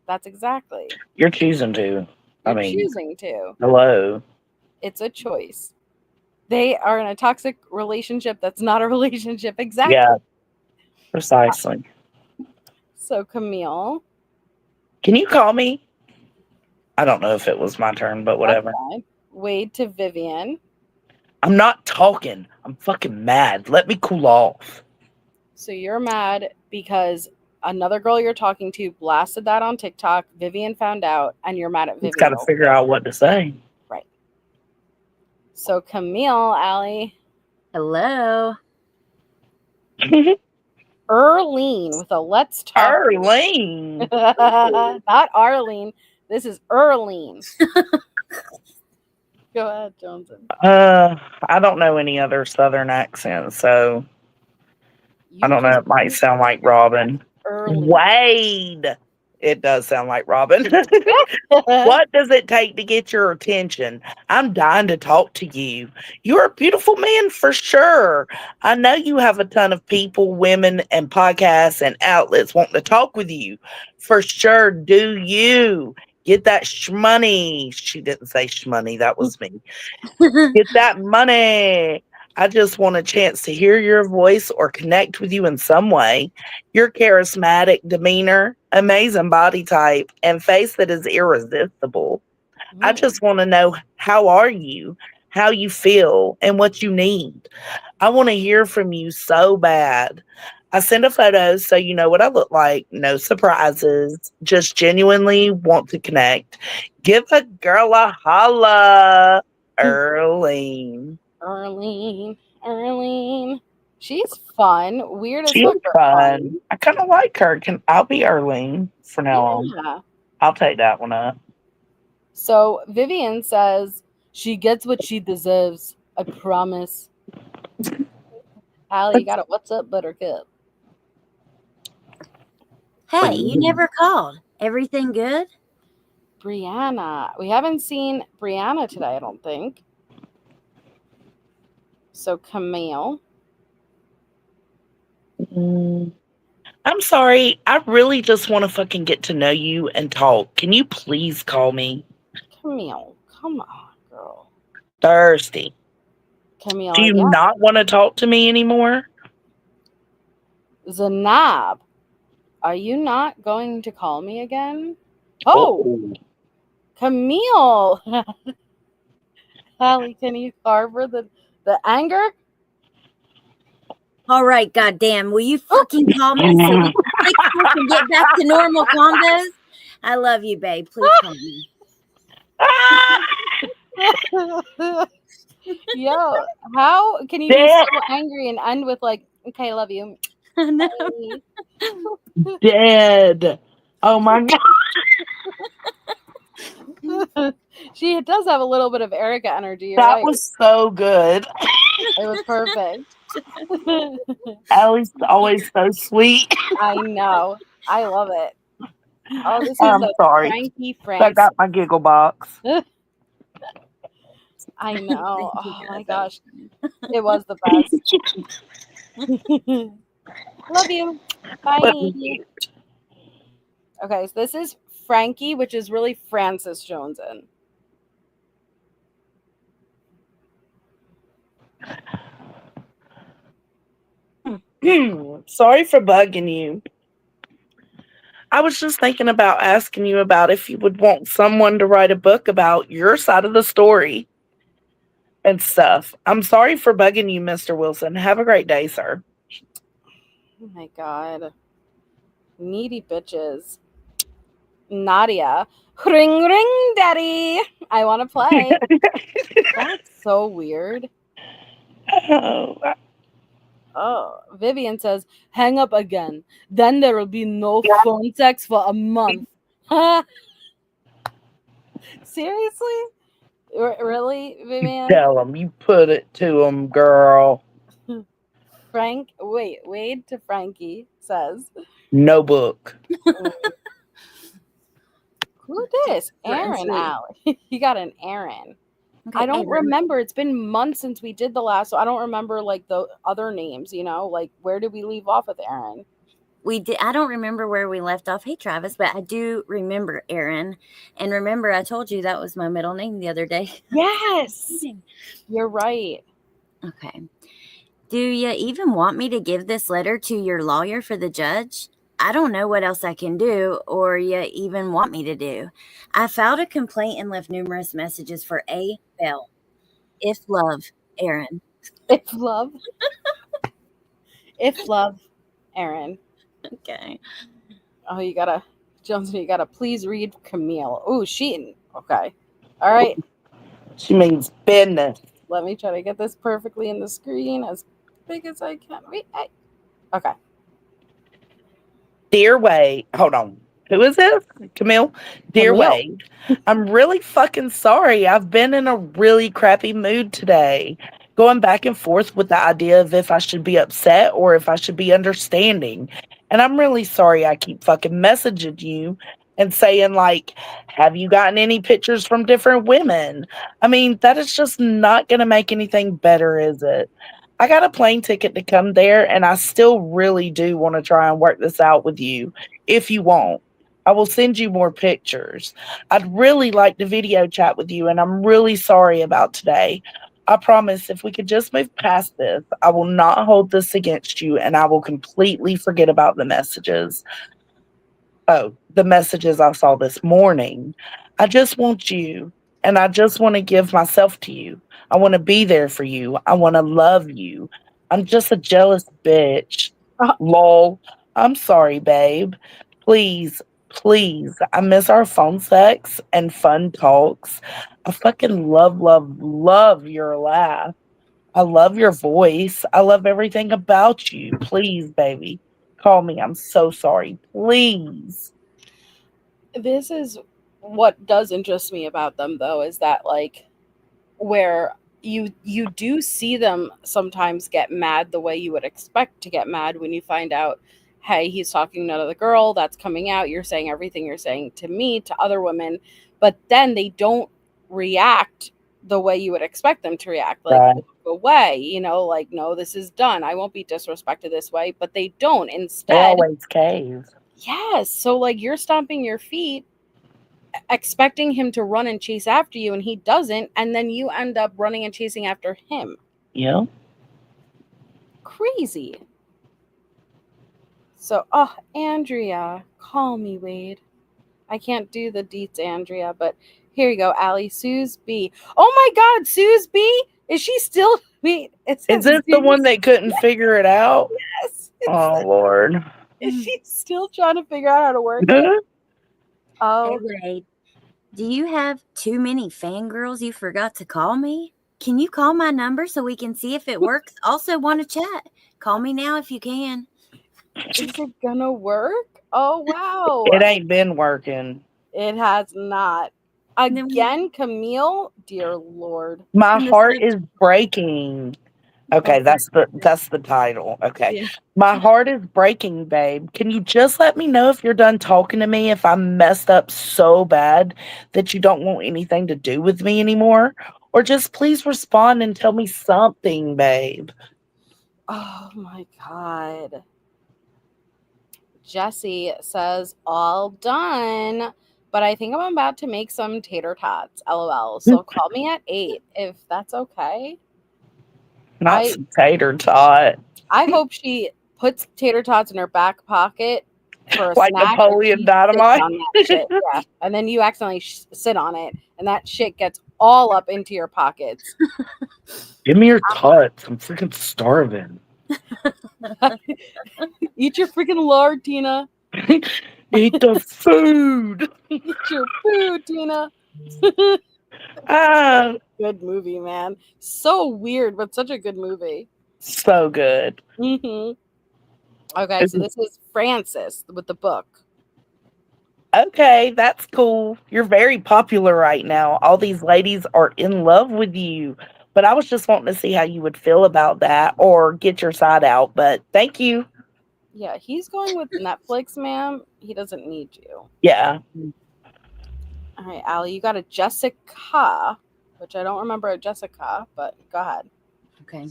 that's exactly. You're choosing to. You're choosing to. Hello. It's a choice. They are in a toxic relationship that's not a relationship. Exactly. Yeah, precisely. So Camille. Can you call me? I don't know if it was my turn, but whatever. Wade to Vivian. I'm not talking. I'm fucking mad. Let me cool off. So you're mad because another girl you're talking to blasted that on TikTok. Vivian found out, and you're mad at Vivian. Just got to figure out what to say. Right. So Camille, Allie. Hello. Erlene with a let's talk. Erlene. Not Arlene. This is Erlene. Go ahead, Johnson. I don't know any other Southern accents, so I don't know. It might sound like Robin. Wade. It does sound like Robin. What does it take to get your attention? I'm dying to talk to you. You're a beautiful man for sure. I know you have a ton of people, women, and podcasts and outlets wanting to talk with you. For sure, do you. Get that shmoney. She didn't say shmoney. That was me. Get that money. I just want a chance to hear your voice or connect with you in some way. Your charismatic demeanor, amazing body type, and face that is irresistible. I just want to know, how are you, how you feel, and what you need. I want to hear from you so bad. I send a photo so you know what I look like. No surprises. Just genuinely want to connect. Give a girl a holla. Erlene. Erlene. She's fun. Weird as She's fuck. fun. I kind of like her. I'll be Erlene from now on. I'll take that one up. So Vivian says she gets what she deserves. I promise. Allie, you got it. What's up, Buttercup? Hey, you never called. Everything good? Brianna. We haven't seen Brianna today, I don't think. So Camille. I'm sorry. I really just want to fucking get to know you and talk. Can you please call me? Camille, come on, girl. Thirsty. Camille, do you not want to talk to me anymore? Zanab, are you not going to call me again? Oh. Camille. Allie, can you harbor the anger? All right, goddamn. Will you fucking call me so we can fix this and get back to normal combos? I love you, babe. Please call me. Yo, how can you be so angry and end with like, okay, love you? No. Dead. Oh my God. She does have a little bit of Erica energy. That was so good. It was perfect. Allie's always so sweet. I know. I love it. Oh, this is sorry. Frankie Franks. I got my giggle box. I know. Oh my gosh. It was the best. Love you. Bye. Okay, so this is Frankie, which is really Francis Joneson. Sorry for bugging you. I was just thinking about asking you about if you would want someone to write a book about your side of the story and stuff. I'm sorry for bugging you, Mr. Wilson. Have a great day, sir. Oh my God. Needy bitches. Nadia. Ring, ring, daddy. I want to play. That's so weird. Oh, Vivian says, hang up again. Then there will be no phone sex for a month. Seriously? Really, Vivian? Tell them. You put it to them, girl. Wade to Frankie says. No book. Who this? Aaron, Allie. You got an Aaron. Okay, I don't remember. It's been months since we did the last, so I don't remember like the other names, you know? Like, where did we leave off with Aaron? We did. I don't remember where we left off. Hey, Travis, but I do remember Aaron. And remember, I told you that was my middle name the other day. Yes. You're right. Okay. Do you even want me to give this letter to your lawyer for the judge? I don't know what else I can do or you even want me to do. I filed a complaint and left numerous messages for A. Bell. If love, Aaron. If love. If love, Aaron. Okay. Oh, Johnson, you gotta please read Camille. Oh, she. Okay. All right. She means business. Let me try to get this perfectly in the screen as big as I can. Wait. Okay. Dear Wade, hold on. Who is this? Camille? Dear Camille. Wade, I'm really fucking sorry. I've been in a really crappy mood today, going back and forth with the idea of if I should be upset or if I should be understanding. And I'm really sorry I keep fucking messaging you and saying, like, have you gotten any pictures from different women? I mean, that is just not going to make anything better, is it? I got a plane ticket to come there, and I still really do want to try and work this out with you if you want. I will send you more pictures. I'd really like to video chat with you, and I'm really sorry about today. I promise if we could just move past this, I will not hold this against you, and I will completely forget about the messages. Oh, the messages I saw this morning. I just want you, and I just want to give myself to you. I want to be there for you. I want to love you. I'm just a jealous bitch. Lol. I'm sorry, babe. Please, please. I miss our phone sex and fun talks. I fucking love your laugh. I love your voice. I love everything about you. Please, baby. Call me. I'm so sorry. Please. This is what does interest me about them, though, is that, like, where you do see them sometimes get mad the way you would expect to get mad when you find out, hey, he's talking to another girl, that's coming out, you're saying everything you're saying to me, to other women, but then they don't react the way you would expect them to react, like, Right. walk away, like, no, this is done, I won't be disrespected this way, but they don't. They Instead, always cave. yes, so, like, you're stomping your feet expecting him to run and chase after you, and he doesn't, and then you end up running and chasing after him. Yeah. Crazy. So, Andrea, call me, Wade. I can't do the deets, Andrea, but here you go, Allie. Suze B. Oh my God, Suze B? Is she still? Wait, Is this the one that couldn't figure it out? Yes. Oh, Lord. Is she still trying to figure out how to work it? Oh. Hey, Wade, do you have too many fangirls you forgot to call me? Can you call my number so we can see if it works? Also want to chat. Call me now if you can. Is it gonna work? Oh, wow. It ain't been working. It has not. Again, Camille? Dear Lord. My heart is breaking. Okay, that's the title. Okay. Yeah. My heart is breaking, babe. Can you just let me know if you're done talking to me, if I messed up so bad that you don't want anything to do with me anymore? Or just please respond and tell me something, babe. Oh my God. Jesse says, all done. But I think I'm about to make some tater tots. LOL. So call me at 8 if that's okay. Not some tater tot. I hope she puts tater tots in her back pocket for a like snack. Napoleon Dynamite. On that shit. Yeah. And then you accidentally sit on it, and that shit gets all up into your pockets. Give me your tots. I'm freaking starving. Eat your freaking lard, Tina. Eat the food. Eat your food, Tina. Good movie, man. So weird, but such a good movie. So good. Mm-hmm. Okay, so this is Frances with the book. Okay, that's cool. You're very popular right now. All these ladies are in love with you. But I was just wanting to see how you would feel about that or get your side out. But thank you. Yeah, he's going with Netflix, ma'am. He doesn't need you. Yeah. All right, Allie, you got a Jessica, which I don't remember a Jessica, but go ahead. Okay.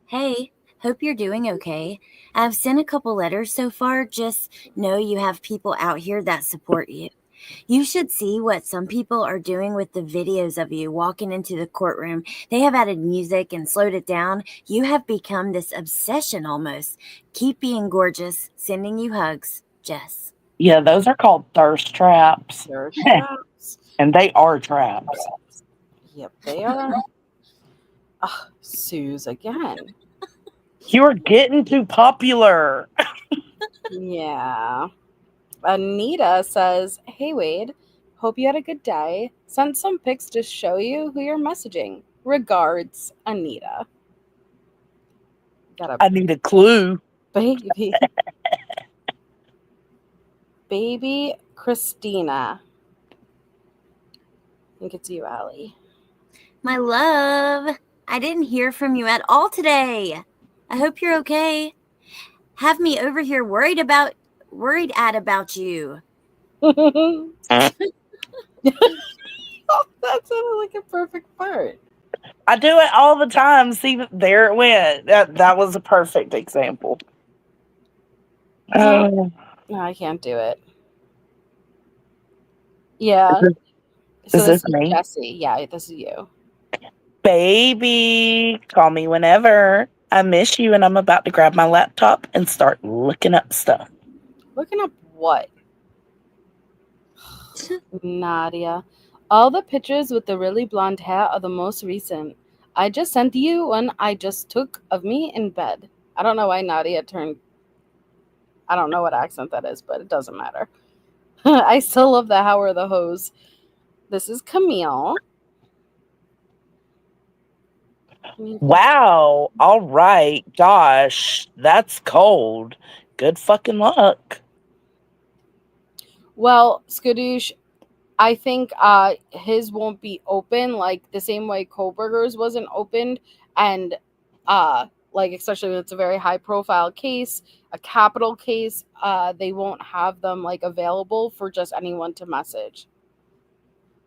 Hey, hope you're doing okay. I've sent a couple letters so far. Just know you have people out here that support you. You should see what some people are doing with the videos of you walking into the courtroom. They have added music and slowed it down. You have become this obsession almost. Keep being gorgeous. Sending you hugs, Jess. Yeah, those are called thirst traps. Thirst traps. And they are traps. Yep, they are. Suze again. You are getting too popular. Yeah. Anita says, "Hey Wade, hope you had a good day. Sent some pics to show you who you're messaging. Regards, Anita." Got a I need a clue. baby. Baby Christina. I think it's you, Allie. My love, I didn't hear from you at all today. I hope you're okay. Have me over here worried about you. That sounded like a perfect part. I do it all the time. See, there it went. That was a perfect example. No, I can't do it. Yeah. Is this is me? Jesse. Yeah, this is you. Baby, call me whenever. I miss you, and I'm about to grab my laptop and start looking up stuff. Looking up what? Nadia. All the pictures with the really blonde hair are the most recent. I just sent you one I just took of me in bed. I don't know why Nadia turned. I don't know what accent that is, but it doesn't matter. I still love the How Are the Hose. This is Camille. Wow. All right. Gosh, that's cold. Good fucking luck. Well, Skadoosh, I think his won't be open like the same way Kohlberger's wasn't opened, and like especially when it's a very high profile case, a capital case, they won't have them like available for just anyone to message.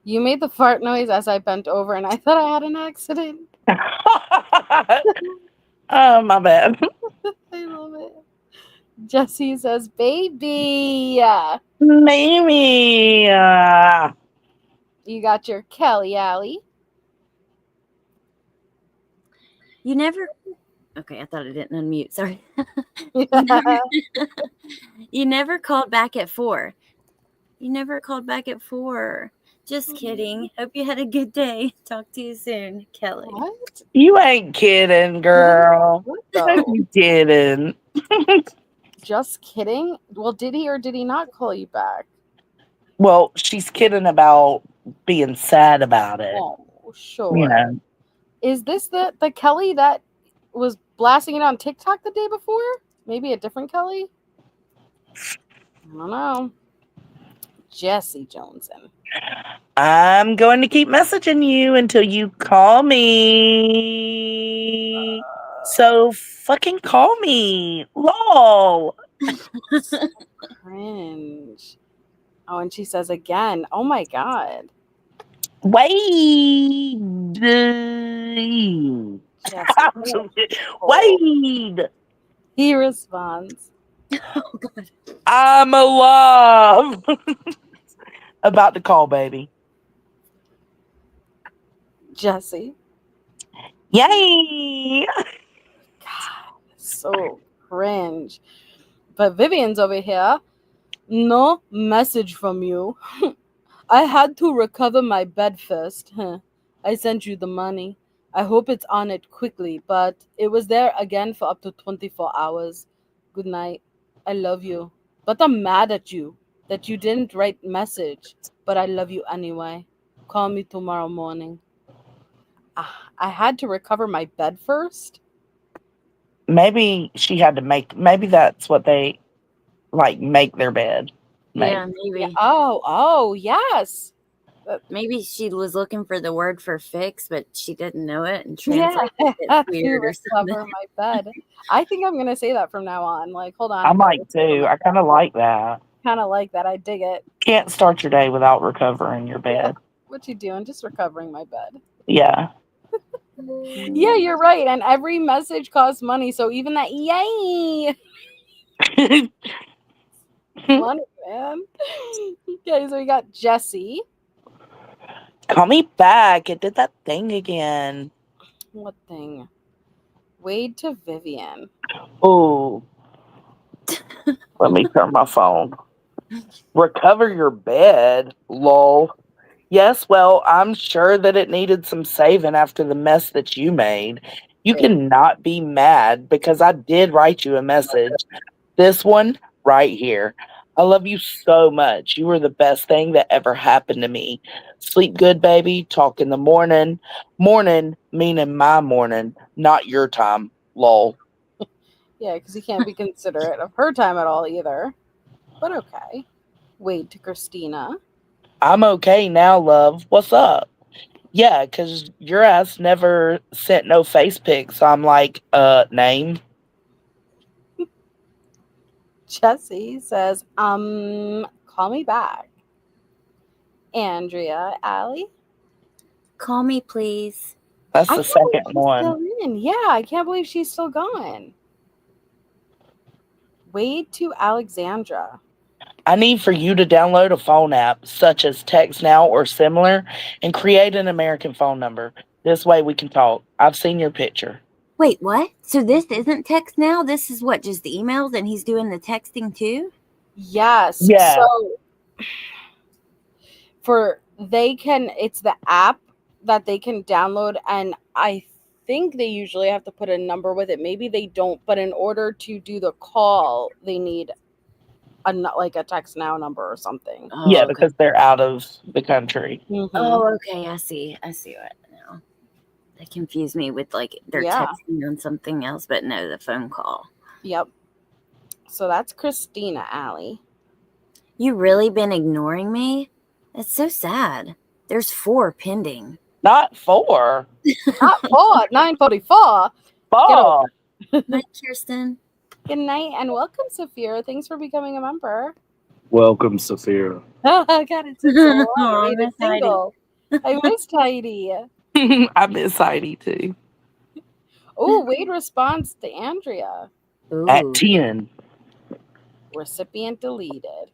You made the fart noise as I bent over, and I thought I had an accident. Oh, my bad. I love it. Jesse says, "Baby, Maybe. you got your Kelly Alley." You never. Okay, I thought I didn't unmute. Sorry. You never called back at 4. You never called back at 4. Just kidding. Hope you had a good day. Talk to you soon, Kelly. What? You ain't kidding, girl. What though? You didn't. Just kidding. Well, did he or did he not call you back? Well, she's kidding about being sad about it. Oh, sure. You know. Is this the Kelly that was blasting it on TikTok the day before? Maybe a different Kelly? I don't know. Jesse Joneson. I'm going to keep messaging you until you call me. So fucking call me. LOL. Cringe. Oh, and she says again, oh my God. Wade. Wade. He responds. Oh, God. I'm alive. About to call, baby. Jesse. Yay. God, so cringe. But Vivian's over here. No message from you. I had to recover my bed first. I sent you the money. I hope it's on it quickly, but it was there again for up to 24 hours. Good night. I love you. But I'm mad at you that you didn't write message, but I love you anyway. Call me tomorrow morning. I had to recover my bed first? Maybe she had to maybe that's what they make their bed. Maybe. Yeah, maybe. Yeah. Oh, yes. Maybe she was looking for the word for fix, but she didn't know it and translated Yeah, it weird or something. recover my bed. I think I'm gonna say that from now on. Like, hold on. I might too. I kind of like that. Kind of like that. I dig it. Can't start your day without recovering your bed. What you doing? Just recovering my bed. Yeah. Yeah, you're right. And every message costs money. So even that, yay. Money, man. Okay, so we got Jesse. Call me back. It did that thing again. What thing? Wade to Vivian. Oh. Let me turn my phone. Recover your bed, lol. Yes, well, I'm sure that it needed some saving after the mess that you made. You cannot be mad because I did write you a message. This one right here. I love you so much. You were the best thing that ever happened to me. Sleep good, baby. Talk in the morning. Morning meaning my morning, not your time, lol. Yeah, because he can't be considerate of her time at all either. But okay. Wade to Christina. I'm okay now, love. What's up? Yeah, because your ass never sent no face pics. So I'm like, name? Jesse says, call me back. Andrea, Allie. Call me, please. That's I the can't believe second she's one. still in. Yeah, I can't believe she's still gone. Wade to Alexandra. I need for you to download a phone app such as Text Now or similar and create an American phone number. This way we can talk. I've seen your picture. Wait, what? So this isn't text now? This is what, just the emails and he's doing the texting too? Yes. Yeah. So it's the app that they can download, and I think they usually have to put a number with it. Maybe they don't, but in order to do the call, they need a Text Now number or something. Oh, Yeah, okay. because they're out of the country. Mm-hmm. Oh, okay. I see what now. They confuse me with they're texting on something else, but no, the phone call. Yep. So that's Christina, Allie. You really been ignoring me? That's so sad. There's 4 pending. Not 4. Not 4. 9:44. 4. Night, Kirsten. Good night and welcome, Sophia. Thanks for becoming a member. Welcome, Sophia. God, it's so long. I miss single. I miss Heidi. I miss Heidi too. Oh, Wade responds to Andrea. Ooh. At 10. Recipient deleted.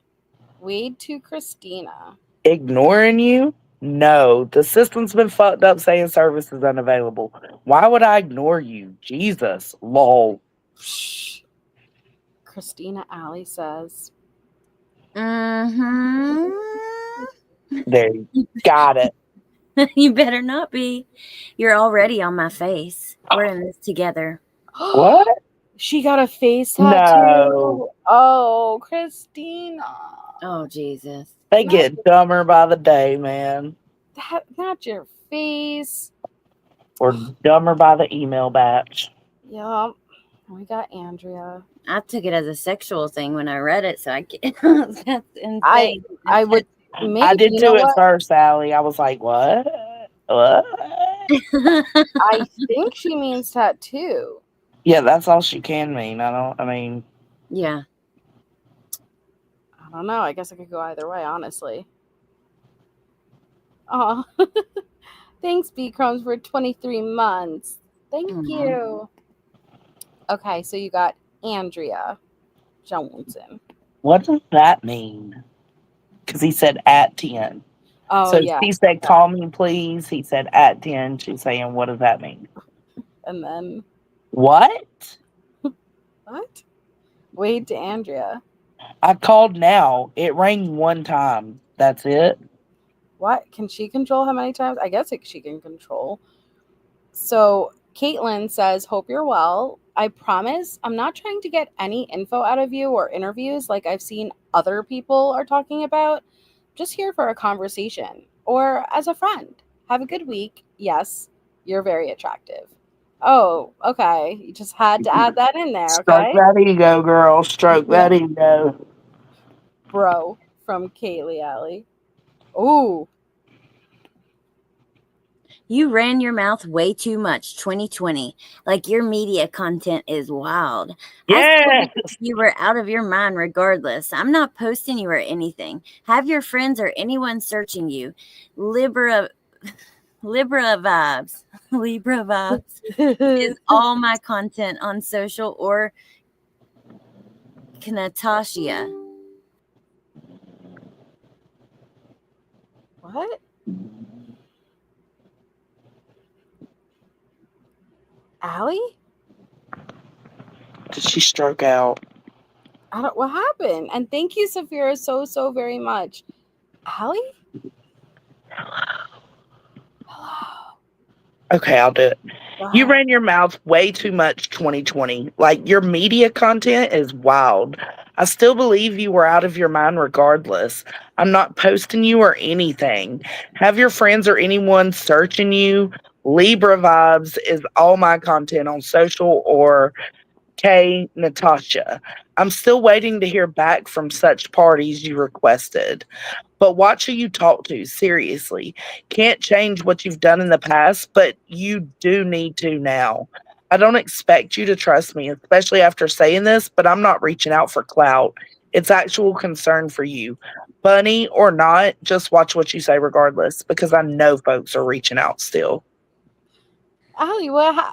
Wade to Christina. Ignoring you? No, the system's been fucked up saying service is unavailable. Why would I ignore you? Jesus, lol. Christina, Allie says. Mm-hmm. There, got it. You better not be. You're already on my face. We're in this together. What? She got a face tattoo. No. Oh, Christina. Oh, Jesus. They get dumber by the day, man. Not your face. Or dumber by the email batch. Yep. We got Andrea. I took it as a sexual thing when I read it, so I can't. That's insane. I would. Maybe, I did too at first, Allie. I was like, what? What? I think she means tattoo. Yeah, that's all she can mean. Yeah. I don't know. I guess I could go either way, honestly. Oh, thanks, B Crumbs, for 23 months. Thank you. Okay, so you got Andrea Johnson. What does that mean? Because he said at 10. Oh, so yeah. She said, call me, please. He said at 10. She's saying, what does that mean? And then. What? What? Wade to Andrea. I called now. It rang 1 time. That's it. What? Can she control how many times? I guess she can control. So Caitlin says, hope you're well. I promise I'm not trying to get any info out of you or interviews like I've seen other people are talking about. Just here for a conversation or as a friend. Have a good week. Yes, you're very attractive. Oh, okay. You just had to add that in there, okay? Stroke that ego, girl. Stroke that ego. Bro, from Kaylee Alley. Ooh. You ran your mouth way too much 2020. Like your media content is wild. Yeah. You were out of your mind regardless. I'm not posting you or anything. Have your friends or anyone searching you. Libra vibes. Libra vibes is all my content on social or Natasha. What? Allie? Did she stroke out? I don't. What happened? And thank you, Saphira, so very much. Allie? Hello. Okay, I'll do it. Go You ahead. ran your mouth way too much 2020. Like, your media content is wild. I still believe you were out of your mind regardless. I'm not posting you or anything. Have your friends or anyone searching you. Libra Vibes is all my content on social or K Natasha. I'm still waiting to hear back from such parties you requested. But watch who you talk to, seriously. Can't change what you've done in the past, but you do need to now. I don't expect you to trust me, especially after saying this, but I'm not reaching out for clout. It's actual concern for you. Bunny or not, just watch what you say regardless, because I know folks are reaching out still. Allie,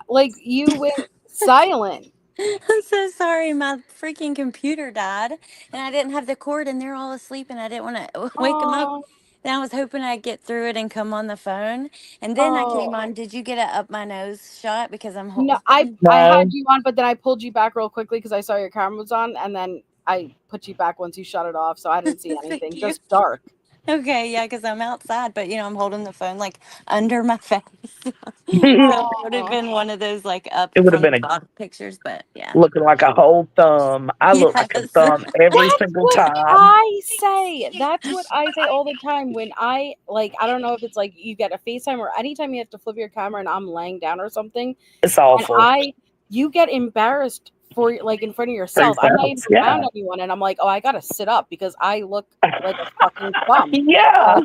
like you went silent. I'm so sorry. My freaking computer died, and I didn't have the cord, and they're all asleep, and I didn't want to wake them up. Oh, And I was hoping I'd get through it and come on the phone. And then I came oh. on. Did you get a up my nose shot? Because I'm No, I had you on, but then I pulled you back real quickly because I saw your camera was on, and then I put you back once you shut it off, so I didn't see anything. Thank you. Just dark. Okay, yeah, because I'm outside, but I'm holding the phone like under my face. So it would have Aw. been one of those like up It would have from been the top pictures, but yeah. looking like a whole thumb. I look like a Yes. thumb every That's single what time. I say. That's what I say all the time when I don't know if it's like you get a FaceTime or anytime you have to flip your camera and I'm laying down or something. It's awful. And you get embarrassed for like in front of yourself. I'm not even around anyone and I'm like, oh, I gotta sit up because I look like a fucking bum. Yeah.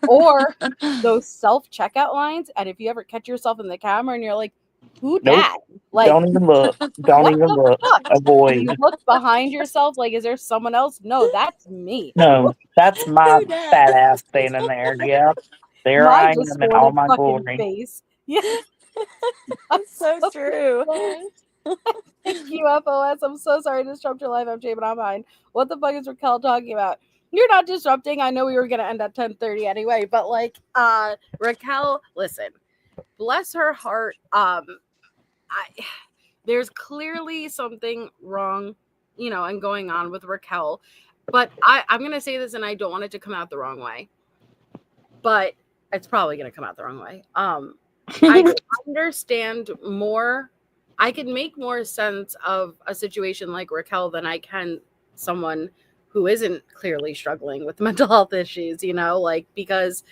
Or those self-checkout lines, and if you ever catch yourself in the camera and you're like, who dat? Like, Don't even look. Don't what even the look. fuck? Avoid. You look behind yourself, like, is there someone else? No, that's me. No, that's my Who dat? fat ass standing there. Yep. There My I am in all distorted my fucking glory. face. Yeah. That's so true. Thank you, FOS. I'm so sorry to disrupt your life. I'm Jay, but I'm fine. What the fuck is Raquel talking about? You're not disrupting. I know we were gonna end at 10:30 anyway, but like Raquel, listen, bless her heart. There's clearly something wrong, and going on with Raquel. But I'm gonna say this, and I don't want it to come out the wrong way. But it's probably gonna come out the wrong way. I can understand more. I can make more sense of a situation like Raquel than I can someone who isn't clearly struggling with mental health issues, because,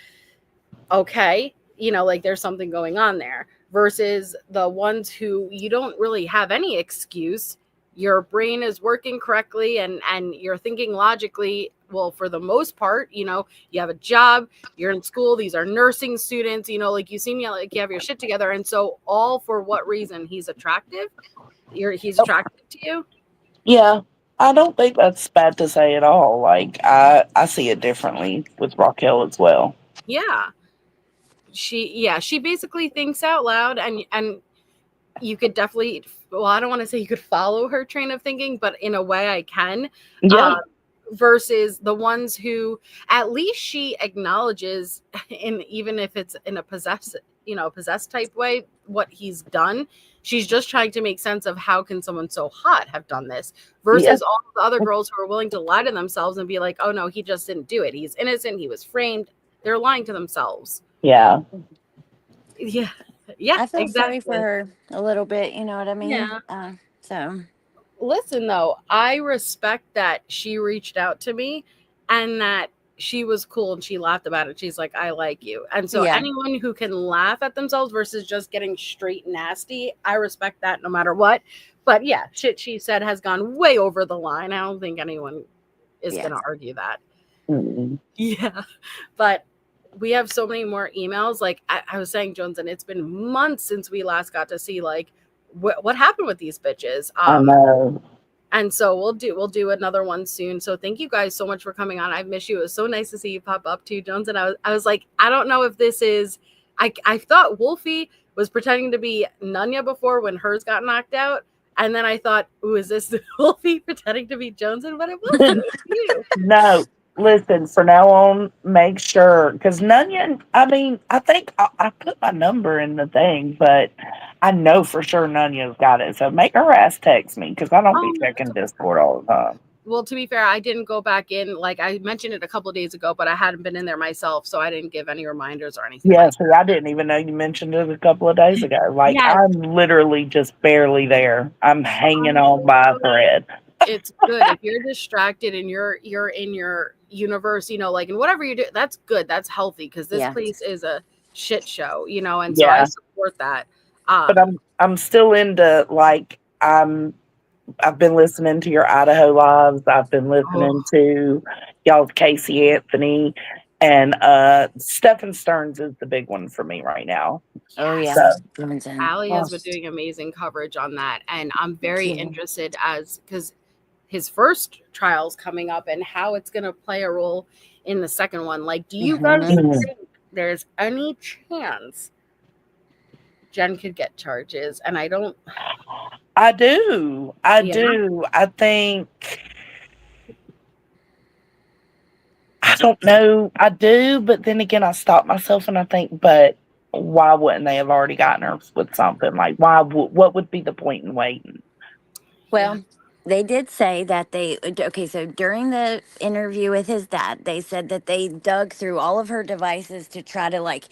okay, like there's something going on there versus the ones who you don't really have any excuse. Your brain is working correctly and you're thinking logically. Well, for the most part, you have a job, you're in school, these are nursing students, like you seem like you have your shit together. And so all for what reason? He's attractive? He's attractive to you? Yeah. I don't think that's bad to say at all. Like, I see it differently with Raquel as well. Yeah. She basically thinks out loud and you could definitely, well, I don't want to say you could follow her train of thinking, but in a way I can. Yeah. Versus the ones who at least she acknowledges, even if it's in a possessed type way, what he's done. She's just trying to make sense of how can someone so hot have done this versus all the other girls who are willing to lie to themselves and be like, oh no, he just didn't do it. He's innocent. He was framed. They're lying to themselves. Yeah. Yeah. Yeah. I feel exactly. sorry for her a little bit. You know what I mean? Yeah. So. Listen, though, I respect that she reached out to me and that she was cool and she laughed about it. She's like, I like you. And so anyone who can laugh at themselves versus just getting straight nasty, I respect that no matter what. But yeah, shit she said has gone way over the line. I don't think anyone is going to argue that. Mm-hmm. Yeah. But we have so many more emails. Like I was saying, Jones, and it's been months since we last got to see like, what happened with these bitches. I know. And so we'll do another one soon. So thank you guys so much for coming on. I've missed you. It was so nice to see you pop up too, Jones. And I was like, I don't know if this is, I thought Wolfie was pretending to be Nunya before when hers got knocked out. And then I thought, ooh, is this Wolfie pretending to be Jones? But it wasn't. It was you. No, listen, for now on, make sure, because Nunyan, I mean, I think I put my number in the thing, but I know for sure Nunya's got it. So make her ass text me, because I don't be checking Discord all the time. Well, to be fair, I didn't go back in. Like, I mentioned it a couple of days ago, but I hadn't been in there myself, so I didn't give any reminders or anything. Yeah, so I didn't even know you mentioned it a couple of days ago. Like, Yes. I'm literally just barely there. I'm hanging on by a thread. It's good if you're distracted and you're in your universe, you know, like, and whatever you do, that's good. That's healthy, because this place is a shit show, you know, and so I support that. But I'm still into, like, I've been listening to your Idaho lives. I've been listening to y'all's Casey Anthony, and Stephen Stearns is the big one for me right now. Oh yeah, So, Allie has been doing amazing coverage on that, and I'm very interested because his first trial's coming up and how it's going to play a role in the second one. Like, do you guys think there's any chance Jen could get charges? And I do. I do. I think, I don't know. I do, but then again, I stop myself and I think, but why wouldn't they have already gotten her with something? Like, what would be the point in waiting? Well, they did say that so during the interview with his dad, they said that they dug through all of her devices to try to, like,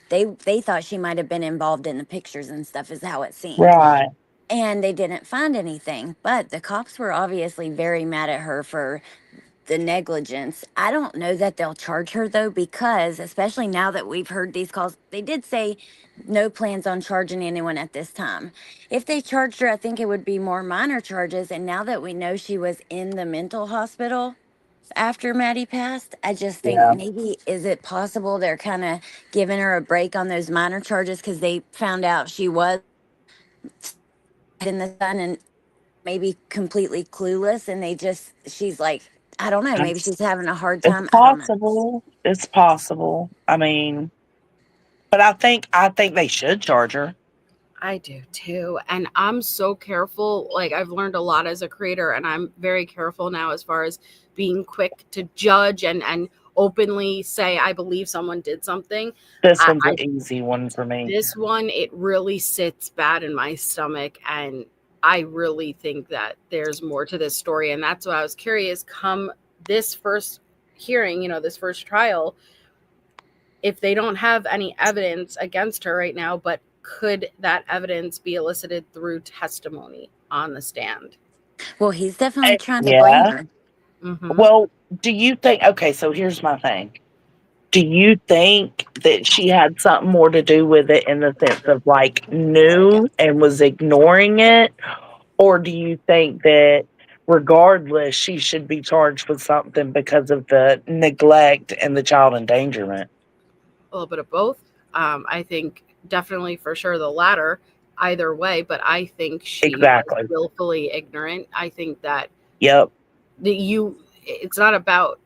they thought she might have been involved in the pictures and stuff, is how it seemed. Right. And they didn't find anything, but the cops were obviously very mad at her for the negligence. I don't know that they'll charge her, though, because especially now that we've heard these calls, they did say no plans on charging anyone at this time. If they charged her, I think it would be more minor charges. And now that we know she was in the mental hospital after Maddie passed, I just think maybe, is it possible they're kind of giving her a break on those minor charges because they found out she was in the sun and maybe completely clueless, and she's like, I don't know, maybe she's having a hard time. It's possible. It's possible. I mean, but I think they should charge her. I do too. And I'm so careful. Like, I've learned a lot as a creator, and I'm very careful now as far as being quick to judge and openly say I believe someone did something. This one's an easy one for me. This one, it really sits bad in my stomach, and I really think that there's more to this story. And that's why I was curious, come this first hearing, you know, this first trial, if they don't have any evidence against her right now, but could that evidence be elicited through testimony on the stand? Well, he's definitely trying to blame her. Mm-hmm. Well, do you think, okay, so here's my thing. Do you think that she had something more to do with it in the sense of, like, knew and was ignoring it? Or do you think that regardless, she should be charged with something because of the neglect and the child endangerment? A little bit of both. I think definitely for sure the latter, either way, but I think she was willfully ignorant. I think that it's not about,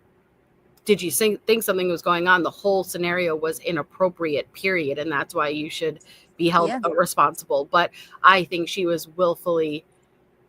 did you think something was going on? The whole scenario was inappropriate, period. And that's why you should be held responsible. But I think she was willfully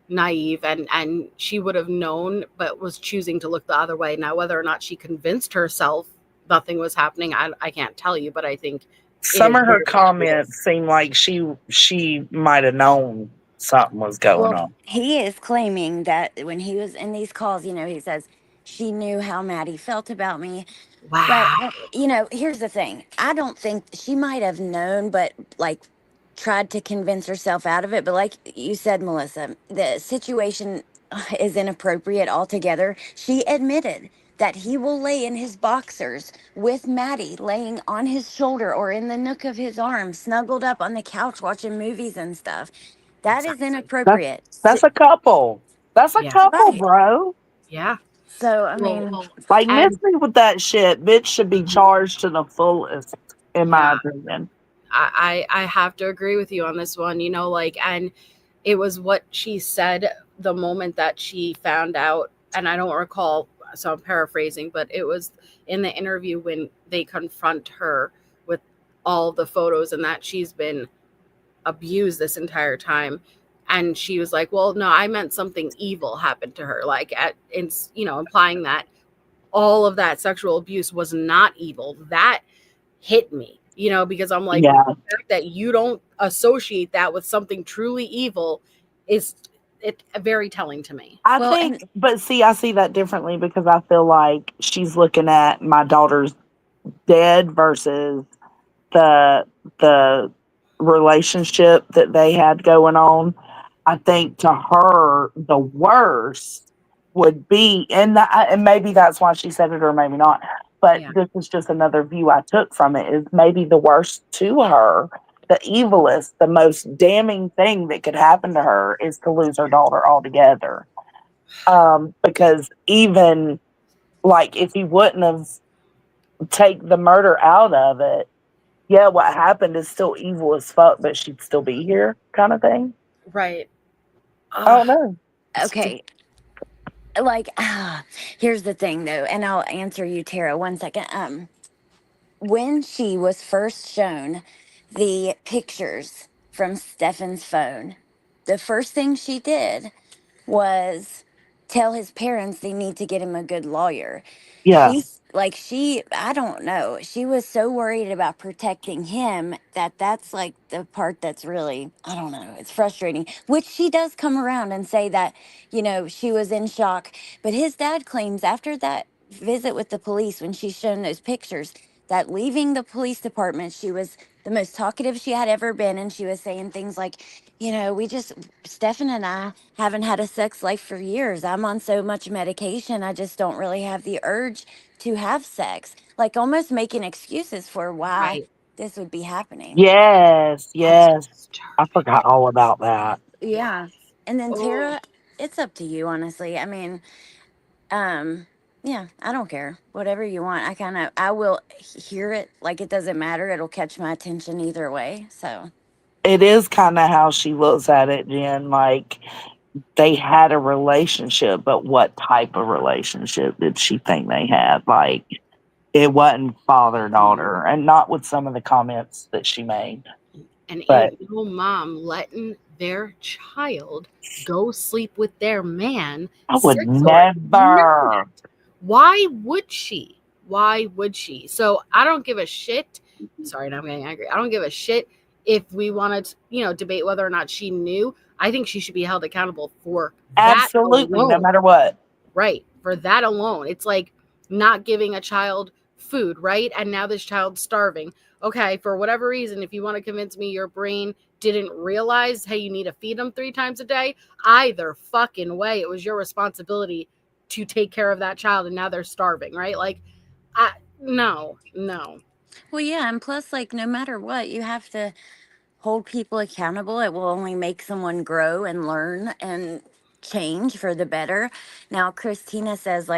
naive and she would have known, but was choosing to look the other way. Now, whether or not she convinced herself nothing was happening, I can't tell you, but I think some of her comments seem like she might have known something was going on. He is claiming that when he was in these calls, you know, he says, she knew how Maddie felt about me. Wow. But, you know, here's the thing. I don't think she might have known, but, like, tried to convince herself out of it. But like you said, Melissa, the situation is inappropriate altogether. She admitted that he will lay in his boxers with Maddie laying on his shoulder or in the nook of his arm, snuggled up on the couch watching movies and stuff. That is inappropriate. That's a couple. That's a couple, bro. Yeah. So, I mean, like, miss me with that shit. Bitch should be charged to the fullest, in my opinion. I have to agree with you on this one, you know, like, and it was what she said the moment that she found out, and I don't recall, so I'm paraphrasing, but it was in the interview when they confront her with all the photos and that she's been abused this entire time. And she was like, well, no, I meant something evil happened to her, like implying that all of that sexual abuse was not evil. That hit me, because I'm like, Yeah. the fact that you don't associate that with something truly evil is very telling to me. I think, but see, I see that differently because I feel like she's looking at my daughter's dead versus the relationship that they had going on. I think to her, the worst would be, and maybe that's why she said it, or maybe not. But this is just another view I took from it. Is maybe the worst to her, the evilest, the most damning thing that could happen to her is to lose her daughter altogether. Because even like if he wouldn't have take the murder out of it, yeah, what happened is still evil as fuck, but she'd still be here, kind of thing. Right. I don't know. Okay. Like, here's the thing though, and I'll answer you, Tara, 1 second. When she was first shown the pictures from Stefan's phone, the first thing she did was tell his parents they need to get him a good lawyer. Yeah. I don't know. She was so worried about protecting him that's like the part that's really, I don't know, it's frustrating. Which she does come around and say that, she was in shock. But his dad claims after that visit with the police, when she's shown those pictures, that leaving the police department, she was the most talkative she had ever been. And she was saying things like, Stefan and I haven't had a sex life for years. I'm on so much medication. I just don't really have the urge to have sex. Like almost making excuses for why this would be happening. Yes. I forgot all about that. Yeah. And then Tara, it's up to you, honestly. I mean, yeah, I don't care. Whatever you want. I will hear it. Like it doesn't matter. It'll catch my attention either way. So It is kind of how she looks at it, Jen. Like they had a relationship, but what type of relationship did she think they had? Like it wasn't father daughter, and not with some of the comments that she made. And ain't no mom letting their child go sleep with their man. I would never. Why would she? Why would she? So I don't give a shit. Sorry, now I'm getting angry. I don't give a shit if we want to, debate whether or not she knew. I think she should be held accountable for absolutely, that alone. No matter what. Right. For that alone. It's like not giving a child food, right? And now this child's starving. Okay, for whatever reason, if you want to convince me your brain didn't realize, hey, you need to feed them 3 times a day, either fucking way, it was your responsibility to take care of that child, and now they're starving, right? Like, no. Well, yeah, and plus, like, no matter what, you have to hold people accountable. It will only make someone grow and learn and change for the better. Now, Christina says,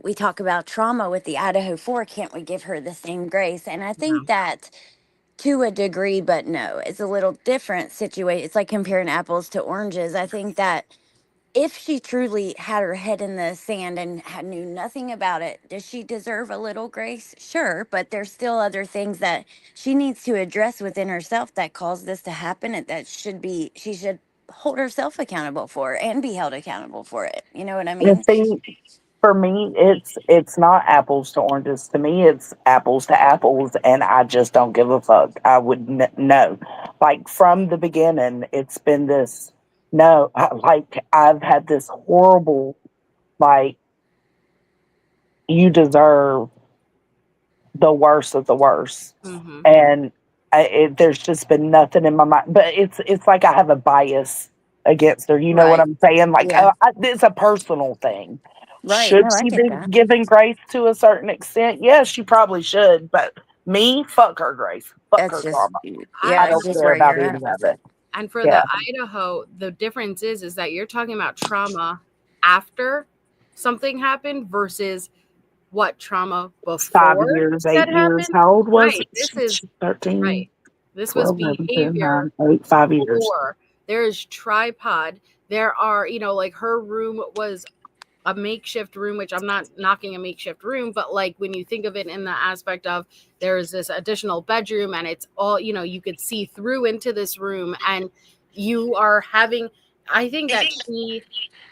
we talk about trauma with the Idaho 4, can't we give her the same grace? And I think that to a degree, but no, it's a little different situation. It's like comparing apples to oranges. I think that if she truly had her head in the sand and knew nothing about it, does she deserve a little grace? Sure, but there's still other things that she needs to address within herself that caused this to happen, and that she should hold herself accountable for and be held accountable for it. You know what I mean? The thing for me, it's not apples to oranges. To me, it's apples to apples, and I just don't give a fuck. I would no, like from the beginning, it's been this. No, I've had this horrible, like, you deserve the worst of the worst, and there's just been nothing in my mind. But it's like I have a bias against her. You know what I'm saying? Like it's a personal thing. Right? Should No, she be giving grace to a certain extent? Yes, she probably should. But me, fuck her grace. Fuck her karma. I don't care about any of it. And for the Idaho, the difference is that you're talking about trauma after something happened versus what trauma before 5 years, 8 years. How old was it? This is 13. Right. This 12, was behavior 9, 8, 5 years. before. There is tripod. There are, like her room was a makeshift room, which I'm not knocking a makeshift room, but like when you think of it in the aspect of there's this additional bedroom and it's all, you could see through into this room, and you are having I think that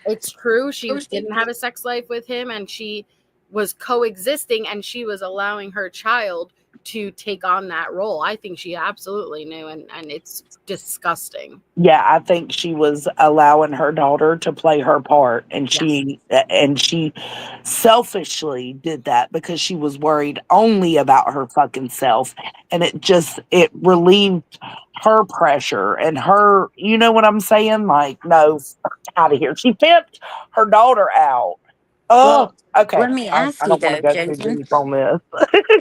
it's true. She didn't have a sex life with him, and she was coexisting, and she was allowing her child to take on that role. I think she absolutely knew, and it's disgusting. Yeah, I think she was allowing her daughter to play her part, and Yes. she selfishly did that because she was worried only about her fucking self, and it relieved her pressure and her, you know what I'm saying? Like, no, out of here. She pimped her daughter out. Oh, Well, okay. let me I ask you don't want to though, go too Jonesy, deep on this.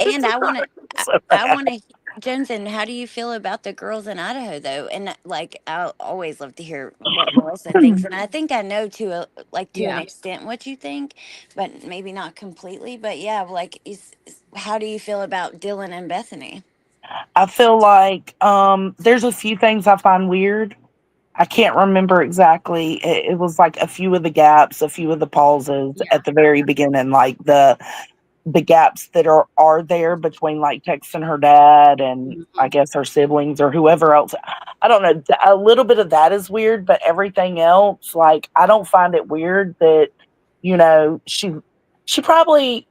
and I want to, So I bad. want to, Johnson, how do you feel about the girls in Idaho though? And like, I always love to hear what Melissa thinks, and I think I know to an Yeah. extent what you think, but maybe not completely. But yeah, like, how do you feel about Dylan and Bethany? I feel like there's a few things I find weird. I can't remember exactly. It was like a few of the gaps, a few of the pauses Yeah. at the very beginning, like the gaps that are there between like texting her dad and I guess her siblings or whoever else. I don't know. A little bit of that is weird, but everything else, like I don't find it weird that she probably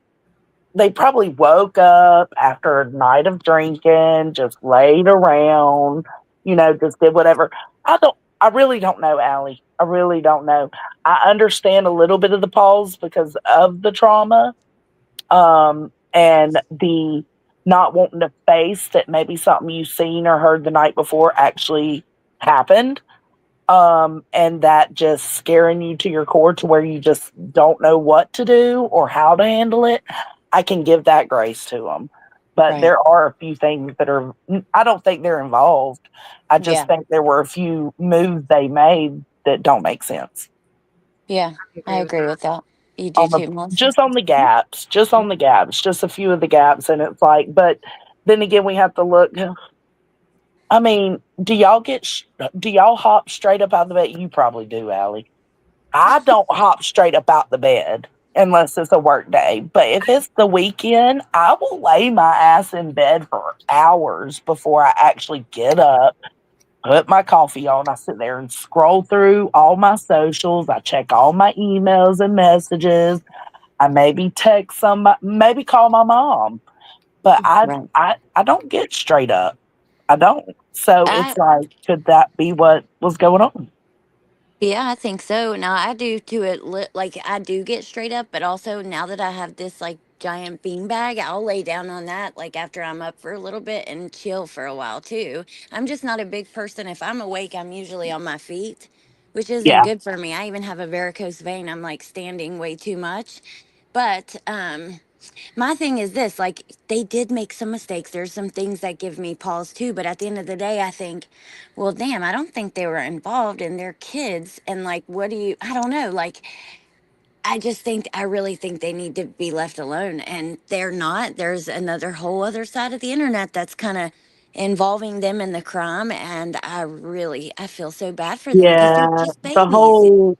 they probably woke up after a night of drinking, just laid around, just did whatever. I really don't know, Allie. I really don't know. I understand a little bit of the pause because of the trauma, and the not wanting to face that maybe something you've seen or heard the night before actually happened. And that just scaring you to your core to where you just don't know what to do or how to handle it. I can give that grace to them. But Right. there are a few things I don't think they're involved. I just Yeah. think there were a few moves they made that don't make sense. Yeah. I Agree with agree that. with that. You do too, Melissa. Just on the gaps, just a few of the gaps. And it's like, but then again, we have to look. I mean, do y'all hop straight up out of the bed? You probably do, Allie. I don't hop straight up out the bed unless it's a work day. But if it's the weekend, I will lay my ass in bed for hours before I actually get up, put my coffee on. I sit there and scroll through all my socials. I check all my emails and messages. I maybe text somebody, maybe call my mom. But Right. I don't get straight up. I don't. So I it's like, could that be what was going on? Yeah, I think so. Now I do to it like I do get straight up, but also now that I have this like giant bean bag, I'll lay down on that like after I'm up for a little bit and chill for a while too. I'm just not a big person. If I'm awake, I'm usually on my feet, which isn't Yeah. good for me. I even have a varicose vein. I'm like standing way too much. But my thing is this, like, they did make some mistakes. There's some things that give me pause too, but at the end of the day I think, well, damn, I don't think they were involved in their kids. And like, I don't know, like, I really think they need to be left alone, and they're not. There's another whole other side of the internet that's kind of involving them in the crime, and I feel so bad for them because they're Yeah. just The babies. whole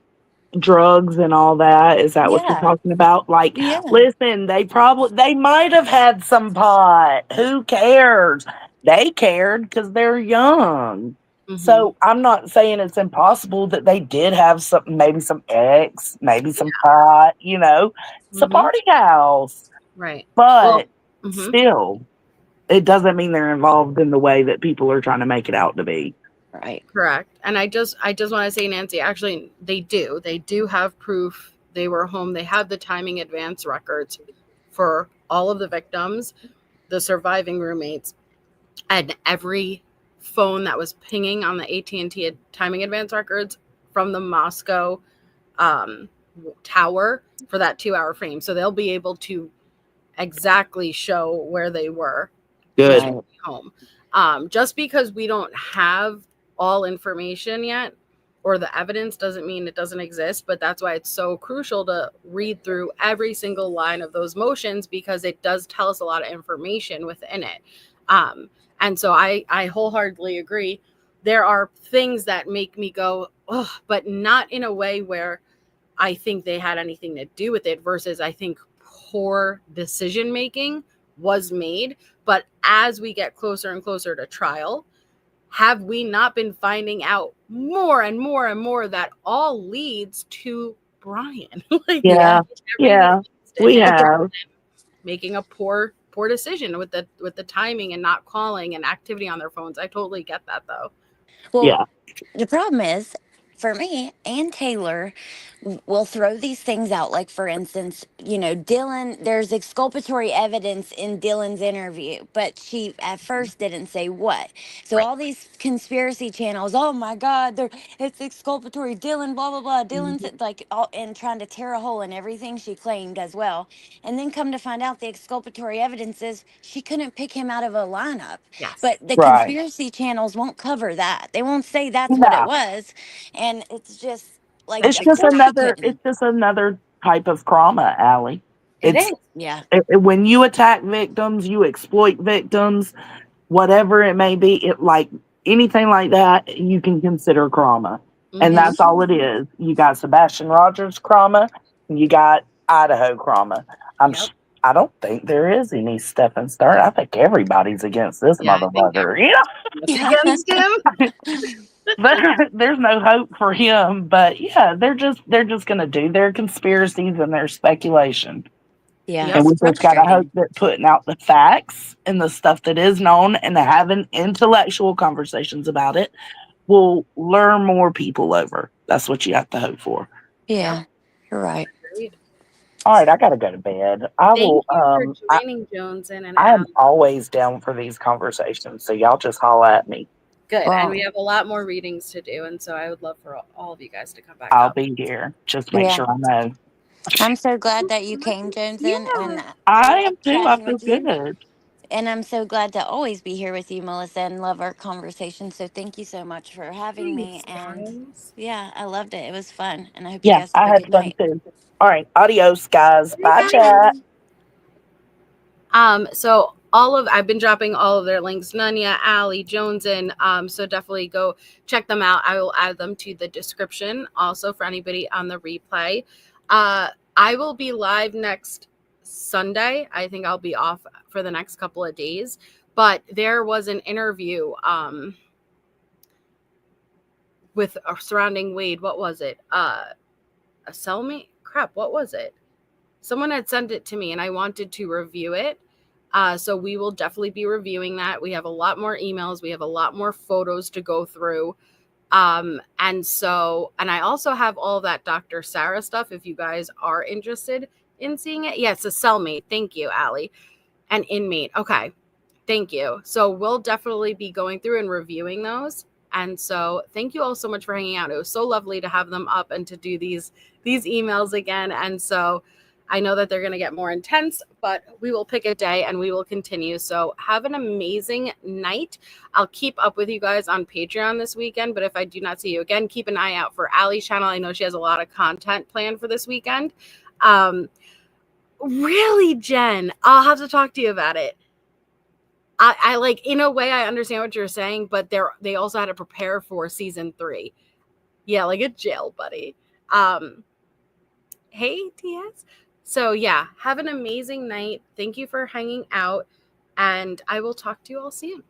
drugs and all that. Is that what you're Yeah. talking about? Like, Yeah. listen, they might have had some pot. Who cares? They cared because they're young. So I'm not saying it's impossible that they did have maybe some X, maybe some pot, it's a party house. Right. Well, But still, it doesn't mean they're involved in the way that people are trying to make it out to be. Right. correct. And I just want to say, Nancy, actually, they do have proof they were home. They have the timing advance records for all of the victims, the surviving roommates, and every phone that was pinging on the AT&T timing advance records from the Moscow tower for that 2-hour frame. So they'll be able to exactly show where they were Good. Right. home. Just because we don't have all information yet or the evidence doesn't mean it doesn't exist, but that's why it's so crucial to read through every single line of those motions, because it does tell us a lot of information within it. And so I wholeheartedly agree. There are things that make me go, oh, but not in a way where I think they had anything to do with it, versus I think poor decision making was made. But as we get closer and closer to trial, have we not been finding out more and more and more that all leads to Brian? Like, Yeah. Yeah. We have. making a poor decision with the timing and not calling and activity on their phones. I totally get that though. Well, Yeah. the problem is, for me and Taylor, will throw these things out. Like, for instance, Dylan, there's exculpatory evidence in Dylan's interview, but she at first didn't say what. So all these conspiracy channels, oh my God, it's exculpatory. Dylan, blah, blah, blah. Dylan's like, all, and trying to tear a hole in everything she claimed as well. And then come to find out the exculpatory evidence is she couldn't pick him out of a lineup. Yes. But the Right. conspiracy channels won't cover that. They won't say that's what it No. was. And it's just like, It's of just course she another. couldn't. It's just another type of trauma, Allie. It It's is. Yeah. when you attack victims, you exploit victims, whatever it may be. It like anything like that, you can consider trauma, and that's all it is. You got Sebastian Rogers trauma, and you got Idaho trauma. I don't think there is any Stephen Stern. I think everybody's against this motherfucker. Yeah. Against him. There's no hope for him. But yeah, they're just gonna do their conspiracies and their speculation. Yeah. And we It's just gotta hope frustrating. that putting out the facts and the stuff that is known and having intellectual conversations about it will lure more people over. That's what you have to hope for. Yeah. You're right. All right, I gotta go to bed. I Thank will. you for joining Jones and I am Al. always down for these conversations, so y'all just holla at me. Good. Well, and we have a lot more readings to do, and so I would love for all of you guys to come back. I'll up. be here. Just make Yeah. sure I know. I'm so glad that you came, Jones, and I am too. I chatting feel with you. good. And I'm so glad to always be here with you, Melissa, and love our conversation. So thank you so much for having me. And yeah, I loved it. It was fun. And I hope you Yeah, guys have I a had good fun night. too. All right, adios, guys. Bye, chat. So I've been dropping all of their links, Nunya, Allie, Jones, and so definitely go check them out. I will add them to the description also for anybody on the replay. I will be live next Sunday. I think I'll be off for the next couple of days, but there was an interview with surrounding Wade. What was it? A cellmate? Crap, what was it? Someone had sent it to me and I wanted to review it. So we will definitely be reviewing that. We have a lot more emails. We have a lot more photos to go through. And I also have all of that Dr. Sarah stuff if you guys are interested in seeing it. Yeah, it's a cellmate. Thank you, Allie. An inmate. Okay. Thank you. So we'll definitely be going through and reviewing those. And so thank you all so much for hanging out. It was so lovely to have them up and to do these emails again. And so I know that they're going to get more intense, but we will pick a day and we will continue. So have an amazing night. I'll keep up with you guys on Patreon this weekend, but if I do not see you again, keep an eye out for Allie's channel. I know she has a lot of content planned for this weekend. Really, Jen, I'll have to talk to you about it. I like, in a way, I understand what you're saying, but they also had to prepare for season 3. Yeah, like a jail buddy. Hey, TS. So yeah, have an amazing night. Thank you for hanging out, and I will talk to you all soon.